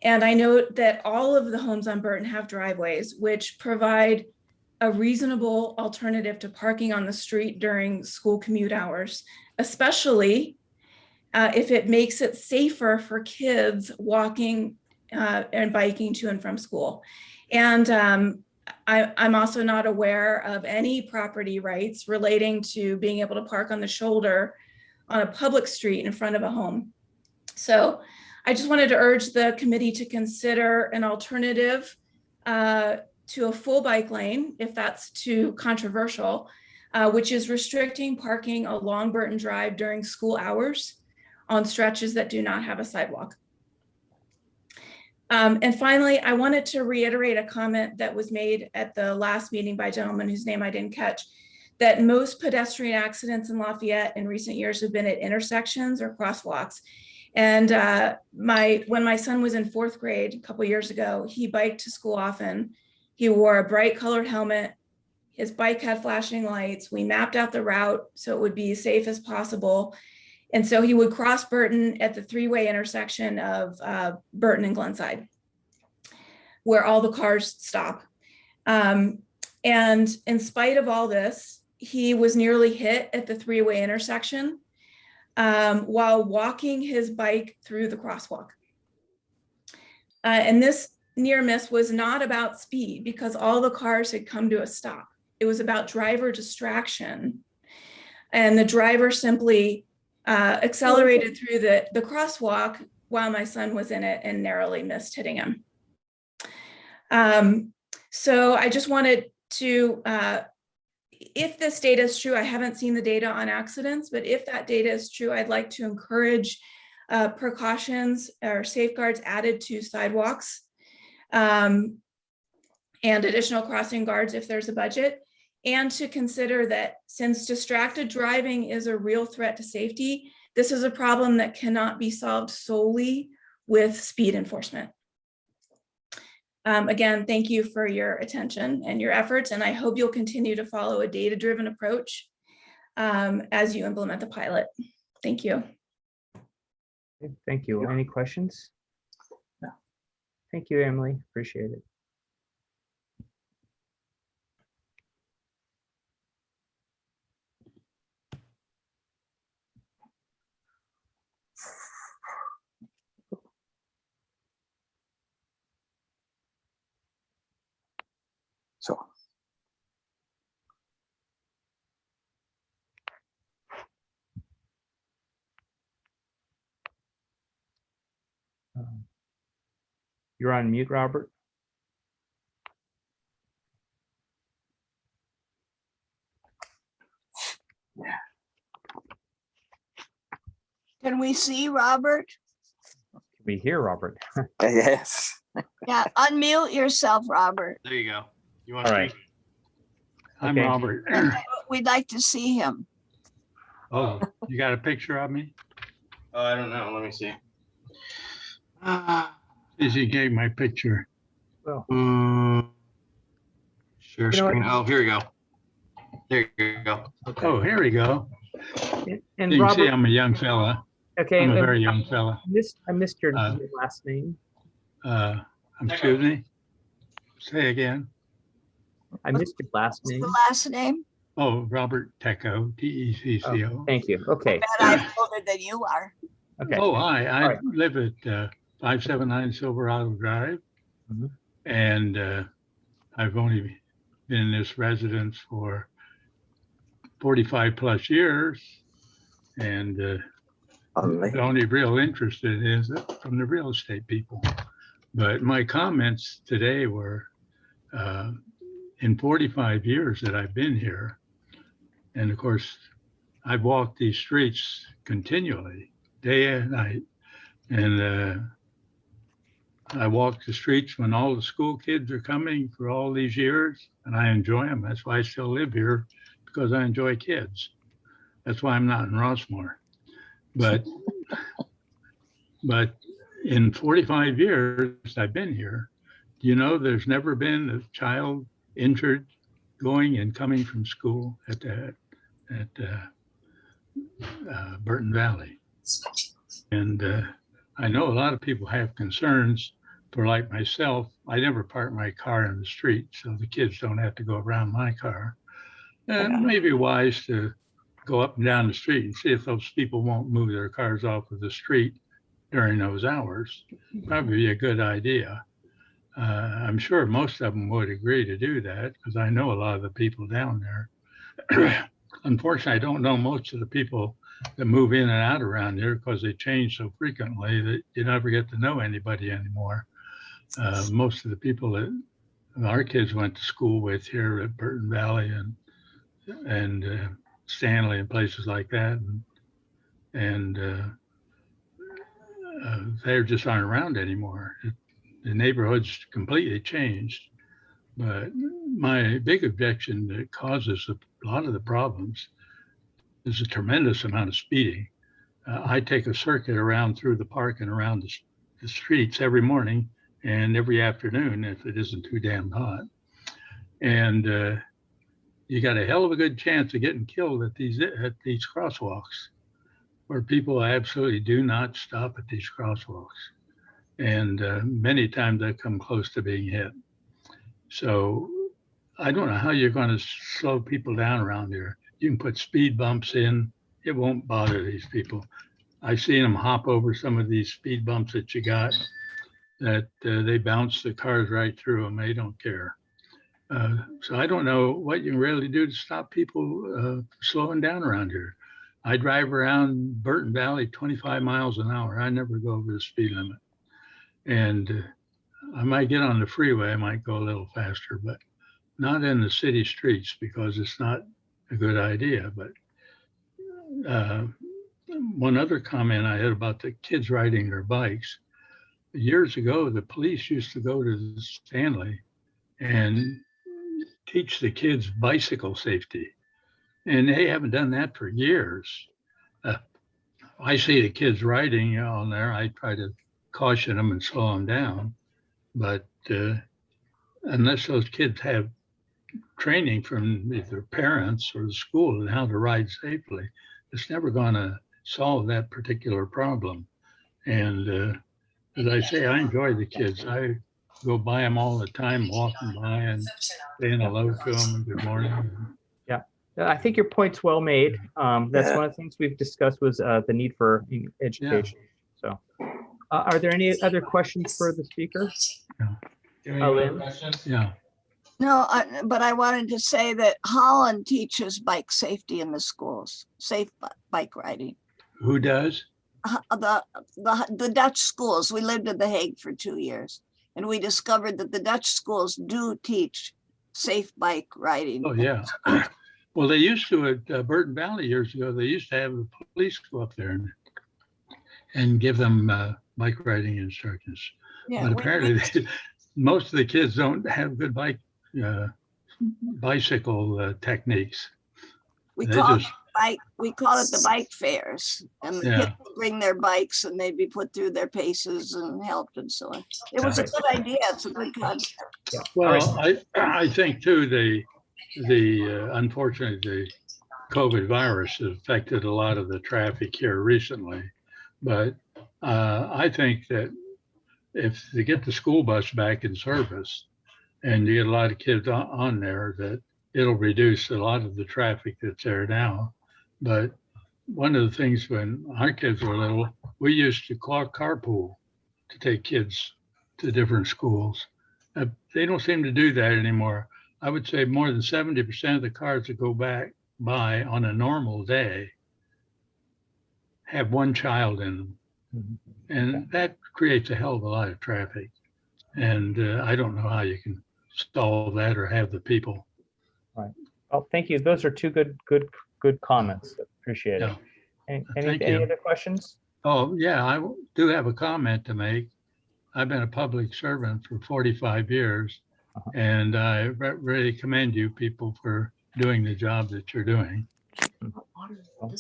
And I note that all of the homes on Burton have driveways, which provide a reasonable alternative to parking on the street during school commute hours, especially if it makes it safer for kids walking and biking to and from school. And I'm also not aware of any property rights relating to being able to park on the shoulder on a public street in front of a home. So I just wanted to urge the committee to consider an alternative to a full bike lane, if that's too controversial, which is restricting parking along Burton Drive during school hours on stretches that do not have a sidewalk. And finally, I wanted to reiterate a comment that was made at the last meeting by a gentleman whose name I didn't catch, that most pedestrian accidents in Lafayette in recent years have been at intersections or crosswalks. And when my son was in 4th grade a couple years ago, he biked to school often. He wore a bright colored helmet. His bike had flashing lights. We mapped out the route so it would be as safe as possible. And so he would cross Burton at the 3-way intersection of Burton and Glenside, where all the cars stop. And in spite of all this, he was nearly hit at the 3-way intersection while walking his bike through the crosswalk. And this near miss was not about speed because all the cars had come to a stop. It was about driver distraction. And the driver simply accelerated through the crosswalk while my son was in it and narrowly missed hitting him. So I just wanted to, if this data is true, I haven't seen the data on accidents, but if that data is true, I'd like to encourage precautions or safeguards added to sidewalks and additional crossing guards if there's a budget. And to consider that since distracted driving is a real threat to safety, this is a problem that cannot be solved solely with speed enforcement. Again, thank you for your attention and your efforts, and I hope you'll continue to follow a data-driven approach as you implement the pilot. Thank you. Thank you. Any questions? No. Thank you, Emily. Appreciate it. So. You're on mute, Robert. Yeah. Can we see Robert? Can we hear Robert? Yes. Yeah, unmute yourself, Robert. There you go. You want All to right. speak? I'm Okay. Robert. We'd like to see him. Oh, you got a picture of me? I don't know. Let me see. Izzy gave my picture. Well, Share You know what? screen. Oh, here we go. There you go. okay. Oh, here we go. And You can see Robert, I'm a young fella. okay, I'm a and very young fella. I missed your Uh, last name. Excuse me? Say again. I missed your last What's name. the last name? Oh, Robert Tecco, Tecco. Oh, thank you. Okay. Bet I'm older than you are. Okay. Oh, I All right. live at 579 Silverado Drive. Mhm. And I've only been in this residence for 45 plus years. And the only real interest in it is from the real estate people. But my comments today were in 45 years that I've been here. And of course, I've walked these streets continually, day and night. And I walk the streets when all the school kids are coming for all these years, and I enjoy them. That's why I still live here, because I enjoy kids. That's why I'm not in Rossmore. But in 45 years I've been here, you know, there's never been a child injured going and coming from school at Burton Valley. And I know a lot of people have concerns. For like myself, I never park my car in the street, so the kids don't have to go around my car. And it may be wise to go up and down the street and see if those people won't move their cars off of the street during those hours. Probably be a good idea. I'm sure most of them would agree to do that because I know a lot of the people down there. Unfortunately, I don't know most of the people that move in and out around here because they change so frequently that you never get to know anybody anymore. Most of the people that our kids went to school with here at Burton Valley and Stanley and places like that, and they just aren't around anymore. The neighborhood's completely changed. But my big objection that causes a lot of the problems is a tremendous amount of speeding. I take a circuit around through the park and around the streets every morning and every afternoon if it isn't too damn hot. And you got a hell of a good chance of getting killed at these crosswalks where people absolutely do not stop at these crosswalks. And many times I come close to being hit. So I don't know how you're going to slow people down around here. You can put speed bumps in. It won't bother these people. I've seen them hop over some of these speed bumps that you got. that they bounce the cars right through them. They don't care. So I don't know what you can really do to stop people slowing down around here. I drive around Burton Valley 25 miles an hour. I never go over the speed limit. And I might get on the freeway, I might go a little faster, but not in the city streets because it's not a good idea. But one other comment I had about the kids riding their bikes. Years ago, the police used to go to Stanley and teach the kids bicycle safety. And they haven't done that for years. I see the kids riding on there. I try to caution them and slow them down. But unless those kids have training from either parents or the school on how to ride safely, it's never going to solve that particular problem. And as I say, I enjoy the kids. I go by them all the time, walking by and saying hello to them and good morning. Yeah, I think your point's well made. That's one of the things we've discussed was the need for education. So are there any other questions for the speaker? Lynn? Yeah. No, but I wanted to say that Holland teaches bike safety in the schools, safe bike riding. Who does? The Dutch schools. We lived in The Hague for 2 years, and we discovered that the Dutch schools do teach safe bike riding. Oh, yeah. Well, they used to at Burton Valley years ago, they used to have the police go up there and give them bike riding instructions. Yeah, but apparently most of the kids don't have good bicycle techniques. We call it the bike fairs, and the kids would bring their bikes and they'd be put through their paces and helped and so on. It was a good idea. It's a good concept. Yeah. Well, I think too, unfortunately, the COVID virus has affected a lot of the traffic here recently. But I think that if they get the school bus back in service and you get a lot of kids on there, that it'll reduce a lot of the traffic that's there now. But one of the things when our kids were little, we used to carpool to take kids to different schools. They don't seem to do that anymore. I would say more than 70% of the cars that go by on a normal day have one child in them. Mm-hmm. And that creates a hell of a lot of traffic. And I don't know how you can solve that or have the people. Right. Oh, thank you. Those are two good comments. Appreciate it. Any other questions? Oh, yeah, I do have a comment to make. I've been a public servant for 45 years, and I really commend you people for doing the job that you're doing.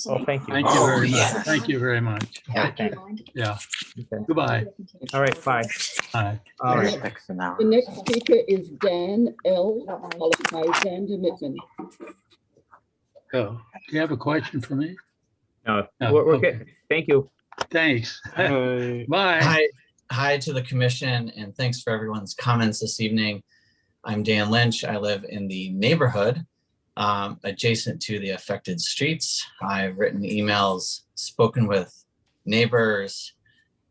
Oh, thank you. Thank you very much. Thank you very much. Okay. Yeah. Okay. Goodbye. All right. Bye. Bye. All right. The next speaker is Dan L., followed by Xander Mittman. Oh, do you have a question for me? No, we're good. Thank you. Thanks. Bye. Hi to the commission, and thanks for everyone's comments this evening. I'm Dan Lynch. I live in the neighborhood adjacent to the affected streets. I've written emails, spoken with neighbors.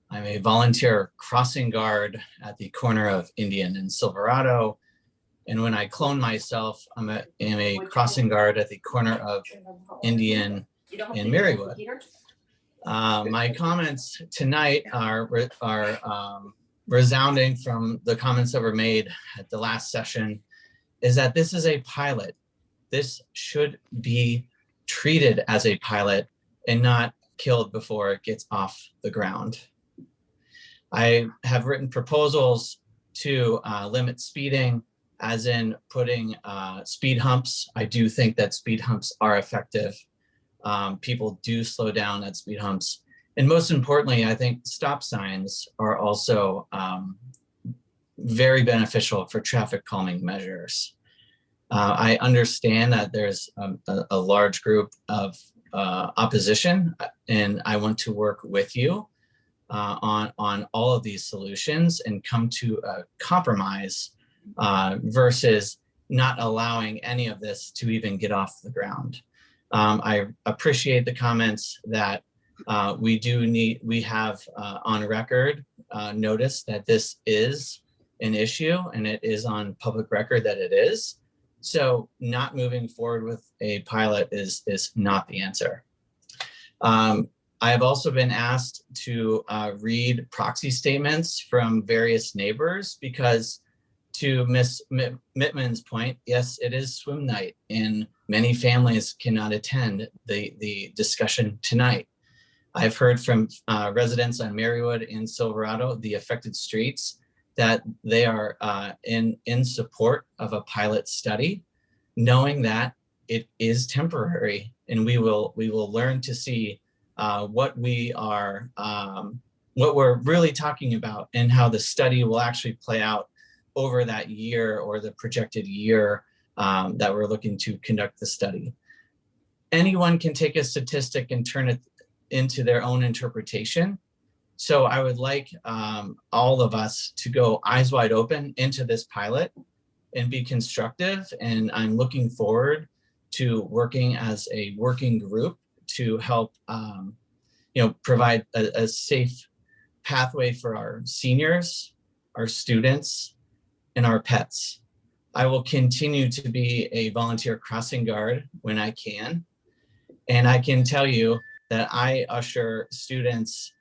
I'm a volunteer crossing guard at the corner of Indian and Silverado. And when I clone myself, I'm a crossing guard at the corner of Indian and Merriewood. My comments tonight are resounding from the comments that were made at the last session, is that this is a pilot. This should be treated as a pilot and not killed before it gets off the ground. I have written proposals to limit speeding, as in putting speed humps. I do think that speed humps are effective. People do slow down at speed humps. And most importantly, I think stop signs are also very beneficial for traffic calming measures. I understand that there's a large group of opposition, and I want to work with you on all of these solutions and come to a compromise versus not allowing any of this to even get off the ground. I appreciate the comments that we have on record noticed that this is an issue, and it is on public record that it is. So not moving forward with a pilot is not the answer. I have also been asked to read proxy statements from various neighbors because, to Ms. Mittman's point, yes, it is swim night and many families cannot attend the discussion tonight. I've heard from residents on Merriewood and Silverado, the affected streets, that they are in support of a pilot study, knowing that it is temporary, and we will learn to see what we're really talking about and how the study will actually play out over that year or the projected year that we're looking to conduct the study. Anyone can take a statistic and turn it into their own interpretation. So I would like all of us to go eyes wide open into this pilot and be constructive. And I'm looking forward to working as a working group to help provide a safe pathway for our seniors, our students, and our pets. I will continue to be a volunteer crossing guard when I can. And I can tell you that I usher students,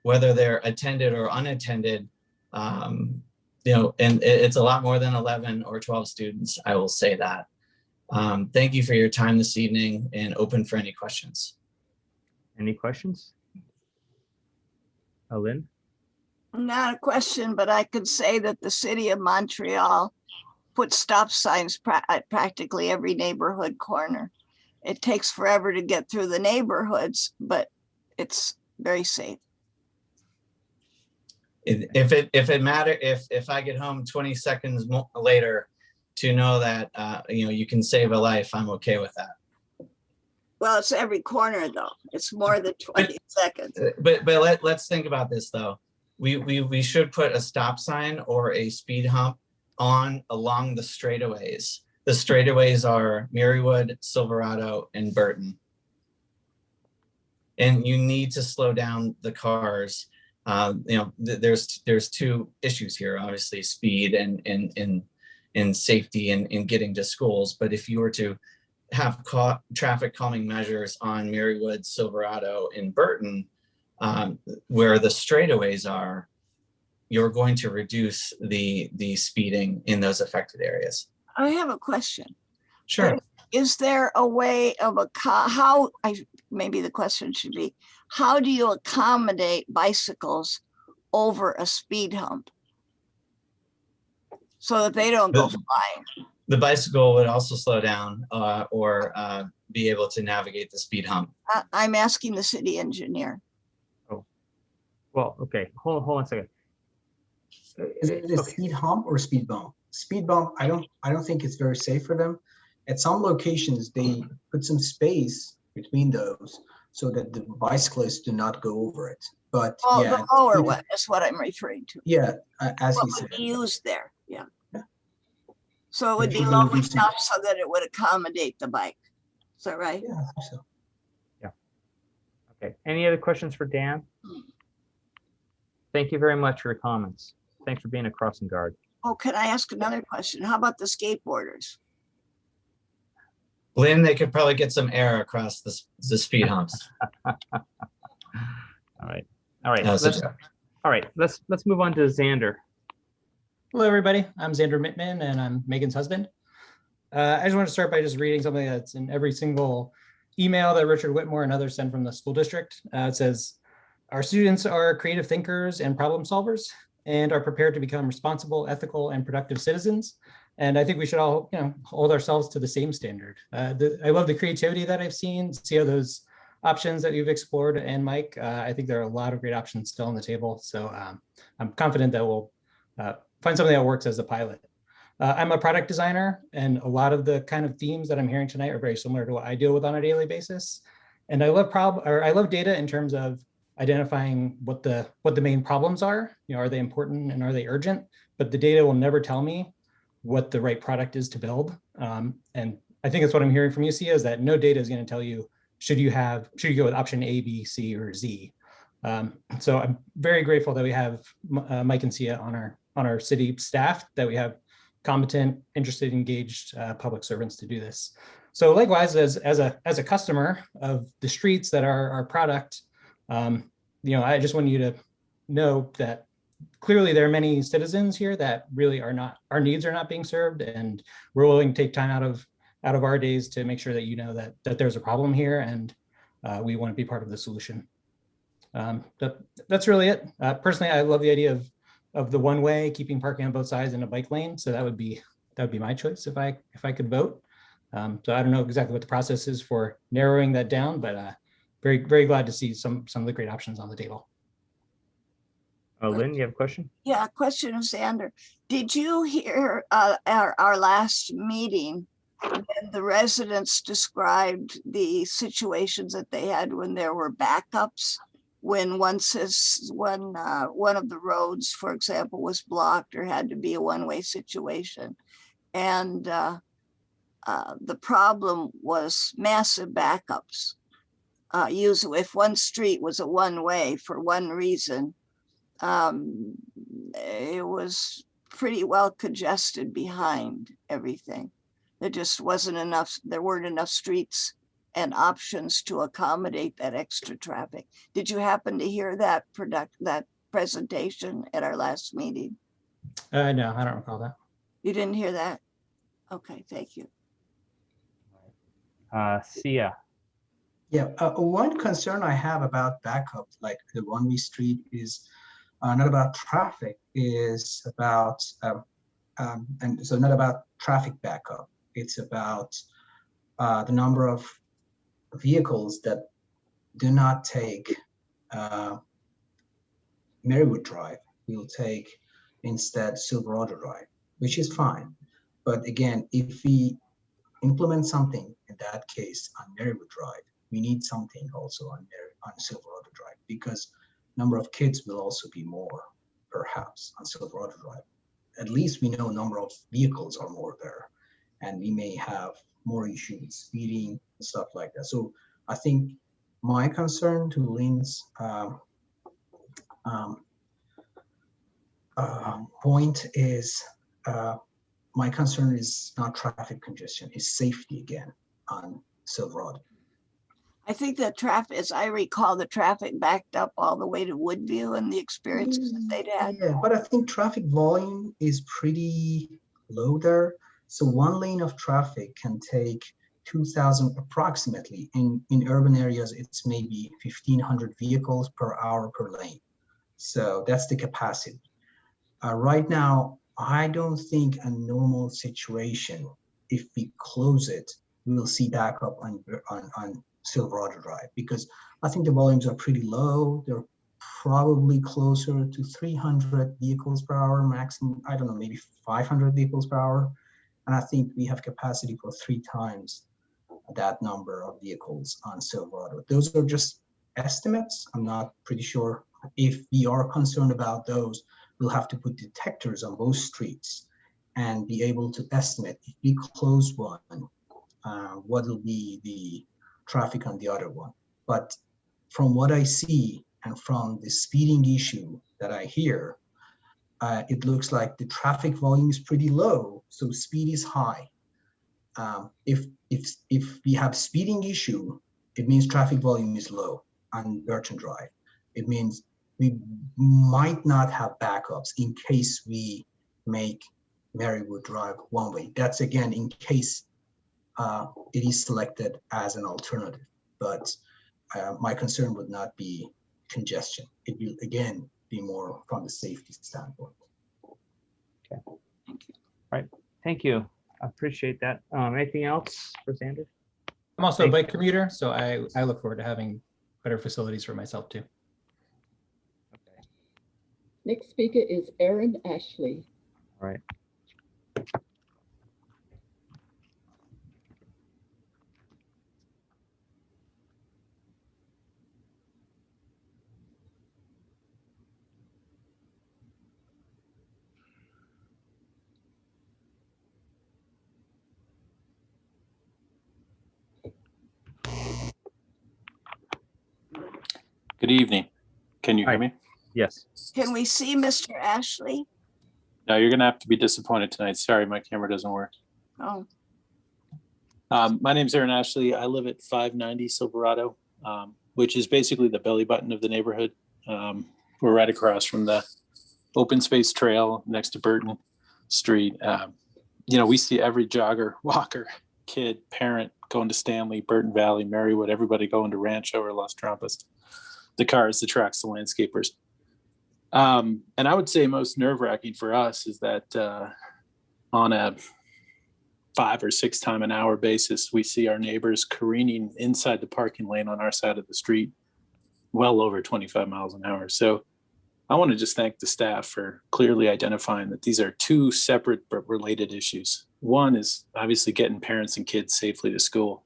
whether they're attended or unattended, and it's a lot more than 11 or 12 students, I will say that. Thank you for your time this evening, and open for any questions. Any questions? Lynn? Not a question, but I could say that the city of Montreal put stop signs at practically every neighborhood corner. It takes forever to get through the neighborhoods, but it's very safe. If it matter, if I get home 20 seconds later to know that you can save a life, I'm okay with that. Well, it's every corner though. It's more than 20 seconds. But let's think about this though. We should put a stop sign or a speed hump along the straightaways. The straightaways are Merriewood, Silverado, and Burton. And you need to slow down the cars. There's two issues here, obviously speed and safety and getting to schools. But if you were to have traffic calming measures on Merriewood, Silverado, and Burton, where the straightaways are, you're going to reduce the speeding in those affected areas. I have a question. Sure. Is there a way of maybe the question should be, how do you accommodate bicycles over a speed hump so that they don't go flying? The bicycle would also slow down or be able to navigate the speed hump. I'm asking the city engineer. Oh, well, okay. Hold on a second. Is it a speed hump or speed bump? Speed bump, I don't think it's very safe for them. At some locations, they put some space between those so that the bicyclists do not go over it. But yeah, the lower one is what I'm referring to. Yeah, as you said. What would be used there? Yeah. So it would be low enough so that it would accommodate the bike. Is that right? Yeah, I think so. Yeah. Okay. Any other questions for Dan? Thank you very much for your comments. Thanks for being a crossing guard. Oh, can I ask another question? How about the skateboarders? Lynn, they could probably get some air across the speed humps. All right. Let's move on to Xander. Hello, everybody. I'm Xander Mittman, and I'm Megan's husband. I just want to start by just reading something that's in every single email that Richard Whitmore and others send from the school district. It says, our students are creative thinkers and problem solvers and are prepared to become responsible, ethical, and productive citizens. And I think we should all, hold ourselves to the same standard. I love the creativity that I've seen, see how those options that you've explored, and Mike, I think there are a lot of great options still on the table. So I'm confident that we'll find something that works as a pilot. I'm a product designer, and a lot of the kind of themes that I'm hearing tonight are very similar to what I deal with on a daily basis. And I love data in terms of identifying what the main problems are. Are they important and are they urgent? But the data will never tell me what the right product is to build. And I think that's what I'm hearing from you, Sia, is that no data is going to tell you should you go with option A, B, C, or Z? So I'm very grateful that we have Mike and Sia on our city staff, that we have competent, interested, engaged public servants to do this. So likewise, as a customer of the streets that are our product, I just want you to know that clearly there are many citizens here that really our needs are not being served, and we're willing to take time out of our days to make sure that you know that there's a problem here, and we want to be part of the solution. That's really it. Personally, I love the idea of the one way, keeping parking on both sides in a bike lane. So that would be my choice if I could vote. So I don't know exactly what the process is for narrowing that down, but very, very glad to see some of the great options on the table. Lynn, you have a question? Yeah, question of Xander. Did you hear our last meeting when the residents described the situations that they had when there were backups? When one of the roads, for example, was blocked or had to be a one-way situation. And the problem was massive backups. Usually if one street was a one-way for one reason, it was pretty well congested behind everything. There just wasn't enough, there weren't enough streets and options to accommodate that extra traffic. Did you happen to hear that presentation at our last meeting? No, I don't recall that. You didn't hear that? Okay, thank you. Sia. Yeah, one concern I have about backup, like the one-way street, is not about traffic, is about, and so not about traffic backup. It's about the number of vehicles that do not take Merriewood Drive, will take instead Silverado Drive, which is fine. But again, if we implement something in that case on Merriewood Drive, we need something also on Silverado Drive, because number of kids will also be more, perhaps, on Silverado Drive. At least we know number of vehicles are more there, and we may have more issues, speeding, and stuff like that. So I think my concern to Lynn's point is, my concern is not traffic congestion, it's safety again on Silverado. I think the traffic, as I recall, the traffic backed up all the way to Woodview and the experiences that they'd had. Yeah, but I think traffic volume is pretty low there. So one lane of traffic can take 2,000 approximately. In urban areas, it's maybe 1,500 vehicles per hour per lane. So that's the capacity. Right now, I don't think a normal situation, if we close it, we will see backup on Silverado Drive, because I think the volumes are pretty low. They're probably closer to 300 vehicles per hour maximum. I don't know, maybe 500 vehicles per hour. And I think we have capacity for 3 times that number of vehicles on Silverado. Those are just estimates. I'm not pretty sure. If we are concerned about those, we'll have to put detectors on both streets and be able to estimate if we close one, what will be the traffic on the other one. But from what I see and from the speeding issue that I hear, it looks like the traffic volume is pretty low, so speed is high. If we have speeding issue, it means traffic volume is low on Burton Drive. It means we might not have backups in case we make Merriewood Drive one way. That's again in case it is selected as an alternative. But my concern would not be congestion. It will again be more from the safety standpoint. Okay. Thank you. All right. Thank you. I appreciate that. Anything else for Xander? I'm also a bike commuter, so I look forward to having better facilities for myself too. Next speaker is Aaron Ashley. All right. Good evening. Can you hear me? Yes. Can we see Mr. Ashley? No, you're gonna have to be disappointed tonight. Sorry, my camera doesn't work. Oh, My name's Aaron Ashley. I live at 590 Silverado, which is basically the belly button of the neighborhood. We're right across from the open space trail next to Burton Street. We see every jogger, walker, kid, parent going to Stanley, Burton Valley, Merriewood, everybody going to Rancho or Las Trampas. The cars, the trucks, the landscapers. And I would say most nerve-wracking for us is that on a 5 or 6 time an hour basis, we see our neighbors careening inside the parking lane on our side of the street, well over 25 miles an hour. So I want to just thank the staff for clearly identifying that these are 2 separate but related issues. One is obviously getting parents and kids safely to school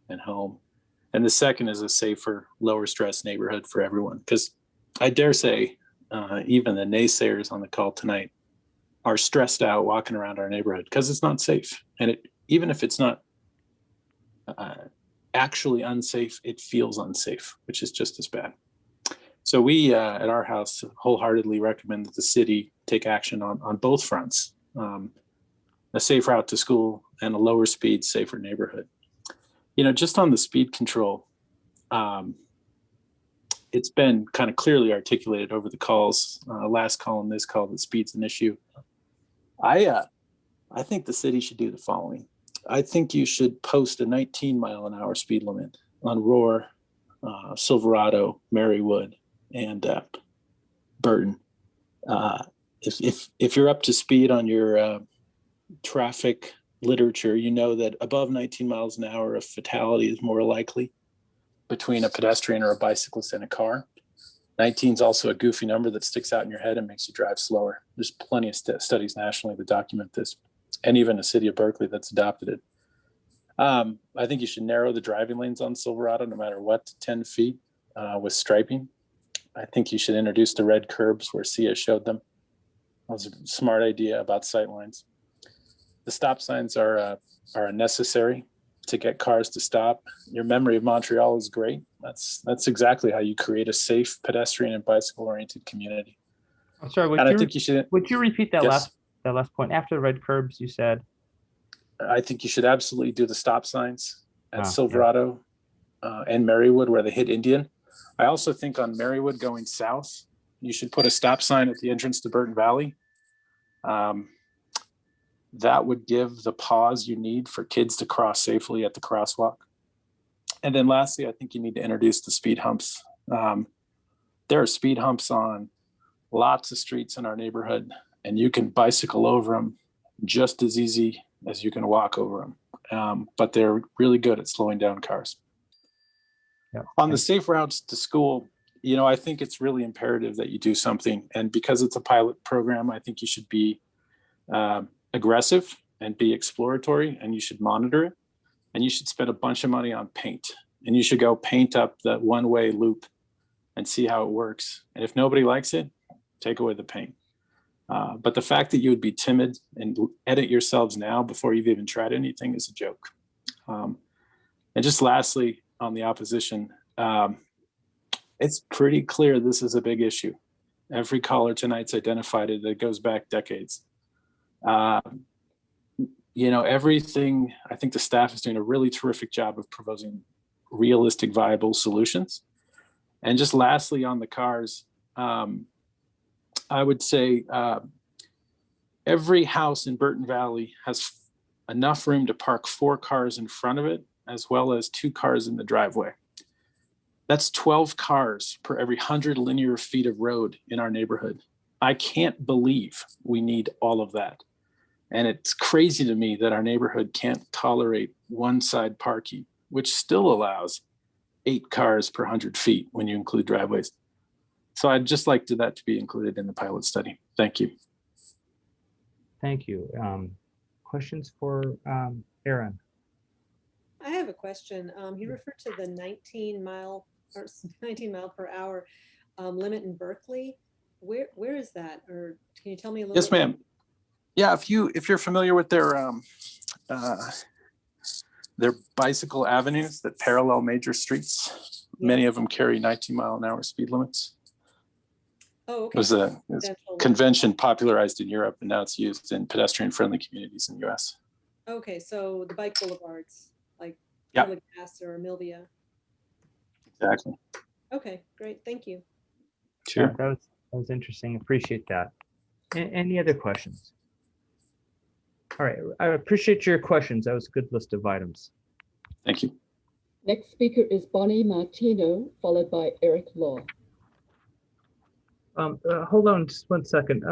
and home. And the second is a safer, lower stress neighborhood for everyone. Because I dare say, even the naysayers on the call tonight are stressed out walking around our neighborhood because it's not safe. And even if it's not actually unsafe, it feels unsafe, which is just as bad. So we at our house wholeheartedly recommend that the city take action on both fronts, a safe route to school and a lower speed, safer neighborhood. Just on the speed control, it's been kind of clearly articulated over the calls, last call and this call, that speed's an issue. I think the city should do the following. I think you should post a 19-mile-an-hour speed limit on Rohrer, Silverado, Merriewood, and Burton. If you're up to speed on your traffic literature, you know that above 19 miles an hour, a fatality is more likely between a pedestrian or a bicyclist and a car. 19 is also a goofy number that sticks out in your head and makes you drive slower. There's plenty of studies nationally that document this, and even the city of Berkeley that's adopted it. I think you should narrow the driving lanes on Silverado no matter what to 10 feet with striping. I think you should introduce the red curbs where Sia showed them. That was a smart idea about sight lines. The stop signs are necessary to get cars to stop. Your memory of Montreal is great. That's exactly how you create a safe pedestrian and bicycle oriented community. I'm sorry. Would you repeat that last point? After the red curbs, you said? I think you should absolutely do the stop signs at Silverado and Merriewood where they hit Indian. I also think on Merriewood going south, you should put a stop sign at the entrance to Burton Valley. That would give the pause you need for kids to cross safely at the crosswalk. And then lastly, I think you need to introduce the speed humps. There are speed humps on lots of streets in our neighborhood, and you can bicycle over them just as easy as you can walk over them. But they're really good at slowing down cars. Yeah. On the safe routes to school, I think it's really imperative that you do something. And because it's a pilot program, I think you should be aggressive and be exploratory, and you should monitor it, and you should spend a bunch of money on paint, and you should go paint up that one-way loop and see how it works. And if nobody likes it, take away the paint. But the fact that you would be timid and edit yourselves now before you've even tried anything is a joke. And just lastly, on the opposition, it's pretty clear this is a big issue. Every caller tonight's identified it. It goes back decades. Everything, I think the staff is doing a really terrific job of proposing realistic, viable solutions. And just lastly, on the cars, I would say every house in Burton Valley has enough room to park 4 cars in front of it, as well as 2 cars in the driveway. That's 12 cars per every 100 linear feet of road in our neighborhood. I can't believe we need all of that. And it's crazy to me that our neighborhood can't tolerate one-side parking, which still allows 8 cars per 100 feet when you include driveways. So I'd just like that to be included in the pilot study. Thank you. Thank you. Questions for Aaron? I have a question. He referred to the 19 mile per hour limit in Berkeley. Where is that? Or can you tell me a little? Yes, ma'am. Yeah, if you're familiar with their bicycle avenues that parallel major streets, Many of them carry 19-mile-an-hour speed limits. Oh, It was a convention popularized in Europe, and now it's used in pedestrian-friendly communities in the US. Okay, so the bike boulevards, like Yeah. Gas or Milvia. Exactly. Okay, great, thank you. Sure. That was interesting. Appreciate that. Any other questions? All right, I appreciate your questions. That was a good list of items. Thank you. Next speaker is Bonnie Martino, followed by Eric Law. Hold on just one second.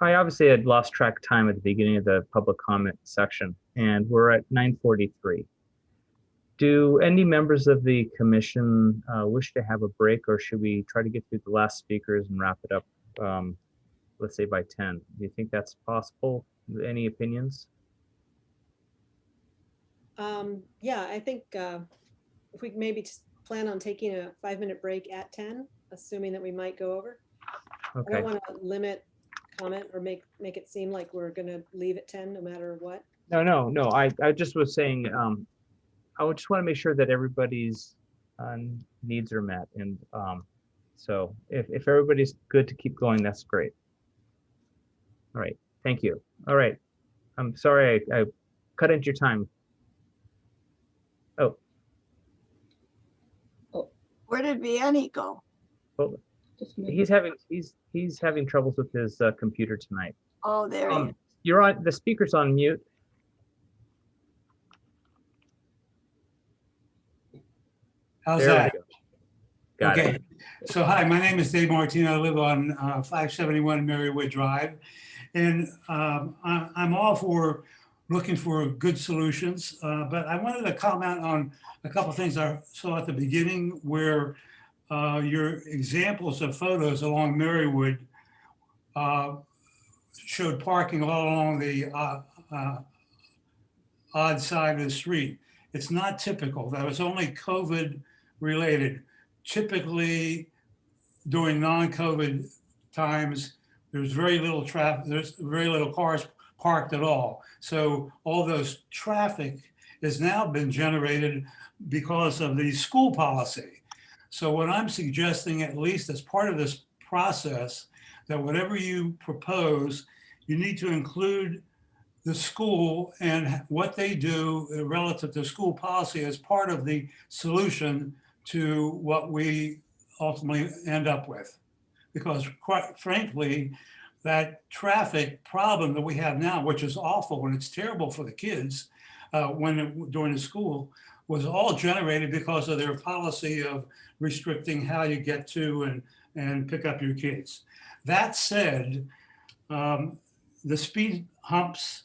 I obviously had lost track of time at the beginning of the public comment section, and we're at 9:43. Do any members of the commission wish to have a break, or should we try to get through the last speakers and wrap it up, let's say by 10? Do you think that's possible? Any opinions? Yeah, I think if we maybe just plan on taking a 5-minute break at 10, assuming that we might go over. Okay. I don't want to limit comment or make it seem like we're going to leave at 10 no matter what. No. I just was saying, I would just want to make sure that everybody's needs are met. And so if everybody's good to keep going, that's great. All right. Thank you. All right. I'm sorry I cut into your time. Oh. Where did Vianney go? Well, he's having troubles with his computer tonight. Oh, there he is. You're on. The speaker's on mute. How's There we that? go. Got Okay. it. So hi, my name is Dave Martino. I live on 571 Merriewood Drive. And I'm all for looking for good solutions, but I wanted to comment on a couple of things I saw at the beginning where your examples of photos along Merriewood showed parking all along the odd side of the street. It's not typical. That was only COVID related. Typically, during non-COVID times, there's very little traffic, there's very little cars parked at all. So all those traffic has now been generated because of the school policy. So what I'm suggesting, at least as part of this process, that whatever you propose, you need to include the school and what they do relative to school policy as part of the solution to what we ultimately end up with. Because quite frankly, that traffic problem that we have now, which is awful and it's terrible for the kids during the school, was all generated because of their policy of restricting how you get to and pick up your kids. That said, the speed humps,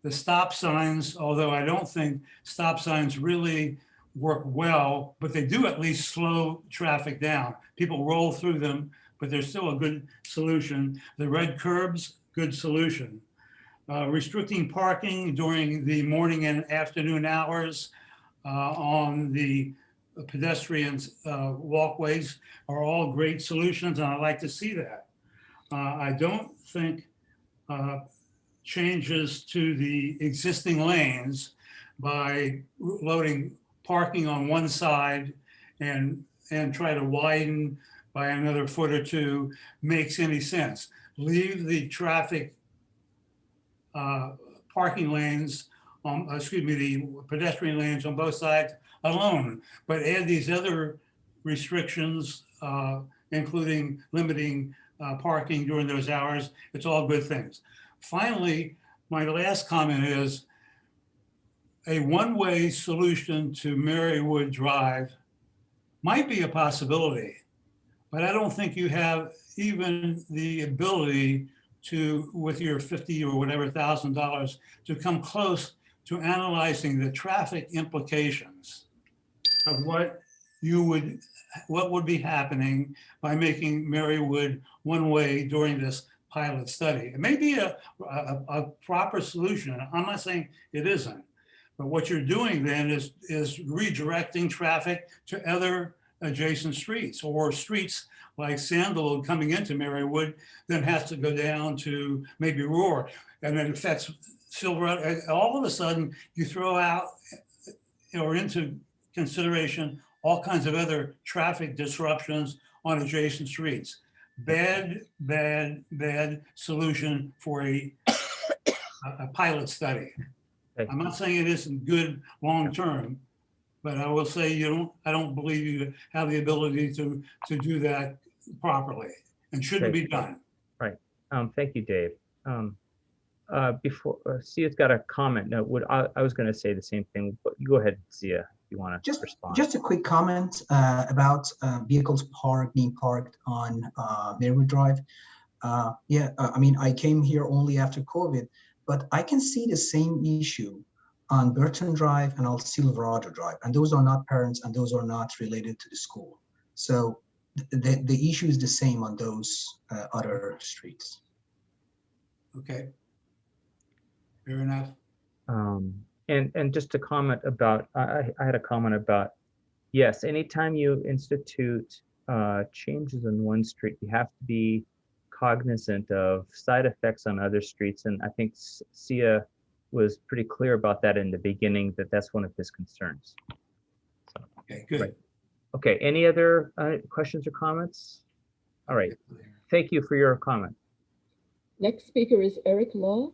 the stop signs, although I don't think stop signs really work well, but they do at least slow traffic down. People roll through them, but they're still a good solution. The red curbs, good solution. Restricting parking during the morning and afternoon hours on the pedestrians walkways are all great solutions, and I like to see that. I don't think changes to the existing lanes by loading parking on one side and try to widen by another foot or two makes any sense. Leave the traffic parking lanes, the pedestrian lanes on both sides alone, but add these other restrictions, including limiting parking during those hours. It's all good things. Finally, my last comment is a one-way solution to Merriewood Drive might be a possibility, but I don't think you have even the ability to, with your $50 or whatever $1,000, to come close to analyzing the traffic implications of what would be happening by making Merriewood one way during this pilot study. It may be a proper solution. I'm not saying it isn't, but what you're doing then is redirecting traffic to other adjacent streets, or streets like Sandalwood coming into Merriewood, then has to go down to maybe Rohrer, and then affects Silverado. All of a sudden, you throw out or into consideration all kinds of other traffic disruptions on adjacent streets. Bad solution for a pilot study. I'm not saying it isn't good long-term, but I will say I don't believe you have the ability to do that properly and shouldn't be done. Right. Thank you, Dave. Before Sia's got a comment. No, I was going to say the same thing, but you go ahead, Sia, if you want to respond. Just a quick comment about vehicles being parked on Merriewood Drive. I mean, I came here only after COVID, but I can see the same issue on Burton Drive and on Silverado Drive, and those are not parents and those are not related to the school. So the issue is the same on those other streets. Okay. Fair enough. And just to comment about, I had a comment about, yes, anytime you institute changes in one street, you have to be cognizant of side effects on other streets. And I think Sia was pretty clear about that in the beginning, that that's one of his concerns. So, okay, good. Right. Okay, any other questions or comments? All right, thank you for your comment. Next speaker is Eric Law.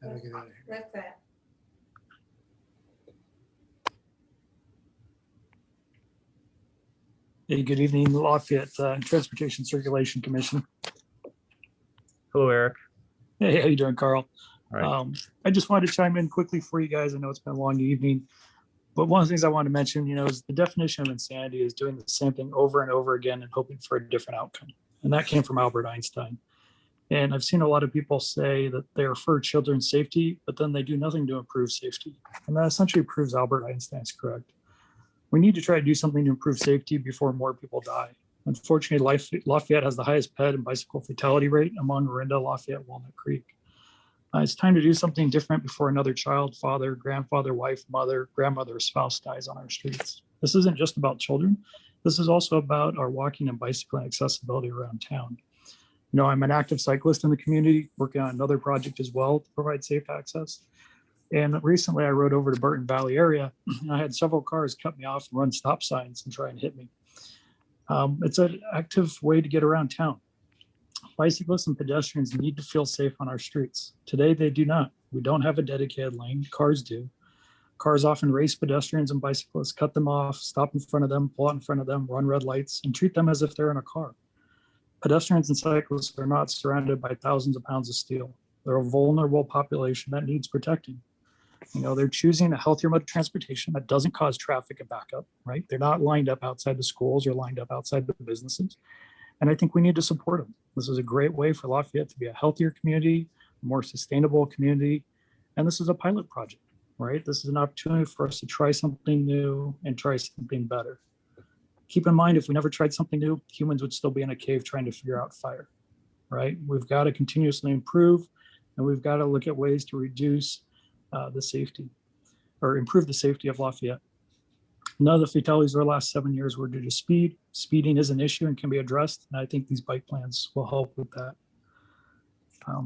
Like that. Hey, good evening, Lafayette Transportation Circulation Commission. Hello, Eric. Hey, how you doing, Carl? All right. I just wanted to chime in quickly for you guys. I know it's been a long evening, but one of the things I wanted to mention, is the definition of insanity is doing the same thing over and over again and hoping for a different outcome. And that came from Albert Einstein. And I've seen a lot of people say that they're for children's safety, but then they do nothing to improve safety. And that essentially proves Albert Einstein's correct. We need to try to do something to improve safety before more people die. Unfortunately, Lafayette has the highest ped and bicycle fatality rate among Orinda, Lafayette, Walnut Creek. It's time to do something different before another child, father, grandfather, wife, mother, grandmother, or spouse dies on our streets. This isn't just about children. This is also about our walking and bicycling accessibility around town. I'm an active cyclist in the community, working on another project as well to provide safe access. And recently I rode over to Burton Valley area, and I had several cars cut me off and run stop signs and try and hit me. It's an active way to get around town. Bicyclists and pedestrians need to feel safe on our streets. Today they do not. We don't have a dedicated lane, cars do. Cars often race pedestrians and bicyclists, cut them off, stop in front of them, pull out in front of them, run red lights, and treat them as if they're in a car. Pedestrians and cyclists are not surrounded by thousands of pounds of steel. They're a vulnerable population that needs protecting. They're choosing a healthier mode of transportation that doesn't cause traffic and backup, right? They're not lined up outside the schools or lined up outside the businesses. And I think we need to support them. This is a great way for Lafayette to be a healthier community, a more sustainable community. And this is a pilot project, right? This is an opportunity for us to try something new and try something better. Keep in mind, if we never tried something new, humans would still be in a cave trying to figure out fire, right? We've got to continuously improve, and we've got to look at ways to reduce the safety or improve the safety of Lafayette. None of the fatalities of the last 7 years were due to speed. Speeding is an issue and can be addressed, and I think these bike plans will help with that.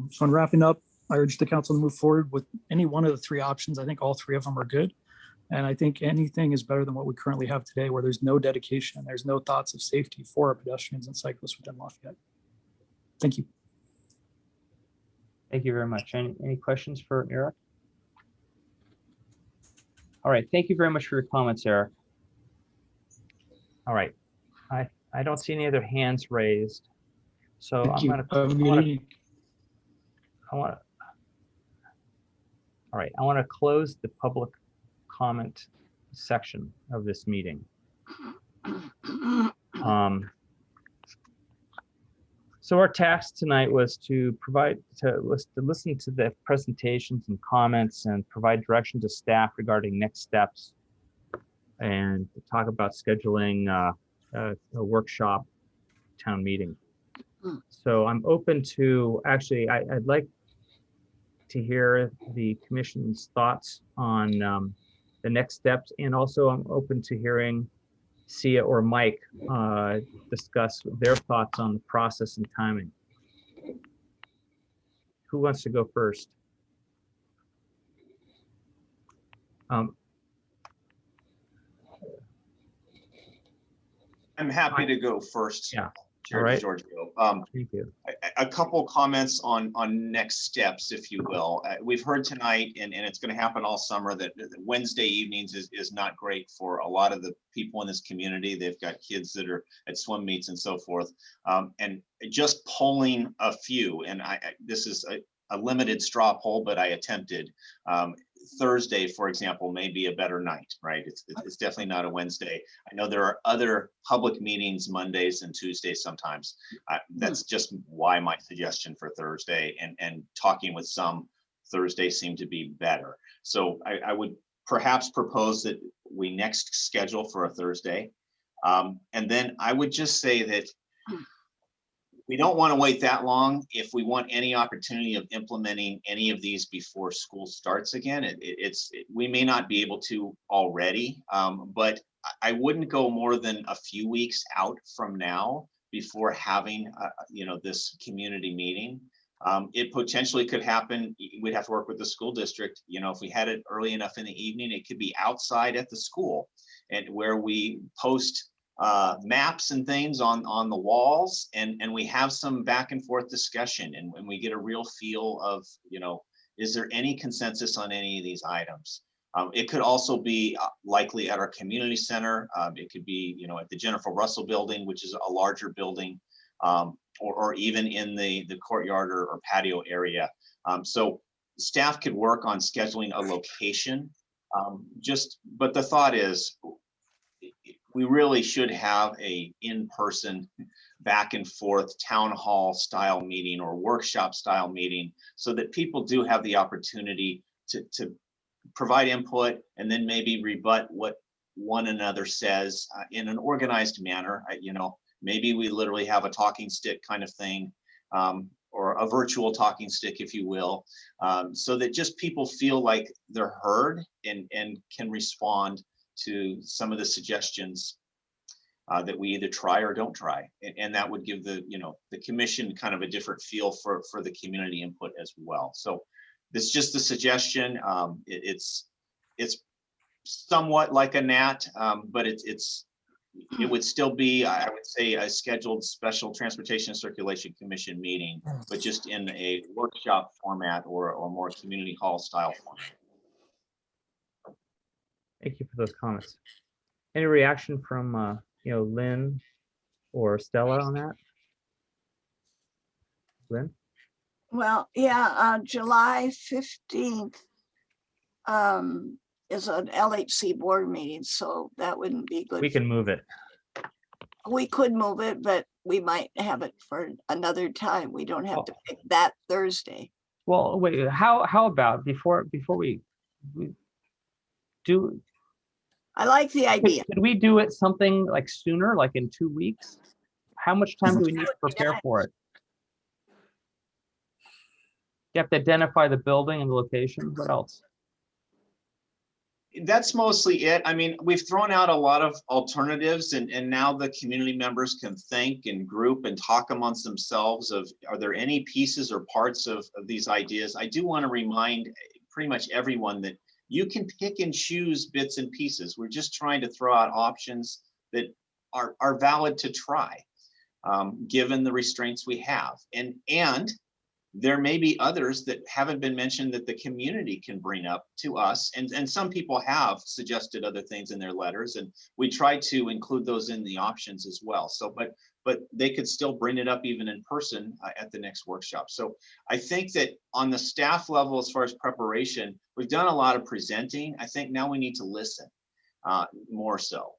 So in wrapping up, I urge the council to move forward with any one of the three options. I think all three of them are good. And I think anything is better than what we currently have today, where there's no dedication, there's no thoughts of safety for our pedestrians and cyclists within Lafayette. Thank you. Thank you very much. Any questions for Eric? All right, thank you very much for your comments, Eric. All right, I don't see any other hands raised. So Thank you. I want to close the public comment section of this meeting. So our task tonight was to listen to the presentations and comments and provide direction to staff regarding next steps, and to talk about scheduling a workshop town meeting. So I'm open to, actually, I'd like to hear the commission's thoughts on the next steps, and also I'm open to hearing Sia or Mike discuss their thoughts on the process and timing. Who wants to go first? I'm happy to go first. Yeah. Chair All right. Giorgio. Thank you. A couple comments on next steps, if you will. We've heard tonight, and it's going to happen all summer, that Wednesday evenings is not great for a lot of the people in this community. They've got kids that are at swim meets and so forth. And just polling a few, and this is a limited straw poll, but I attempted. Thursday, for example, may be a better night, right? It's definitely not a Wednesday. I know there are other public meetings Mondays and Tuesdays sometimes. That's just why my suggestion for Thursday, and talking with some, Thursday seemed to be better. So I would perhaps propose that we next schedule for a Thursday. And then I would just say that we don't want to wait that long if we want any opportunity of implementing any of these before school starts again. We may not be able to already, but I wouldn't go more than a few weeks out from now before having this community meeting. It potentially could happen. We'd have to work with the school district. If we had it early enough in the evening, it could be outside at the school, and where we post maps and things on the walls, and we have some back and forth discussion, and when we get a real feel of, is there any consensus on any of these items? It could also be likely at our community center. It could be, at the Jennifer Russell building, which is a larger building, or even in the courtyard or patio area. So staff could work on scheduling a location. But the thought is, we really should have a in-person back and forth town hall style meeting or workshop style meeting, so that people do have the opportunity to provide input and then maybe rebut what one another says in an organized manner. Maybe we literally have a talking stick kind of thing, or a virtual talking stick, if you will, so that just people feel like they're heard and can respond to some of the suggestions that we either try or don't try. And that would give the commission kind of a different feel for the community input as well. So it's just a suggestion. It's somewhat like a NAT, but it would still be, I would say, a scheduled special Transportation and Circulation Commission meeting, but just in a workshop format or more community hall style format. Thank you for those comments. Any reaction from Lynn or Stella on that? Lynn? Well, yeah, July 15th is an LHC board meeting, so that wouldn't be good. We can move it. We could move it, but we might have it for another time. We don't have to pick that Thursday. Well, wait, how about before we do? I like the idea. Could we do it something like sooner, like in 2 weeks? How much time do we need to prepare for it? You have to identify the building and the location. What else? That's mostly it. I mean, we've thrown out a lot of alternatives, and now the community members can think and group and talk amongst themselves of, are there any pieces or parts of these ideas? I do want to remind pretty much everyone that you can pick and choose bits and pieces. We're just trying to throw out options that are valid to try, given the restraints we have. And there may be others that haven't been mentioned that the community can bring up to us. And some people have suggested other things in their letters, and we try to include those in the options as well. So, but they could still bring it up even in person at the next workshop. So I think that on the staff level, as far as preparation, we've done a lot of presenting. I think now we need to listen more so.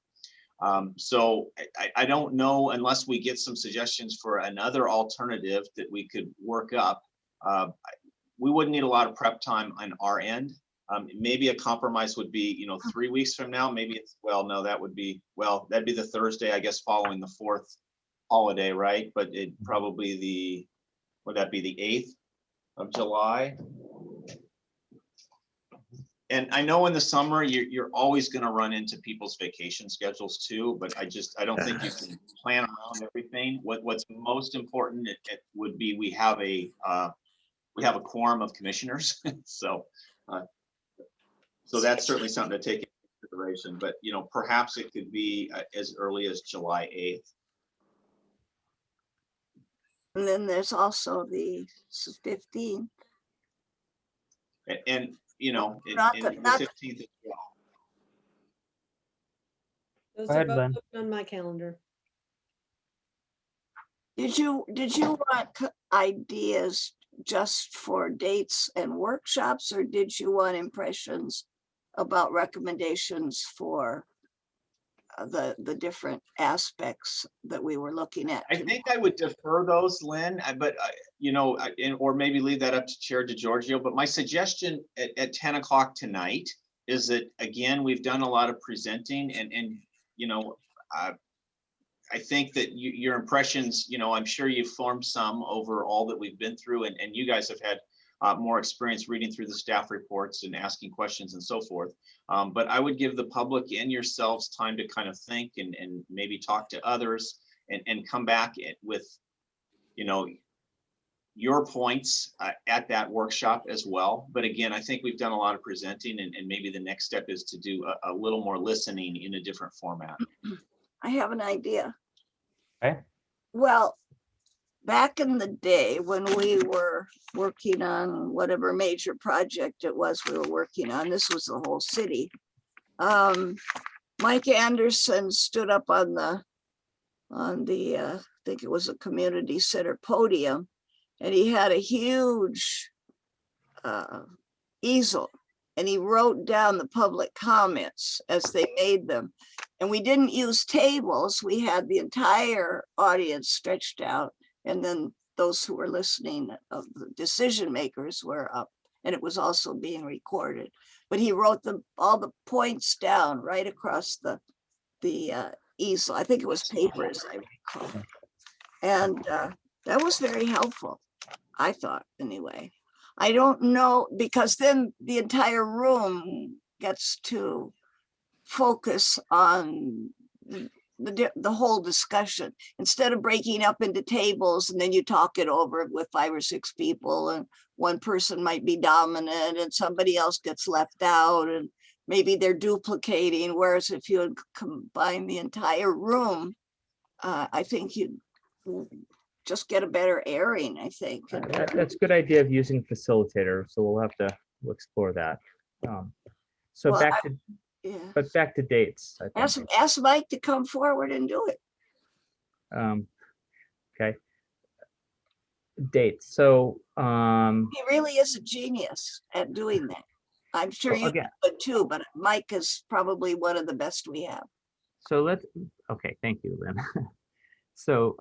So I don't know, unless we get some suggestions for another alternative that we could work up. We wouldn't need a lot of prep time on our end. Maybe a compromise would be, 3 weeks from now. Maybe it's, no, that'd be the Thursday, I guess, following the 4th holiday, right? But it probably would that be the 8th of July? And I know in the summer, you're always going to run into people's vacation schedules too, but I don't think you can plan around everything. What's most important it would be we have a quorum of commissioners. So So that's certainly something to take into consideration, but you know, perhaps it could be as early as July 8th. And then there's also the 15th. And you know, Not the the- not- 15th as well. Those Go are ahead, both Lynn. open on my calendar. Did you want ideas just for dates and workshops, or did you want impressions about recommendations for the different aspects that we were looking at? I think I would defer those, Lynn, but you know, or maybe leave that up to Chair DeGiorgio. But my suggestion at 10 o'clock tonight is that, again, we've done a lot of presenting, and you know, I think that your impressions, you know, I'm sure you've formed some over all that we've been through, and you guys have had more experience reading through the staff reports and asking questions and so forth. But I would give the public and yourselves time to kind of think and maybe talk to others and come back with, you know, your points at that workshop as well. But again, I think we've done a lot of presenting, and maybe the next step is to do a little more listening in a different format. I have an idea. Okay. Well, back in the day when we were working on whatever major project it was we were working on, this was the whole city. Mike Anderson stood up on the I think it was a community center podium, and he had a huge easel, and he wrote down the public comments as they made them. And we didn't use tables. We had the entire audience stretched out, and then those who were listening, of the decision makers, were up, and it was also being recorded. But he wrote all the points down right across the easel. I think it was paper, as I recall. And that was very helpful, I thought, anyway. I don't know, because then the entire room gets to focus on the whole discussion, instead of breaking up into tables and then you talk it over with 5 or 6 people, and one person might be dominant and somebody else gets left out, and maybe they're duplicating. Whereas if you had combined the entire room, I think you'd just get a better airing, I think. That's a good idea of using facilitator. So we'll explore that. So Well, back to Yeah. But back to dates. I think. Ask Mike to come forward and do it. Okay. Dates. So He really is a genius at doing that. I'm sure Well, you again- could too, but Mike is probably one of the best we have. so okay, thank you, Lynn. So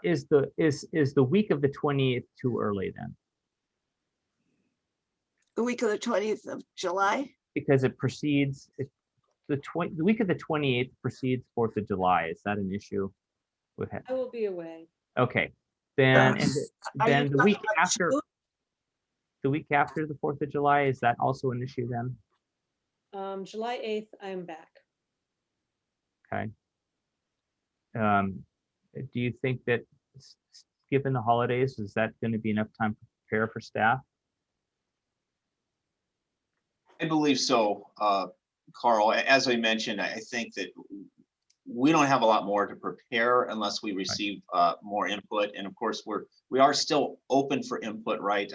is the week of the 28th too early then? The week of the 20th of July? Because it precedes the week of the 28th precedes 4th of July. Is that an issue with it? I will be away. Okay, then Are you the week talking about after June? the week after the 4th of July, is that also an issue then? July 8th, I'm back. Okay. Do you think that given the holidays, is that going to be enough time to prepare for staff? I believe so, Carl. As I mentioned, I think that we don't have a lot more to prepare unless we receive more input. And of course, we are still open for input, right?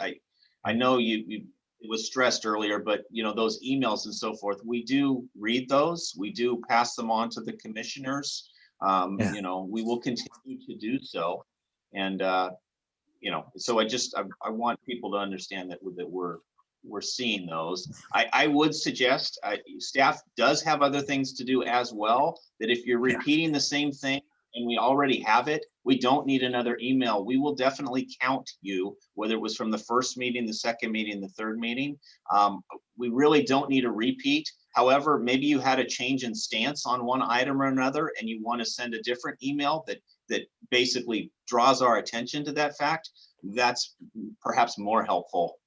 I know it was stressed earlier, but you know, those emails and so forth, we do read those. We do pass them on to the commissioners. You know, we will continue to do so. And you know, so I want people to understand that we're seeing those. I would suggest staff does have other things to do as well, that if you're repeating the same thing and we already have it, we don't need another email. We will definitely count you, whether it was from the first meeting, the second meeting, the third meeting. We really don't need a repeat. However, maybe you had a change in stance on one item or another and you want to send a different email that basically draws our attention to that fact. That's perhaps more helpful.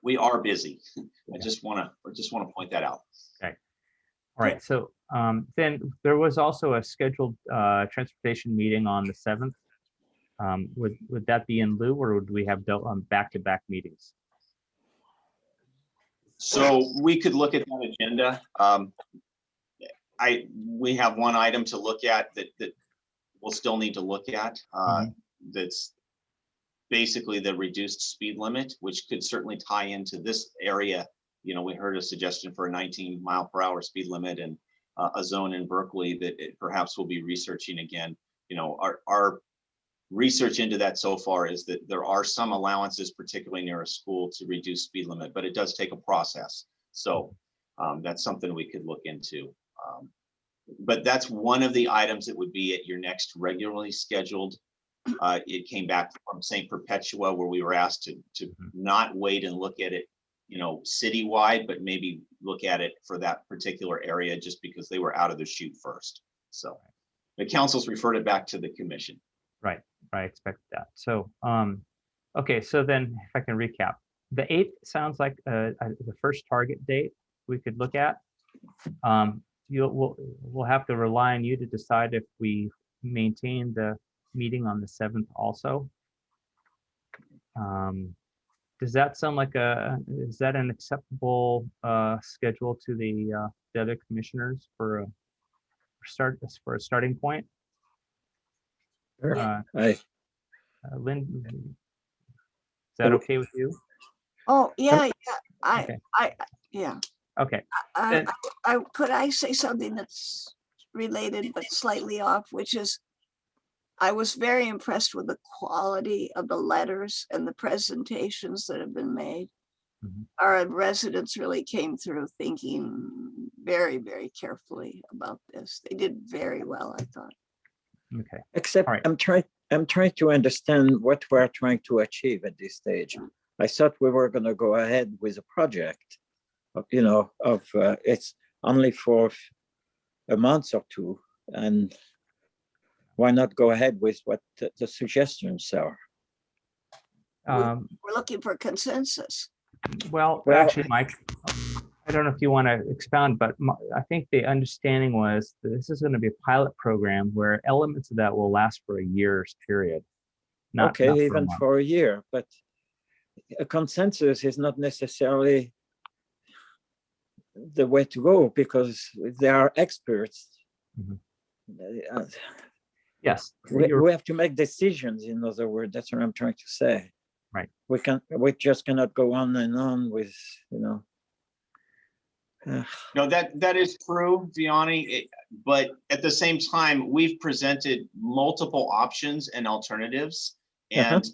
We are busy. I just want to point that out. Okay. All right. So then there was also a scheduled transportation meeting on the 7th. Would that be in lieu, or would we have back-to-back meetings? So we could look at that agenda. We have one item to look at that we'll still need to look at. That's basically the reduced speed limit, which could certainly tie into this area. You know, we heard a suggestion for a 19-mile-per-hour speed limit and a zone in Berkeley that perhaps we'll be researching again. You know, our research into that so far is that there are some allowances, particularly near a school, to reduce speed limit, but it does take a process. So that's something we could look into. But that's one of the items that would be at your next regularly scheduled. It came back from St. Perpetua, where we were asked to not wait and look at it, you know, citywide, but maybe look at it for that particular area, just because they were out of the chute first. So the council's referred it back to the commission. Right. I expect that. So, okay. So then, if I can recap, the 8th sounds like the first target date we could look at. We'll have to rely on you to decide if we maintain the meeting on the 7th also. Does that sound like is that an acceptable schedule to the other commissioners for a starting point? Sure. Lynn, is that okay with you? Oh, yeah, Okay. yeah. Okay. Could I say something that's related but slightly off, which is I was very impressed with the quality of the letters and the presentations that have been made. Our residents really came through thinking very, very carefully about this. They did very well, I thought. Okay. Except I'm trying to understand what we're trying to achieve at this stage. I thought we were going to go ahead with a project, you know, it's only for a month or two, and why not go ahead with what the suggestions are? We're looking for consensus. Well, actually, Mike, I don't know if you want to expound, but I think the understanding was that this is going to be a pilot program where elements of that will last for a year's period. Not Even for a year, but a consensus is not necessarily the way to go, because there are experts. Yes, we have to make decisions. In other words, that's what I'm trying to say. Right. We just cannot go on and on with, you know. No, that is true, Vianney, but at the same time, we've presented multiple options and alternatives, and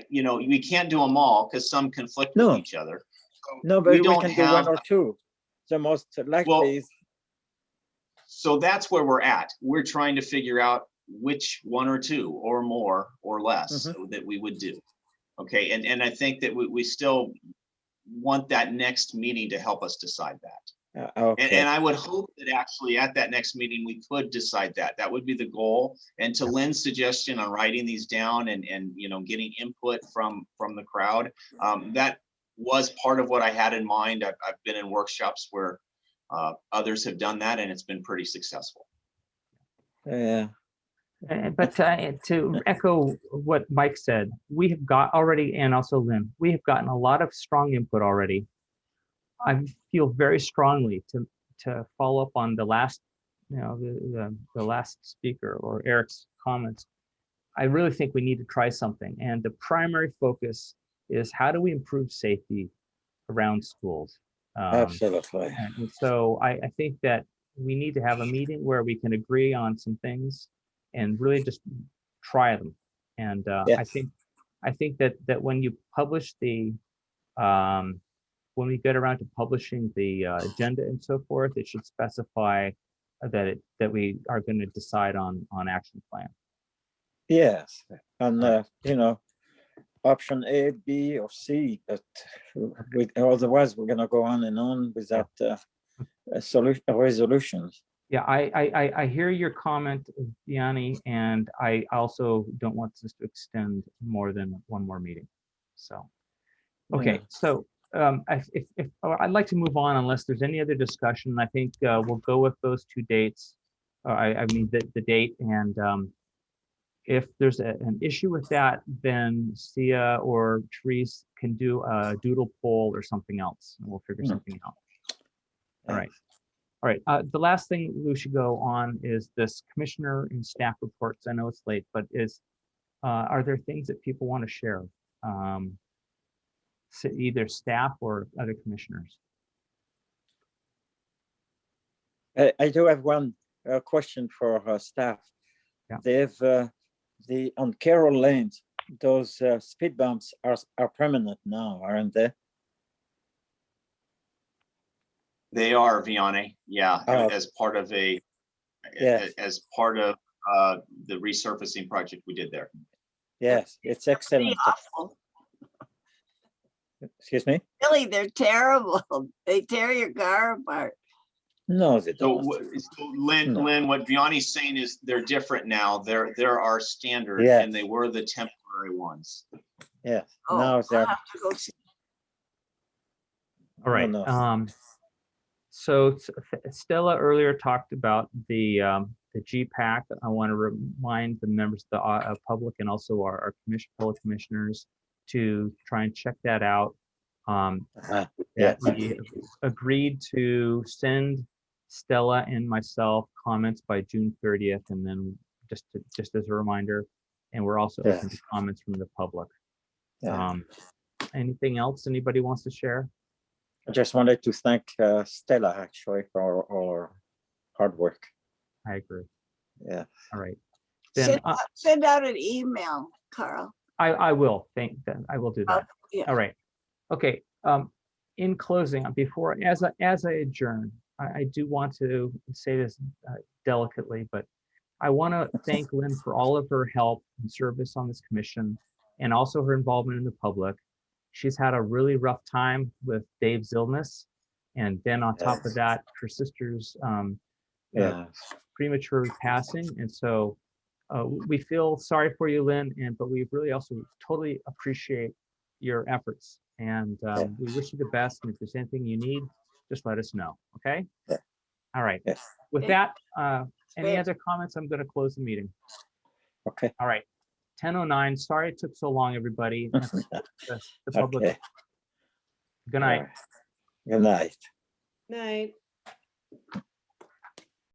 you know, we can't do them all because some conflict with each other. No, but we can do one or two. The most likely is. So that's where we're at. We're trying to figure out which one or two or more or less that we would do. Okay, and I think that we still want that next meeting to help us decide that. And I would hope that actually at that next meeting, we could decide that. That would be the goal. And to Lynn's suggestion on writing these down and you know, getting input from the crowd, that was part of what I had in mind. I've been in workshops where others have done that, and it's been pretty successful. Yeah. But to echo what Mike said, we have got already, and also Lynn, we have gotten a lot of strong input already. I feel very strongly to follow up on the last, you know, the last speaker or Eric's comments. I really think we need to try something, and the primary focus is how do we improve safety around schools. Absolutely. And so I think that we need to have a meeting where we can agree on some things and really just try them. And I think that when you publish the when we get around to publishing the agenda and so forth, it should specify that we are going to decide on action plan. Yes, and you know, option A, B, or C, but otherwise we're going to go on and on without resolutions. Yeah, I hear your comment, Vianney, and I also don't want this to extend more than one more meeting. So, okay, so if I'd like to move on unless there's any other discussion. I think we'll go with those two dates. I mean the date, and If there's an issue with that, then Sia or Therese can do a doodle poll or something else, and we'll figure something out. All right. All right. The last thing we should go on is this commissioner and staff reports. I know it's late, but are there things that people want to share? So either staff or other commissioners. I do have one question for staff. Yeah. They've on Carroll Lanes, those speed bumps are permanent now, aren't they? They are, Vianney, yeah, Oh. as part of the resurfacing project we did there. Yes, it's excellent. Awful. Excuse me? Really, they're terrible. They tear your car apart. No, they don't. So Lynn, what Vianney's saying is they're different now. They're our standard, Yes. and they were the temporary ones. Yes, Oh, now I'll they're. have to go see. All right. No. So Stella earlier talked about the GPAC. I want to remind the members of the public and also our fellow commissioners to try and check that out. Yes. We agreed to send Stella and myself comments by June 30th, and then just as a reminder, and we're also open to comments from the public. Yeah. Anything else anybody wants to share? I just wanted to thank Stella actually for all her hard work. I agree. Yeah. All right. Then Send out an email, Carl. I will I will do that. Yeah. All right. Okay. In closing, as I adjourn, I do want to say this delicately, but I want to thank Lynn for all of her help and service on this commission, and also her involvement in the public. She's had a really rough time with Dave's illness, and then on top of that, her sister's premature passing, and so we feel sorry for you, Lynn, but we really also totally appreciate your efforts, and we wish you the best. And if there's anything you need, just let us know. Okay. Yeah. All right. Yes. With that, any other comments? I'm going to close the meeting. Okay. All right. 10:09. Sorry it took so long, everybody. The public. Okay. Good night. Good night. Night.